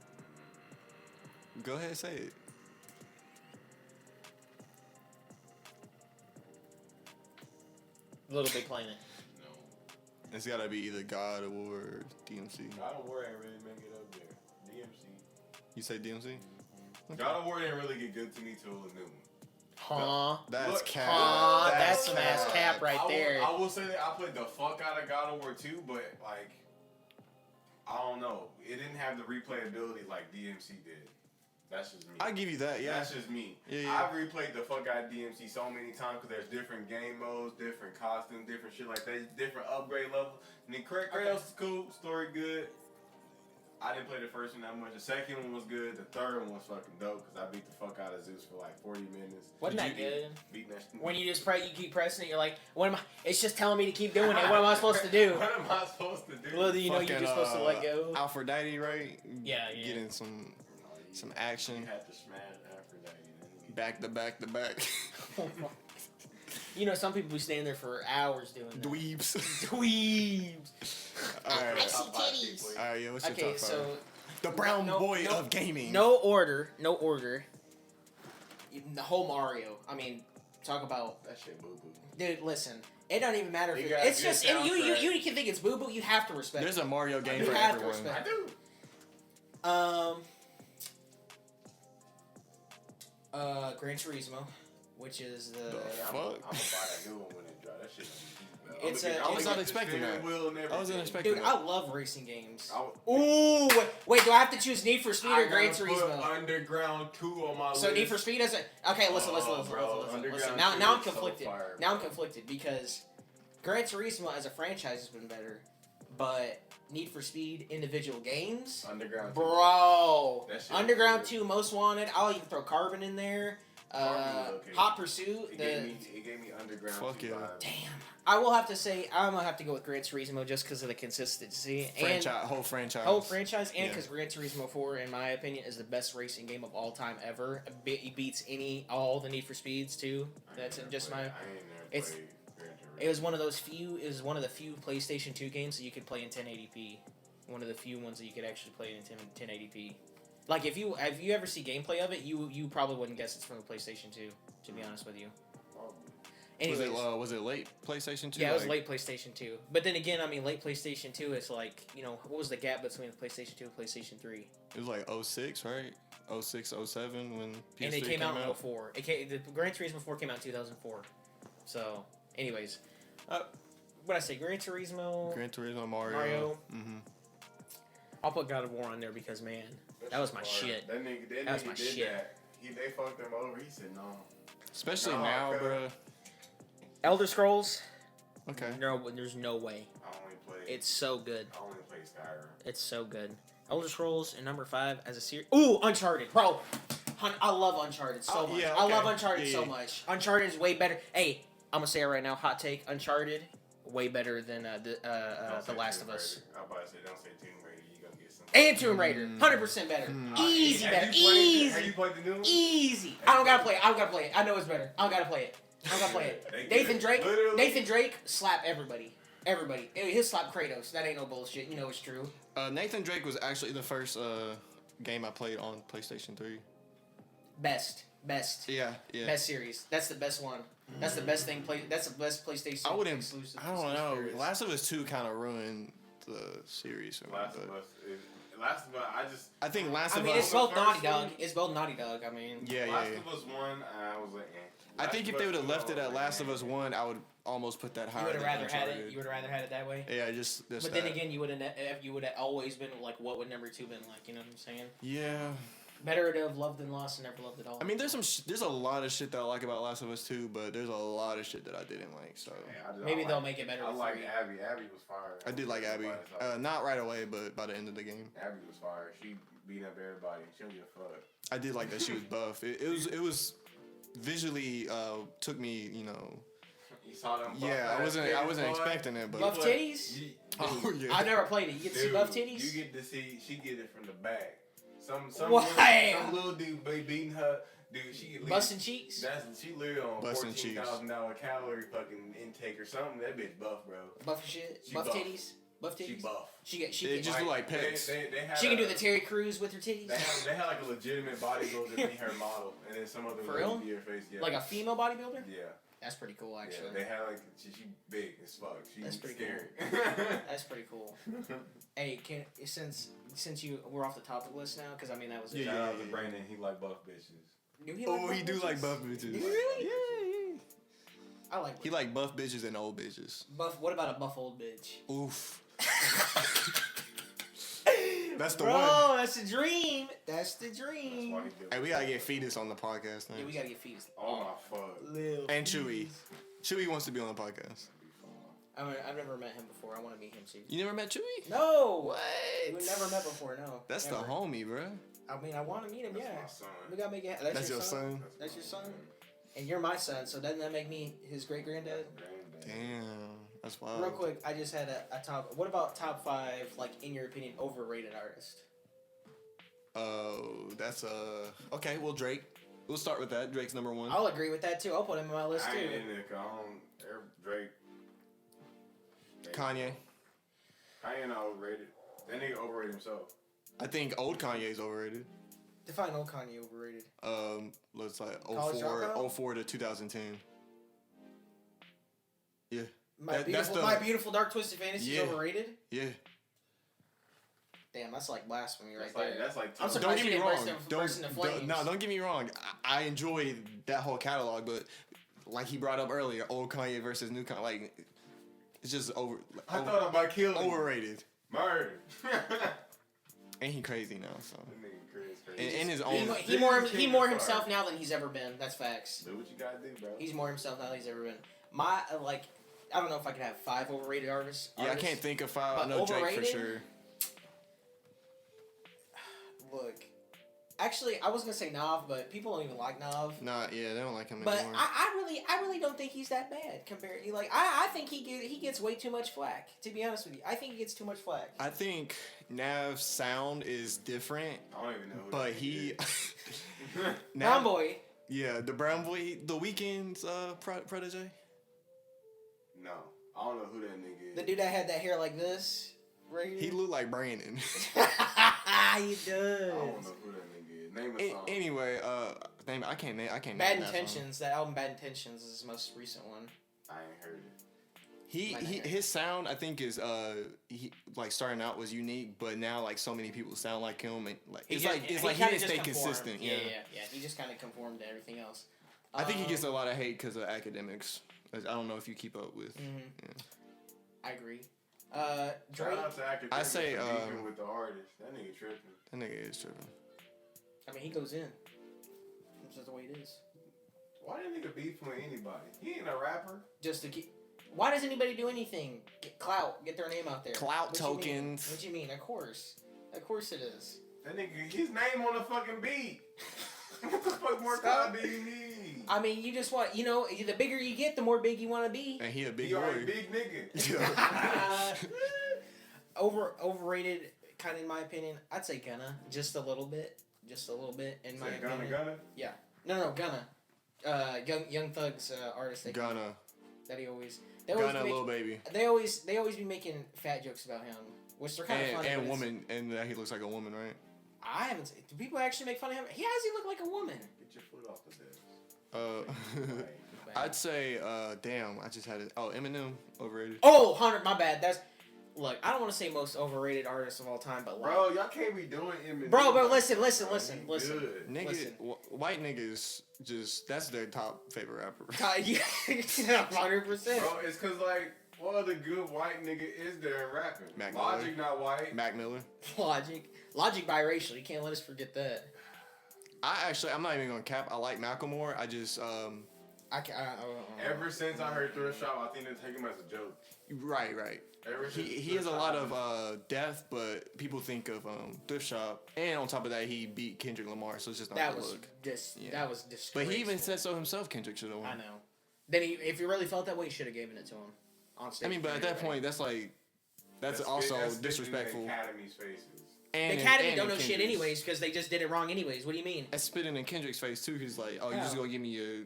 Go ahead, say it. Little Big Planet. No. It's gotta be either God of War or DMC. God of War ain't really make it up there. DMC. You say DMC? Mm-hmm. Okay. God of War didn't really get good to me till the new one. Huh? That's cap. Huh? That's some ass cap right there. I will say that I played the fuck out of God of War 2, but like, I don't know. It didn't have the replayability like DMC did. That's just me. I'll give you that, yeah. That's just me. Yeah. I've replayed the fuck out of DMC so many times because there's different game modes, different costumes, different shit like that, different upgrade levels. And then Kratos is cool, story good. I didn't play the first one that much. The second one was good. The third one was fucking dope because I beat the fuck out of Zeus for like 40 minutes. Wasn't that good? Beating that shit. When you just you keep pressing it, you're like, what am I? It's just telling me to keep doing it. What am I supposed to do? What am I supposed to do? Well, you know you're just supposed to let go. Aphrodite, right? Yeah. Getting some action. You had to smash Aphrodite. Back to back to back. You know, some people be standing there for hours doing that. Dweebs. Alright. I see titties. Alright, yeah, what's your top 5? So the brown boy of gaming. No order. The whole Mario. I mean, talk about that shit boo boo. Dude, listen. It doesn't even matter if it's just you can think it's boo boo. You have to respect. There's a Mario game for everyone. I do. Gran Turismo, which is the fuck? I'm gonna buy that new one when it drops. That shit. I was not expecting that. I wasn't expecting that. Dude, I love racing games. Ooh, wait, do I have to choose Need for Speed or Gran Turismo? Underground 2 on my list. So Need for Speed doesn't. Okay, listen. Now I'm conflicted. Now I'm conflicted because Gran Turismo as a franchise has been better, but Need for Speed individual games, Underground 2. Bro, Underground 2 Most Wanted. I'll even throw Carbon in there. Hot Pursuit. It gave me Underground. Fuck yeah. Damn. I will have to say I'm gonna have to go with Gran Turismo just because of the consistency and whole franchise, and because Gran Turismo 4, in my opinion, is the best racing game of all time ever. It beats all the Need for Speeds too. That's just my. It was one of those few. It was one of the few PlayStation 2 games that you could play in 1080p. One of the few ones that you could actually play in 1080p. Like if you ever see gameplay of it, you probably wouldn't guess it's from the PlayStation 2. To be honest with you. Anyways, was it late PlayStation 2? Yeah, it was late PlayStation 2. But then again, I mean, late PlayStation 2 is like, what was the gap between the PlayStation 2 and PlayStation 3? It was like 06, right? 06, 07 when PS3 and it came out in 04. The Gran Turismo 4 came out in 2004. So, anyways, what I say, Gran Turismo, Mario. Mm-hmm. I'll put God of War on there because, man, that was my shit. That was my shit. They fucked him over. He said no. Especially now, bro. Elder Scrolls. Okay. No, there's no way. It's so good. I only play Skyrim. It's so good. Elder Scrolls and number 5 as a series. Ooh, Uncharted, bro. I love Uncharted so much. yeah, I okay. love Uncharted so Yeah. much. Uncharted is way better. Hey, I'm gonna say it right now. Hot take: Uncharted way better than The Last of Us. I'm about to say, don't say Tomb Raider. You gonna get some. And Tomb Raider, 100% better. Easy better. Have Easy. you played the new one? Easy. I don't gotta play it. I know it's better. I don't gotta play it. Nathan Drake slap everybody. He'll slap Kratos. That ain't no bullshit. You know it's true. Nathan Drake was actually the first game I played on PlayStation 3. Best. Yeah. Best series. That's the best one. That's the best thing. That's the best PlayStation exclusive. I don't know. series. Last of Us 2 kind of ruined the series. Last of Us, I think Last of Us. It's both Naughty Dog. It's both Naughty Dog. I mean. Yeah. Last of Us 1, I was like, I think if they would have left it at Last of Us 1, I would almost put that higher. You would have than rather had it. Uncharted. You would have rather had it that way. Yeah, just But then again, you would have always been like, what would number 2 been like? You know what I'm saying? Yeah. Better to have loved than lost and never loved at all. I mean, there's a lot of shit that I like about Last of Us 2, but there's a lot of shit that I didn't like. So maybe they'll make it better. I with like 3. Abby. Abby was fire. I did like Abby. Not right away, but by the end of the game. Abby was fire. She beat up everybody. She don't give a fuck. I did like that she was buff. It was visually took me, you know. You saw them. Yeah, I wasn't expecting it, but buff titties. Oh yeah. I've never played it. You get to see buff titties. You get to see. She get it from the back. Some little dude beating her. Dude, she get busting cheeks. She literally on Busting $14,000 calorie fucking intake or something. That bitch buff, bro. Buff shit. She Buff buff. titties. Buff titties. She buff. They just look like pecs. She can do the Terry Crews with her titties. They had like a legitimate bodybuilder be her model, and then some other For real? be her face. Yeah. Like a female bodybuilder. Yeah. That's pretty cool, actually. Yeah, they had like she big as fuck. She's pretty scary. Cool. That's pretty cool. Hey, since we're off the topic list now, because I mean that was Shout out to Brandon. He like buff bitches. He do like buff bitches. Do you really? Yeah. I like. He like buff bitches and old bitches. Buff. What about a buff old bitch? Oof. That's the Bro, one. that's the dream. That's the dream. Hey, we gotta get Fetus on the podcast now. Yeah, we gotta get fetus. Oh my fuck. And Chewy. Chewy wants to be on the podcast. I've never met him before. I want to meet him too. You never met Chewy? No. What? We've never met before. No. That's never. the homie, bro. I mean, I want to meet him. That's Yeah. my son. We gotta make it. That's your son. That's your son. And you're my son. So doesn't that make me his great granddad? Damn, that's wild. Real quick, I just had a top. What about top 5, like in your opinion, overrated artist? Oh, that's okay. Well, Drake. We'll start with that. Drake's number 1. I'll agree with that too. I'll put him on my list I too. ain't in there. Drake. Kanye. Kanye not overrated. That nigga overrated himself. I think old Kanye's overrated. Define old Kanye overrated. Let's like College 04 to 2010. Yeah. My beautiful dark twisted fantasy is overrated. Yeah. Damn, that's like blasphemy right there. there. That's like. I'm Don't surprised get you me didn't wrong. burst into flames. Don't get me wrong. I enjoy that whole catalog, but like he brought up earlier, old Kanye versus new Kanye, like it's just I thought about killing. Overrated. Murder. And he crazy now, so. Crazy. In his own. He more himself now than he's ever been. That's facts. Do what you gotta do, bro. He's more himself now than he's ever been. My I don't know if I could have 5 overrated artists. Yeah, I can't think of 5. I know overrated? Drake for sure. Look, actually, I was gonna say Nav, but people don't even like Nav. Nah, yeah, they don't like him But anymore. I really don't think he's that bad compared. I think he gets way too much flack. To be honest with you, I think he gets too much flack. I think Nav's sound is different, I don't even know who but that he. Brown Boy. Yeah, the Brown Boy, the Weeknd's protege. No, I don't know who that nigga is. The dude that had that hair like this, right here. He looked like Brandon. He does. I don't know who that nigga is. Name a song. Anyway, I can't name. Bad that song. Intentions. That album, Bad Intentions, is his most recent one. I ain't heard it. His sound I think is he like starting out was unique, but now like so many people sound like him and like he didn't stay consistent. Yeah. He just kind of conformed to everything else. I think he gets a lot of hate because of academics. I don't know if you keep up with. Mm-hmm. Yeah. I agree. Shout Drake. out to academics I say for beefing with the artist. That nigga tripping. That nigga is tripping. I mean, he goes in. That's just the way it is. Why that nigga beefing with anybody? He ain't a rapper. Just to keep. Why does anybody do anything? Get clout. Get their name out there. Clout What tokens. You mean? Of course it is. That nigga, his name on the fucking beat. What the fuck more clout do you need? I mean, you just want, the bigger you get, the more big you want to be. And he a big He boy. already big nigga. Overrated, kind of in my opinion. I'd say Gunna, just a little bit, in my opinion. Gunna? Yeah, no, Gunna. Young Thug's artist. Gunna. That he always. Gunna, Lil Baby. They always be making fat jokes about him, which they're kind of funny. And woman, and that he looks like a woman, right? I haven't. Do people actually make fun of him? How does he look like a woman? Get your foot off the desk. I'd say, damn, I just had it. Oh, Eminem, overrated. Oh, Hunter, my bad. Look, I don't want to say most overrated artist of all time, but like, Bro, y'all can't be doing Eminem. Bro, listen. White niggas, just, that's their top favorite rapper. 100%. Bro, it's cause like, what other good white nigga is there in rapping? Mac Logic Miller. not white. Mac Miller. Logic biracial. You can't let us forget that. I'm not even gonna cap. I like Macklemore. I just, Ever since I heard Thrift Shop, I think they take him as a joke. Right. Ever since He has a lot of depth, but people think of Thrift Shop, and on top of that, he beat Kendrick Lamar, so it's just not that the was look. That was disgraceful. But he even said so himself. Kendrick should have won. I know. Then if he really felt that way, he should have given it to him on stage. I mean, but at that point, that's also disrespectful. In the Academy's faces. The Academy don't know shit anyways because they just did it wrong anyways. What do you mean? That's spitting in Kendrick's face too. He's like, "Oh, you just gonna give me a."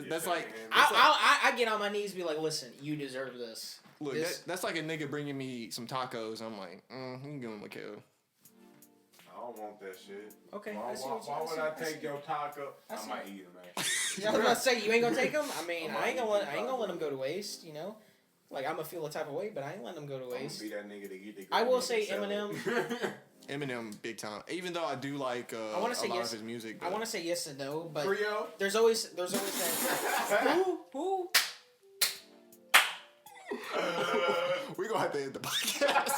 That's Yeah, like I get on my knees and be like, "Listen, you deserve this." Look, that's like a nigga bringing me some tacos. I'm like, you can give him a kill. I don't want that shit. Okay. Why would I take your taco? I might eat them actually. I was about to say, you ain't gonna take them. I mean, I ain't gonna let them go to waste. Like I'm gonna feel a type of way, but I ain't letting them go to waste. Be that nigga to get the I will say Eminem. Eminem, big time. Even though I do like I want to say a lot yes. of his music. I want to say yes and no, but Creole? there's always that. Who? We're gonna have to end the podcast.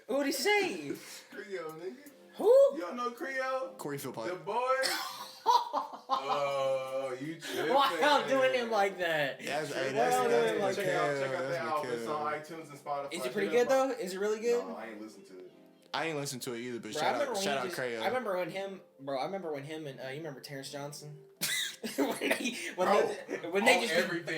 Who'd he say? Creole, nigga. Who? You don't know Creole? Corey Philpott. The boy? Oh, you tripping. Why y'all doing him like that? That's Check out that album. It's on iTunes and Spotify. Is it pretty good though? Is it really good? No, I ain't listened to it. I ain't listened to it either, but Bro, shout out Crayo. I remember when him and you remember Terrence Johnson?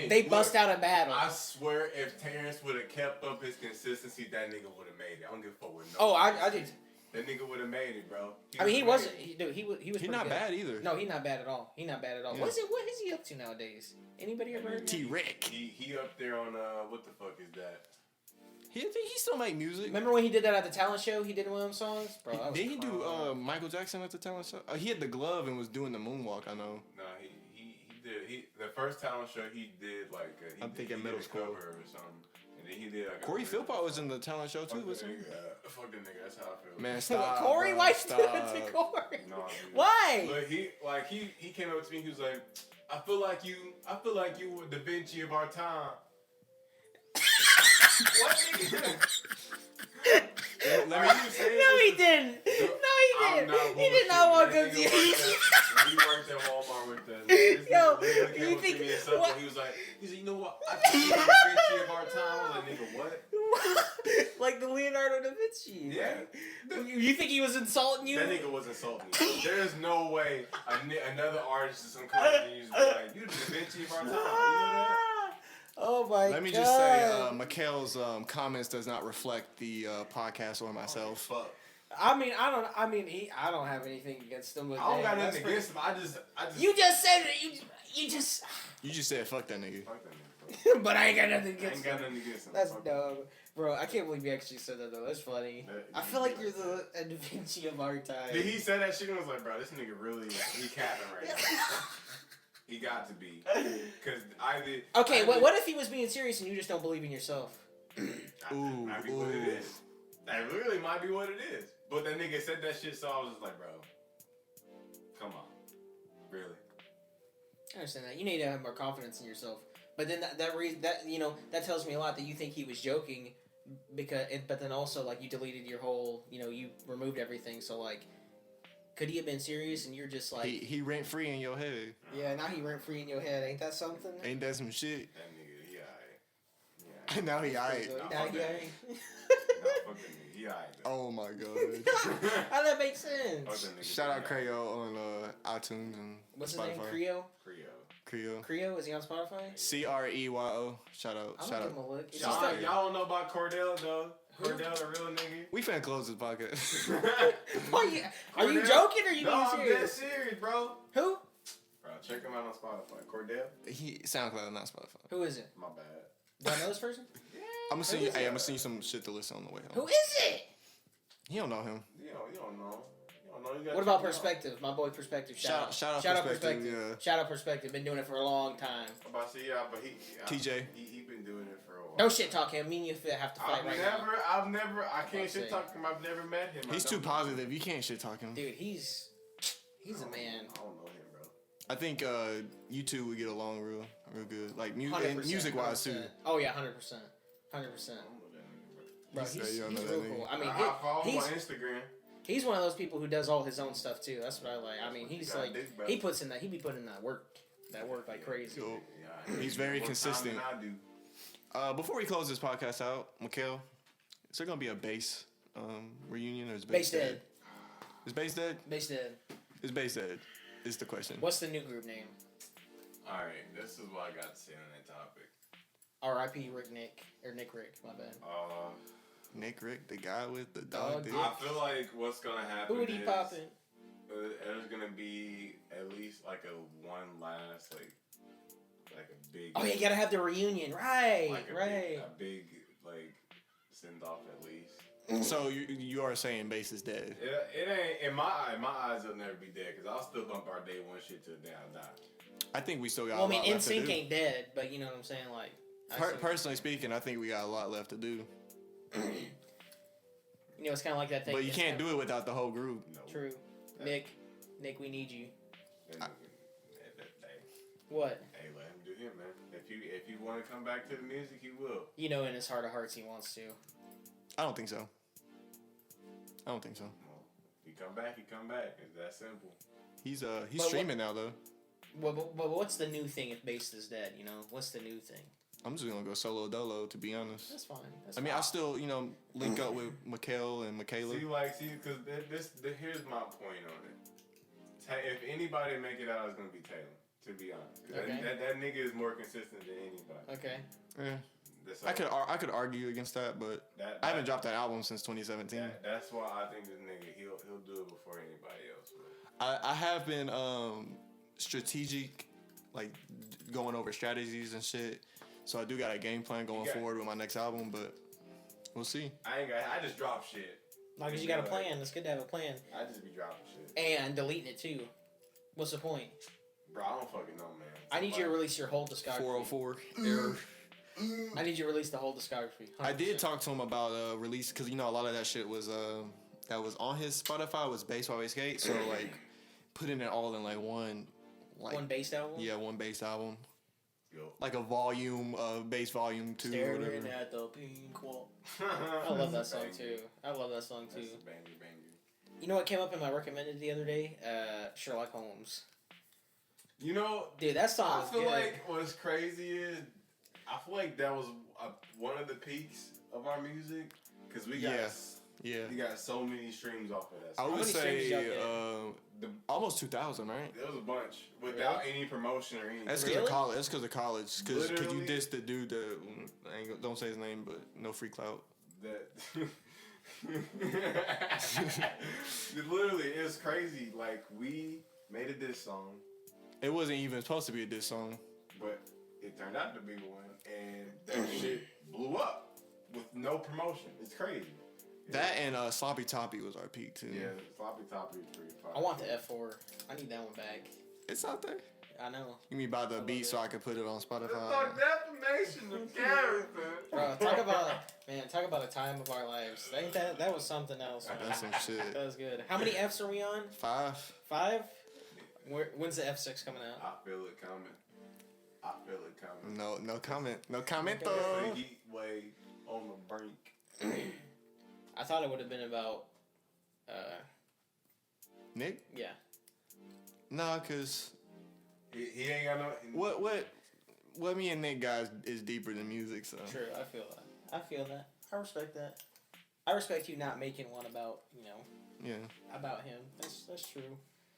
They bust out a battle. I swear, if Terrence would have kept up his consistency, that nigga would have made it. I don't give a fuck what. I did. That nigga would have made it, bro. He wasn't. He was. He's not bad either. No, he's not bad at all. Yeah. What is he up to nowadays? Anybody ever heard? T-Rick. He up there on what the fuck is that? He still make music. Remember when he did that at the talent show? He did one of them songs, bro. Did he do Michael Jackson at the talent show? He had the glove and was doing the moonwalk. I know. No, he did. The first talent show he did I'm thinking middle school cover or something. And then he did like Corey Philpott was in the talent show too, wasn't he? Fuck the nigga, that's how I feel. Man, stop. Corey, bro, why stop. do it to Corey? No, Why? But he came up to me. He was like, I feel like you were Da Vinci of our time. What nigga? No, he didn't. He did not walk up to you. He worked at Walmart with the. Yo, you think what? He was like, you know what? I think you're Da Vinci of our time. I was like, nigga, what? Like the Leonardo da Vinci. Yeah. You think he was insulting you? That nigga was insulting me. There's no way another artist is gonna come and use like, you Da Vinci of our time. You know that? Oh my god. Let me just say, Mikhail's comments does not reflect the podcast or myself. Fuck. I don't have anything against him. I don't got nothing against him. I just. You just said it. You just. You just said fuck that nigga. Fuck that nigga. But I ain't got nothing against him. I ain't got nothing against him. That's dumb. Bro, I can't believe you actually said that though. That's funny. I feel like you're the Da Vinci of our time. Did he say that shit? And I was like, bro, this nigga really, he capping right now. He got to be. Cause Okay, what if he was being serious and you just don't believe in yourself? That might be what it is. That really might be what it is. But that nigga said that shit, so I was just like, bro, come on, really. I understand that. You need to have more confidence in yourself. But then that tells me a lot that you think he was joking, but then also like you deleted your whole, you removed everything. So like, could he have been serious and you're just like he rent free in your head? Yeah, now he rent free in your head. Ain't that something? Ain't that some shit? That nigga, he alright. Now he alright. Now he alright. fuck that nigga. He alright. Oh my god. How that make sense? Shout out Creo on iTunes and What's his Spotify. name? Creo? Creo. Creo? Is he on Spotify? Creo. Shout out. I'm Shout gonna out. give him a look. Y'all don't know about Cordell though. Cordell, the real nigga. We finna close this podcast. Are you joking or are you being I'm serious? dead serious, bro. Who? Bro, check him out on Spotify. Cordell. He SoundCloud, not Spotify. Who is it? My bad. Do I know this person? I'm gonna send you. Hey, I'm gonna send you some shit to listen on the way home. Who is it? You don't know him. You don't know. You gotta What about check him out. Perspective? My boy Perspective. Shout out Perspective. Yeah. Shout out Perspective. Been doing it for a long time. I'm about to say but TJ. He been doing it for a while. No shit talk him. Me and you have to fight I can't shit talk him. I've never met him. He's too positive. You can't shit talk him. Dude, he's a man. I don't know him, bro. I think you two would get along real good. Like 100%, music wise too. Oh yeah, 100%. 100%. I don't know that nigga, Bro, You he's say you don't know real that cool. nigga. I mean, I follow him he's on Instagram. he's one of those people who does all his own stuff too. That's what I like. I mean, he's like he puts in that. He be putting in that work like crazy. Cool. Yeah, He's very more consistent. time than I do. Before we close this podcast out, Mikhail, is there gonna be a bass reunion or is Bass dead. Is bass dead? Bass dead. Is bass dead? Is the question. What's the new group name? Alright, this is what I got to say on that topic. R.I.P. Nick Rick. My bad. Nick Rick, the guy with the dog dick. I feel like what's gonna happen Who would he is popping? There's gonna be at least like a one last like a big. Oh, yeah, you gotta have the reunion, right? Like Right. A big like send off at least. So you are saying bass is dead? It ain't in my eyes. It'll never be dead because I'll still bump our day one shit till the day I die. I think we still got. Well, a I mean, lot left to NSYNC do. ain't dead, but you know what I'm saying, like. Personally speaking, I think we got a lot left to do. You know, it's kind of like that thing. But you can't do it without the whole group. No. True. Nick, we need you. Hey, What? hey, let him do him, man. If you want to come back to the music, he will. You know, in his heart of hearts, he wants to. I don't think so. Well, if he come back, he come back. It's that simple. He's But streaming now though. But what's the new thing if bass is dead? You know, what's the new thing? I'm just gonna go solo dolo to be honest. That's fine. I mean, I still link up with Mikhail and Michaela. Because here's my point on it. If anybody make it out, it's gonna be Taylor. To be honest, Okay. that nigga is more consistent than anybody. Okay. Yeah. I could argue against that, but I haven't dropped that album since 2017. That's why I think this nigga he'll do it before anybody else. Bro. I have been strategic, like going over strategies and shit. So I do got a game plan going forward with my next album, but we'll see. I just drop shit. Like, cause you got a plan. It's good to have a plan. I just be dropping shit. And deleting it too. What's the point? Bro, I don't fucking know, man. I need you to release your whole discography. 404 error. I need you to release the whole discography. 100%. I did talk to him about release because a lot of that shit was that was on his Spotify was bass while we skate. So like putting it all in like one bass album. Yeah, one bass album. Yo. Like a volume, bass volume 2 or Staring whatever. at the pink wall. I love that song too. That's Banger. You know what came up in my recommended the other day? Sherlock Holmes. You know, Dude, that song I was feel good. like what's crazy is I feel like that was one of the peaks of our music because we got we got so many streams off of that. I Song. would many streams say y'all almost 2,000, right? There was a bunch without any promotion or anything. That's because Really? of college. That's because of college. Because you Literally? dissed the dude that don't say his name, but no free clout. Literally, it's crazy. Like we made a diss song, It wasn't even supposed to be a diss song. but it turned out to be one, and that shit blew up with no promotion. It's crazy. That and Sloppy Toppy was our peak too. Yeah, Floppy Toppy is pretty fire. I want the F4. I need that one back. It's out there. I know. You mean by the beat so I could put it on It's Spotify? like defamation of character. Bro, talk about a time of our lives. Ain't that was something else. Man. That's some shit. That was good. How many Fs are we on? 5. 5? When's the F6 coming out? I feel it coming. No comment. No comment The though. heat wave on the brink. I thought it would have been about. Nick? Yeah. Nah, cause He ain't got no. what me and Nick guys is deeper than music. So True. I feel that. I respect that. I respect you not making one about, about him. That's true.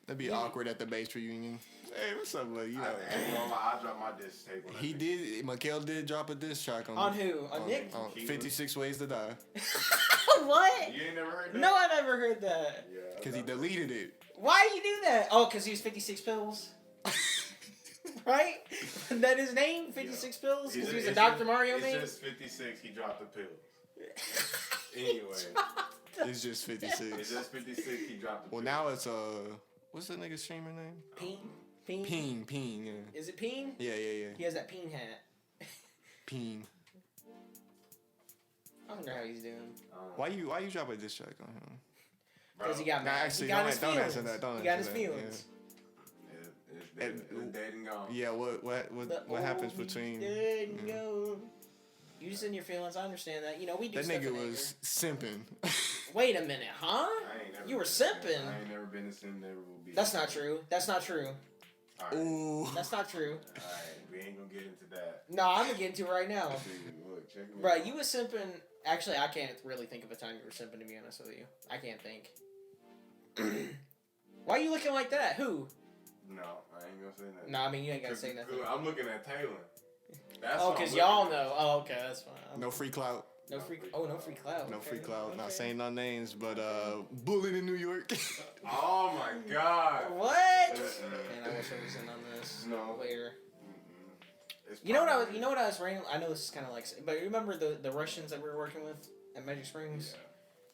That'd be awkward at the base reunion. Hey, what's up, buddy? I dropped my diss tape on that. He did. Mikael did drop a diss track on. On who? On Nick? 56 Ways to Die. What? You ain't never heard that? No, I never heard that. Yeah. Because he deleted it. Why do you do that? Oh, because he was 56 pills. Right? Isn't that his name? 56 pills? Because he was a Dr. Mario man? It's just 56, he dropped the pills. Anyway. It's just 56. It's just 56, he dropped the pills. Well, now it's, what's that nigga's streamer name? Peen? Peen, yeah. Is it Peen? Yeah. He has that Peen hat. Peen. I wonder how he's doing. Why you drop a diss track on him? Because he got mad. Actually, he got his don't feelings. answer that. He got his feelings. Yeah. It's dead and gone. Yeah, what happens between... Dead and gone. You just in your feelings, I understand that. We do that stuff nigga in was simping. Wait a minute, huh? You were simping? I ain't never been a simp, never will be. That's not true. That's not true. All right. Ooh. That's not true. Alright, we ain't gonna get into that. No, I'm gonna get into it right now. Look, check me Bro, out. you was simping. Actually, I can't really think of a time you were simping, to be honest with you. I can't think. Why are you looking like that? Who? No, I ain't gonna say nothing. No, I mean, you ain't gotta say nothing. I'm looking at Taylor. That's Oh, what I'm because looking y'all at. know. Oh, okay, that's fine. No free clout. No free. Oh, no free cloud. No Okay. free clout. Not Okay. saying no names, but bullet in New York. Oh my god. What? Man, I wish I was in on this. No. Later. It's You know what probably- I was random. I know this is kind of like, but you remember the Russians that we were working with at Magic Springs? Yeah.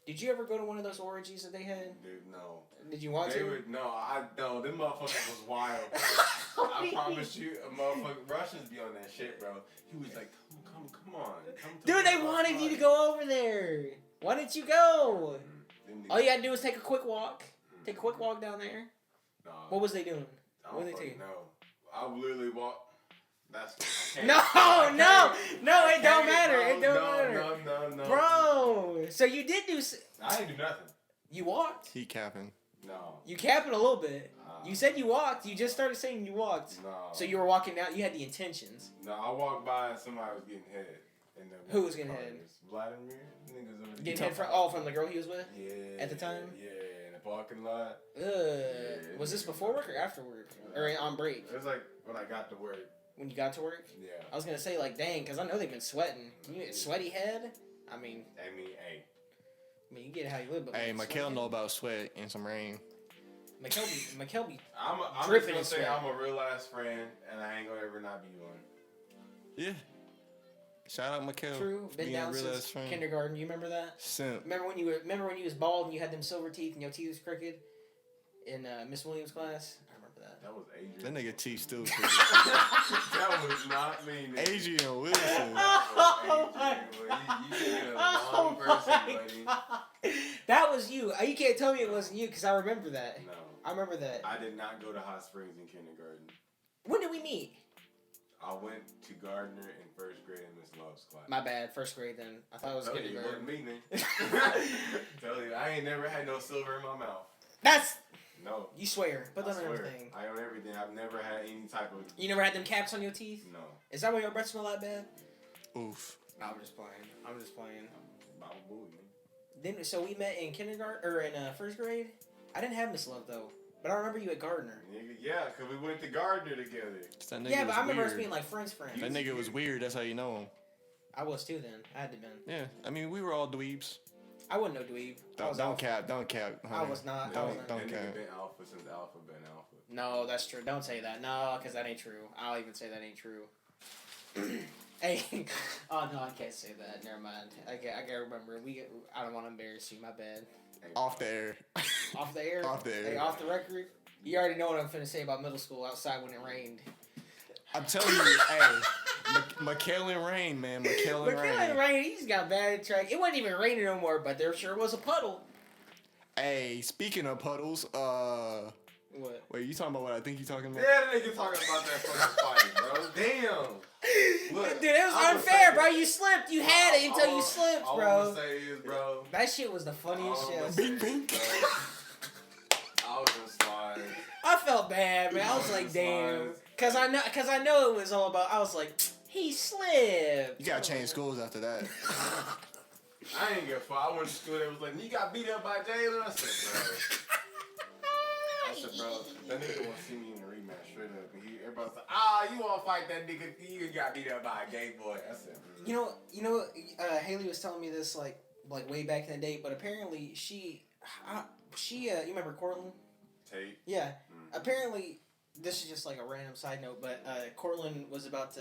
Did you ever go to one of those orgies that they had? Dude, no. Did you want They to? would, no, them motherfuckers was wild, bro. I promise you, a motherfucker, Russians be on that shit, bro. He was like, come on. Come to Dude, they wanted you to go over there. Why didn't you go? All you had to do was take a quick walk. Take a quick walk down there. No. What was they doing? I What don't were they fucking taking? know. I literally walked. No, it don't matter. It don't matter. No. Bro, so you did do... I didn't do nothing. You walked? He capping. No. You capping a little bit. You said you walked. You just started saying you walked. No. So you were walking down. You had the intentions. No, I walked by and somebody was getting head. And the Who was getting head? Vladimir. Niggas over there. Getting head from the girl he was with? Yeah. At the time? Yeah, in the parking lot. Was this before work or after work? Or on break? It was like when I got to work. When you got to work? Yeah. I was going to say, like, dang, because I know they've been sweating. You sweaty head? I mean, hey. you get how you live, but... Hey, like, Mikael sweaty know head? about sweat and some rain. Mikael be I'm dripping just in gonna say sweat. I'm a real ass friend, and I ain't gonna ever not be one. Yeah. Shout out Mikael. True. Been Being a down real since ass friend. kindergarten. You remember that? Simp. Remember when you was bald and you had them silver teeth and your teeth was crooked in Miss Williams' class? I remember that. That was Adrian. That nigga teeth still That was not me, nigga. Adrian Wilson. Oh my You a wrong person, buddy. That was you. You can't tell me it wasn't you because I remember that. No. I remember that. I did not go to Hot Springs in kindergarten. When did we meet? I went to Gardner in first grade in Miss Love's class. My bad. First grade then. I thought it was Tell you, it kindergarten. wasn't me, nigga. Tell you, I ain't never had no silver in my mouth. That's... No. You swear. Put I that on swear. everything. I own everything. I've never had any type of... You never had them caps on your teeth? No. Is that why your breath smell that bad? Oof. I'm just playing. Baba Booey, man. Then, so we met in kindergarten, or in first grade? I didn't have Miss Love, though. But I remember you at Gardner. Nigga, yeah, because we went to Gardner together. That nigga Yeah, but was I remember us weird. being like friends. That nigga was weird. That's how you know him. I was too then. I had to been. Yeah. I mean, we were all dweebs. I wasn't no dweeb. Don't cap. Don't cap. I was not. Don't That nigga cap. been alpha since alpha been alpha. No, that's true. Don't say that. No, because that ain't true. I'll even say that ain't true. Hey, oh no, I can't say that. Never mind. I gotta remember. I don't want to embarrass you. My bad. Off the air. Off the air. Off the air. Hey, off the record. You already know what I'm finna say about middle school outside when it rained. I'm telling you, hey, Mikael and Rain, man. Mikael and Rain. Rain, he's got bad track. It wasn't even raining no more, but there sure was a puddle. Hey, speaking of puddles, What? wait, you talking about what I think you talking about? Yeah, the nigga talking about that fucking fight, bro. Damn. Look, Dude, it was I'ma unfair, say- bro. You slipped. You had it until you slipped, all bro. I'm gonna say is, bro. That shit was the funniest all I'ma shit. say Bink, bink. is, bro, I was gonna slide. I felt bad, man. I was like, damn. Cause I know it was all about. I was like, he slipped. You gotta change schools after that. I ain't give a fuck. I went to school. They was like, you got beat up by Jalen. I said, bro, that nigga want to see me in the rematch straight up. And everybody's like, you want to fight that nigga? You got beat up by a gay boy. I said, Haley was telling me this like way back in the day, but apparently she, you remember Cortland? Tate? Yeah. Mm-hmm. Apparently, this is just like a random side note, but Cortland was about to,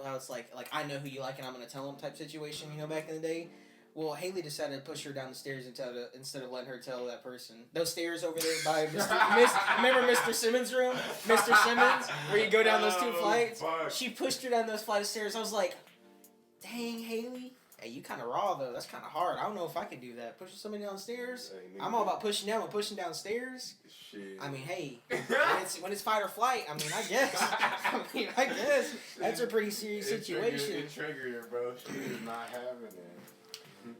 how it's like I know who you like and I'm gonna tell him type situation, back in the day. Well, Haley decided to push her down the stairs instead of letting her tell that person. Those stairs over there by remember Mr. Simmons' room? Mr. Simmons, where you go down those 2 flights? Fuck. She pushed her down those flight of stairs. I was like, dang, Haley. Hey, you kind of raw, though. That's kind of hard. I don't know if I could do that. Pushing somebody downstairs? Hey, I'm all about pushing down and pushing downstairs. Shit. I mean, hey, when it's fight or flight, I guess. That's a pretty serious situation. It triggered her, bro. She is not having it.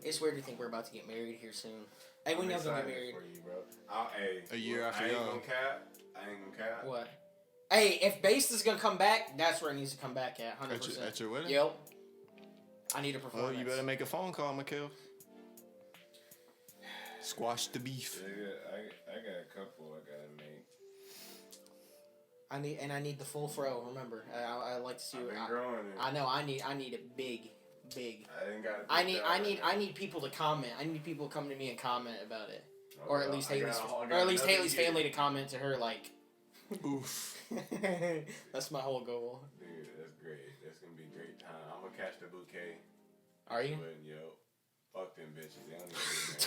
It's weird to think we're about to get married here soon. Hey, when y'all gonna get married? For you, bro. A year after I ain't y'all. gonna cap. What? Hey, if bass is gonna come back, that's where it needs to come back at, 100%. At your wedding? Yep. I need a performance. Oh, you better make a phone call, Mikhail. Squash the beef. I got a couple I gotta make. I need the full fro. Remember, I like to see. I've been growing it. I know. I need it big. I need people to comment. I need people to come to me and comment about it, Okay, or at least Haley's family to comment to her like. Oof. That's my whole goal. Dude, that's great. That's gonna be a great time. I'm gonna catch the bouquet. Are you? Yo, fuck them bitches.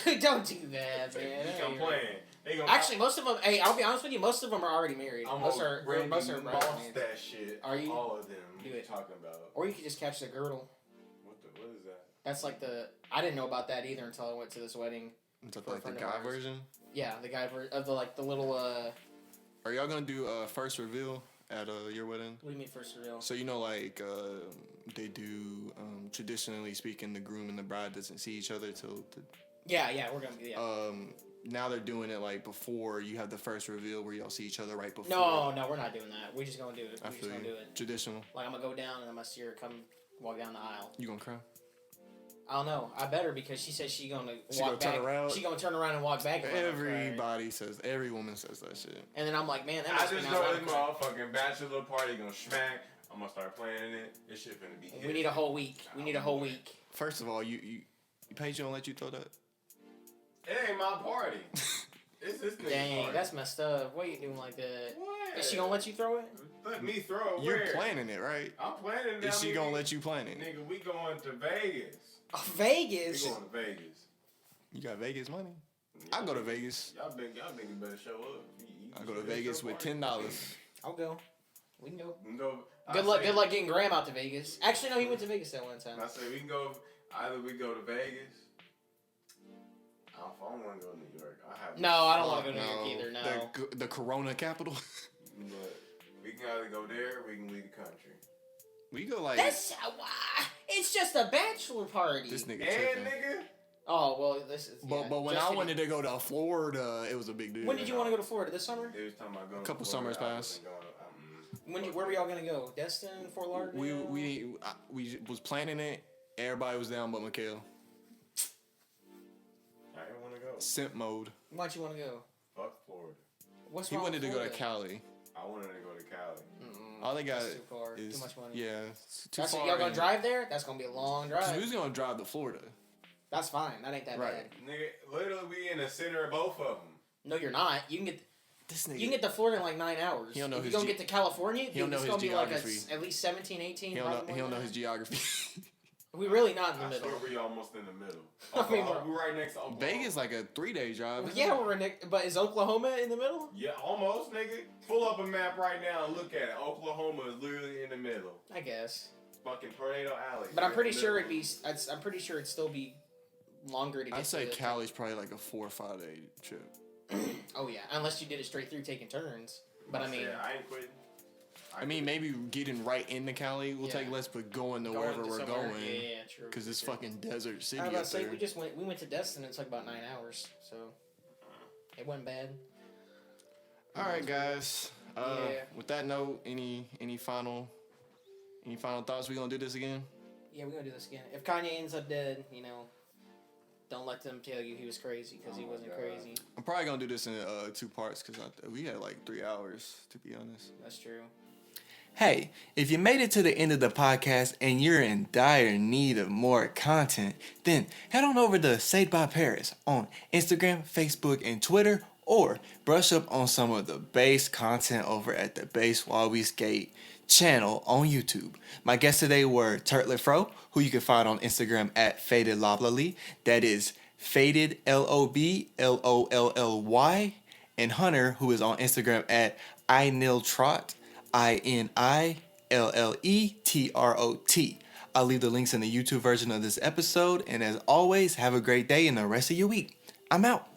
They Dude, don't do that, man. I'm playing. Actually, most of them. Hey, I'll be honest with you. Most of them are already married. Most are married. That shit. Are you? All of them. Do it. Talking about. Or you could just catch the girdle. What is that? That's like I didn't know about that either until I went to this wedding. Is that like the guy version? Yeah, the guy version of the little. Are y'all gonna do first reveal at your wedding? What do you mean first reveal? So they do traditionally speaking, the groom and the bride doesn't see each other till. Yeah, we're gonna do that. Now they're doing it like before you have the first reveal where y'all see each other right before. No, we're not doing that. We're just gonna do it. We're just gonna do it. Traditional. Like I'm gonna go down and I'm gonna see her come walk down the aisle. You gonna cry? I don't know. I better because she says she gonna walk back. She gonna turn around and walk back. Every woman says that shit. And then I'm like, man, that I just know this motherfucking bachelor party gonna smack. I'm gonna start playing it. This shit finna be hit. We need a whole week. First of all, you Paige don't let you throw that? It ain't my party. It's this nigga's Dang, party. that's messed up. What are you doing like that? What? Is she gonna let you throw it? Let me throw it. You're planning it, right? I'm planning it. Is she gonna let you plan it? Nigga, we going to Vegas. Oh, Vegas? We going to Vegas. You got Vegas money? I go to Vegas. Y'all niggas better show up. I go to Vegas with $10. I'll go. We can go. We can go. Good luck getting Graham out to Vegas. Actually, no, he went to Vegas that one time. I say we can go. Either we go to Vegas. I don't want to go to New York. I don't want to go to New York either. No. The Corona capital. But we can either go there or we can leave the country. We go like. That's why. It's just a bachelor party. This nigga. Nigga. Oh well, this is. But when I wanted to go to Florida, it was a big deal. When did you want to go to Florida? This summer? They was talking about going. A couple summers past. Where were y'all gonna go? Destin, Fort Lauderdale? We was planning it. Everybody was down, but Mikhail. I didn't want to go. Simp mode. Why'd you want to go? Fuck Florida. What's wrong? He wanted with to go to Florida? Cali. I wanted to go to Cali. All they got too far. is too much money. Yeah, it's too far. Y'all gonna drive there? That's gonna be a long drive. Who's gonna drive to Florida? That's fine. That ain't that bad. Nigga, literally we in the center of both of them. No, you're not. You can get. This nigga. You can get to Florida in like 9 hours. He don't know if his you gonna get to California, he don't know it's his gonna geography. be like at least 17, 18. He don't know his geography. We really not in the middle. I swear we almost in the middle. I mean, we're right next to Oklahoma. Vegas like a 3-day drive. Yeah, we're but is Oklahoma in the middle? Yeah, almost, nigga. Pull up a map right now and look at it. Oklahoma is literally in the middle. I guess. Fucking Tornado Alley. But I'm pretty sure I'm pretty sure it'd still be longer to get. I'd say Cali's probably like a 4 or 5 day trip. Oh yeah, unless you did it straight through taking turns. But I mean, I ain't quitting. I mean, maybe getting right into Cali will take less, but going to wherever we're going. Yeah, true. Because it's fucking desert city I was about to say, there. we went to Destin and it took about 9 hours, so it wasn't bad. All right, guys. With that note, any final thoughts? We gonna do this again? Yeah, we're gonna do this again. If Kanye ends up dead, Don't let them tell you he was crazy because he wasn't crazy. I'm probably gonna do this in 2 parts because we had like 3 hours, to be honest. That's true. Hey, if you made it to the end of the podcast and you're in dire need of more content, then head on over to Saved by Paris on Instagram, Facebook, and Twitter, or brush up on some of the bass content over at the Bass While We Skate channel on YouTube. My guests today were Turt Le Fro, who you can find on Instagram at Faded Loblolly. That is Faded LOBLOLLY, and Hunter, who is on Instagram at INILTROT. INILLETROT. I'll leave the links in the YouTube version of this episode, and as always, have a great day and the rest of your week. I'm out.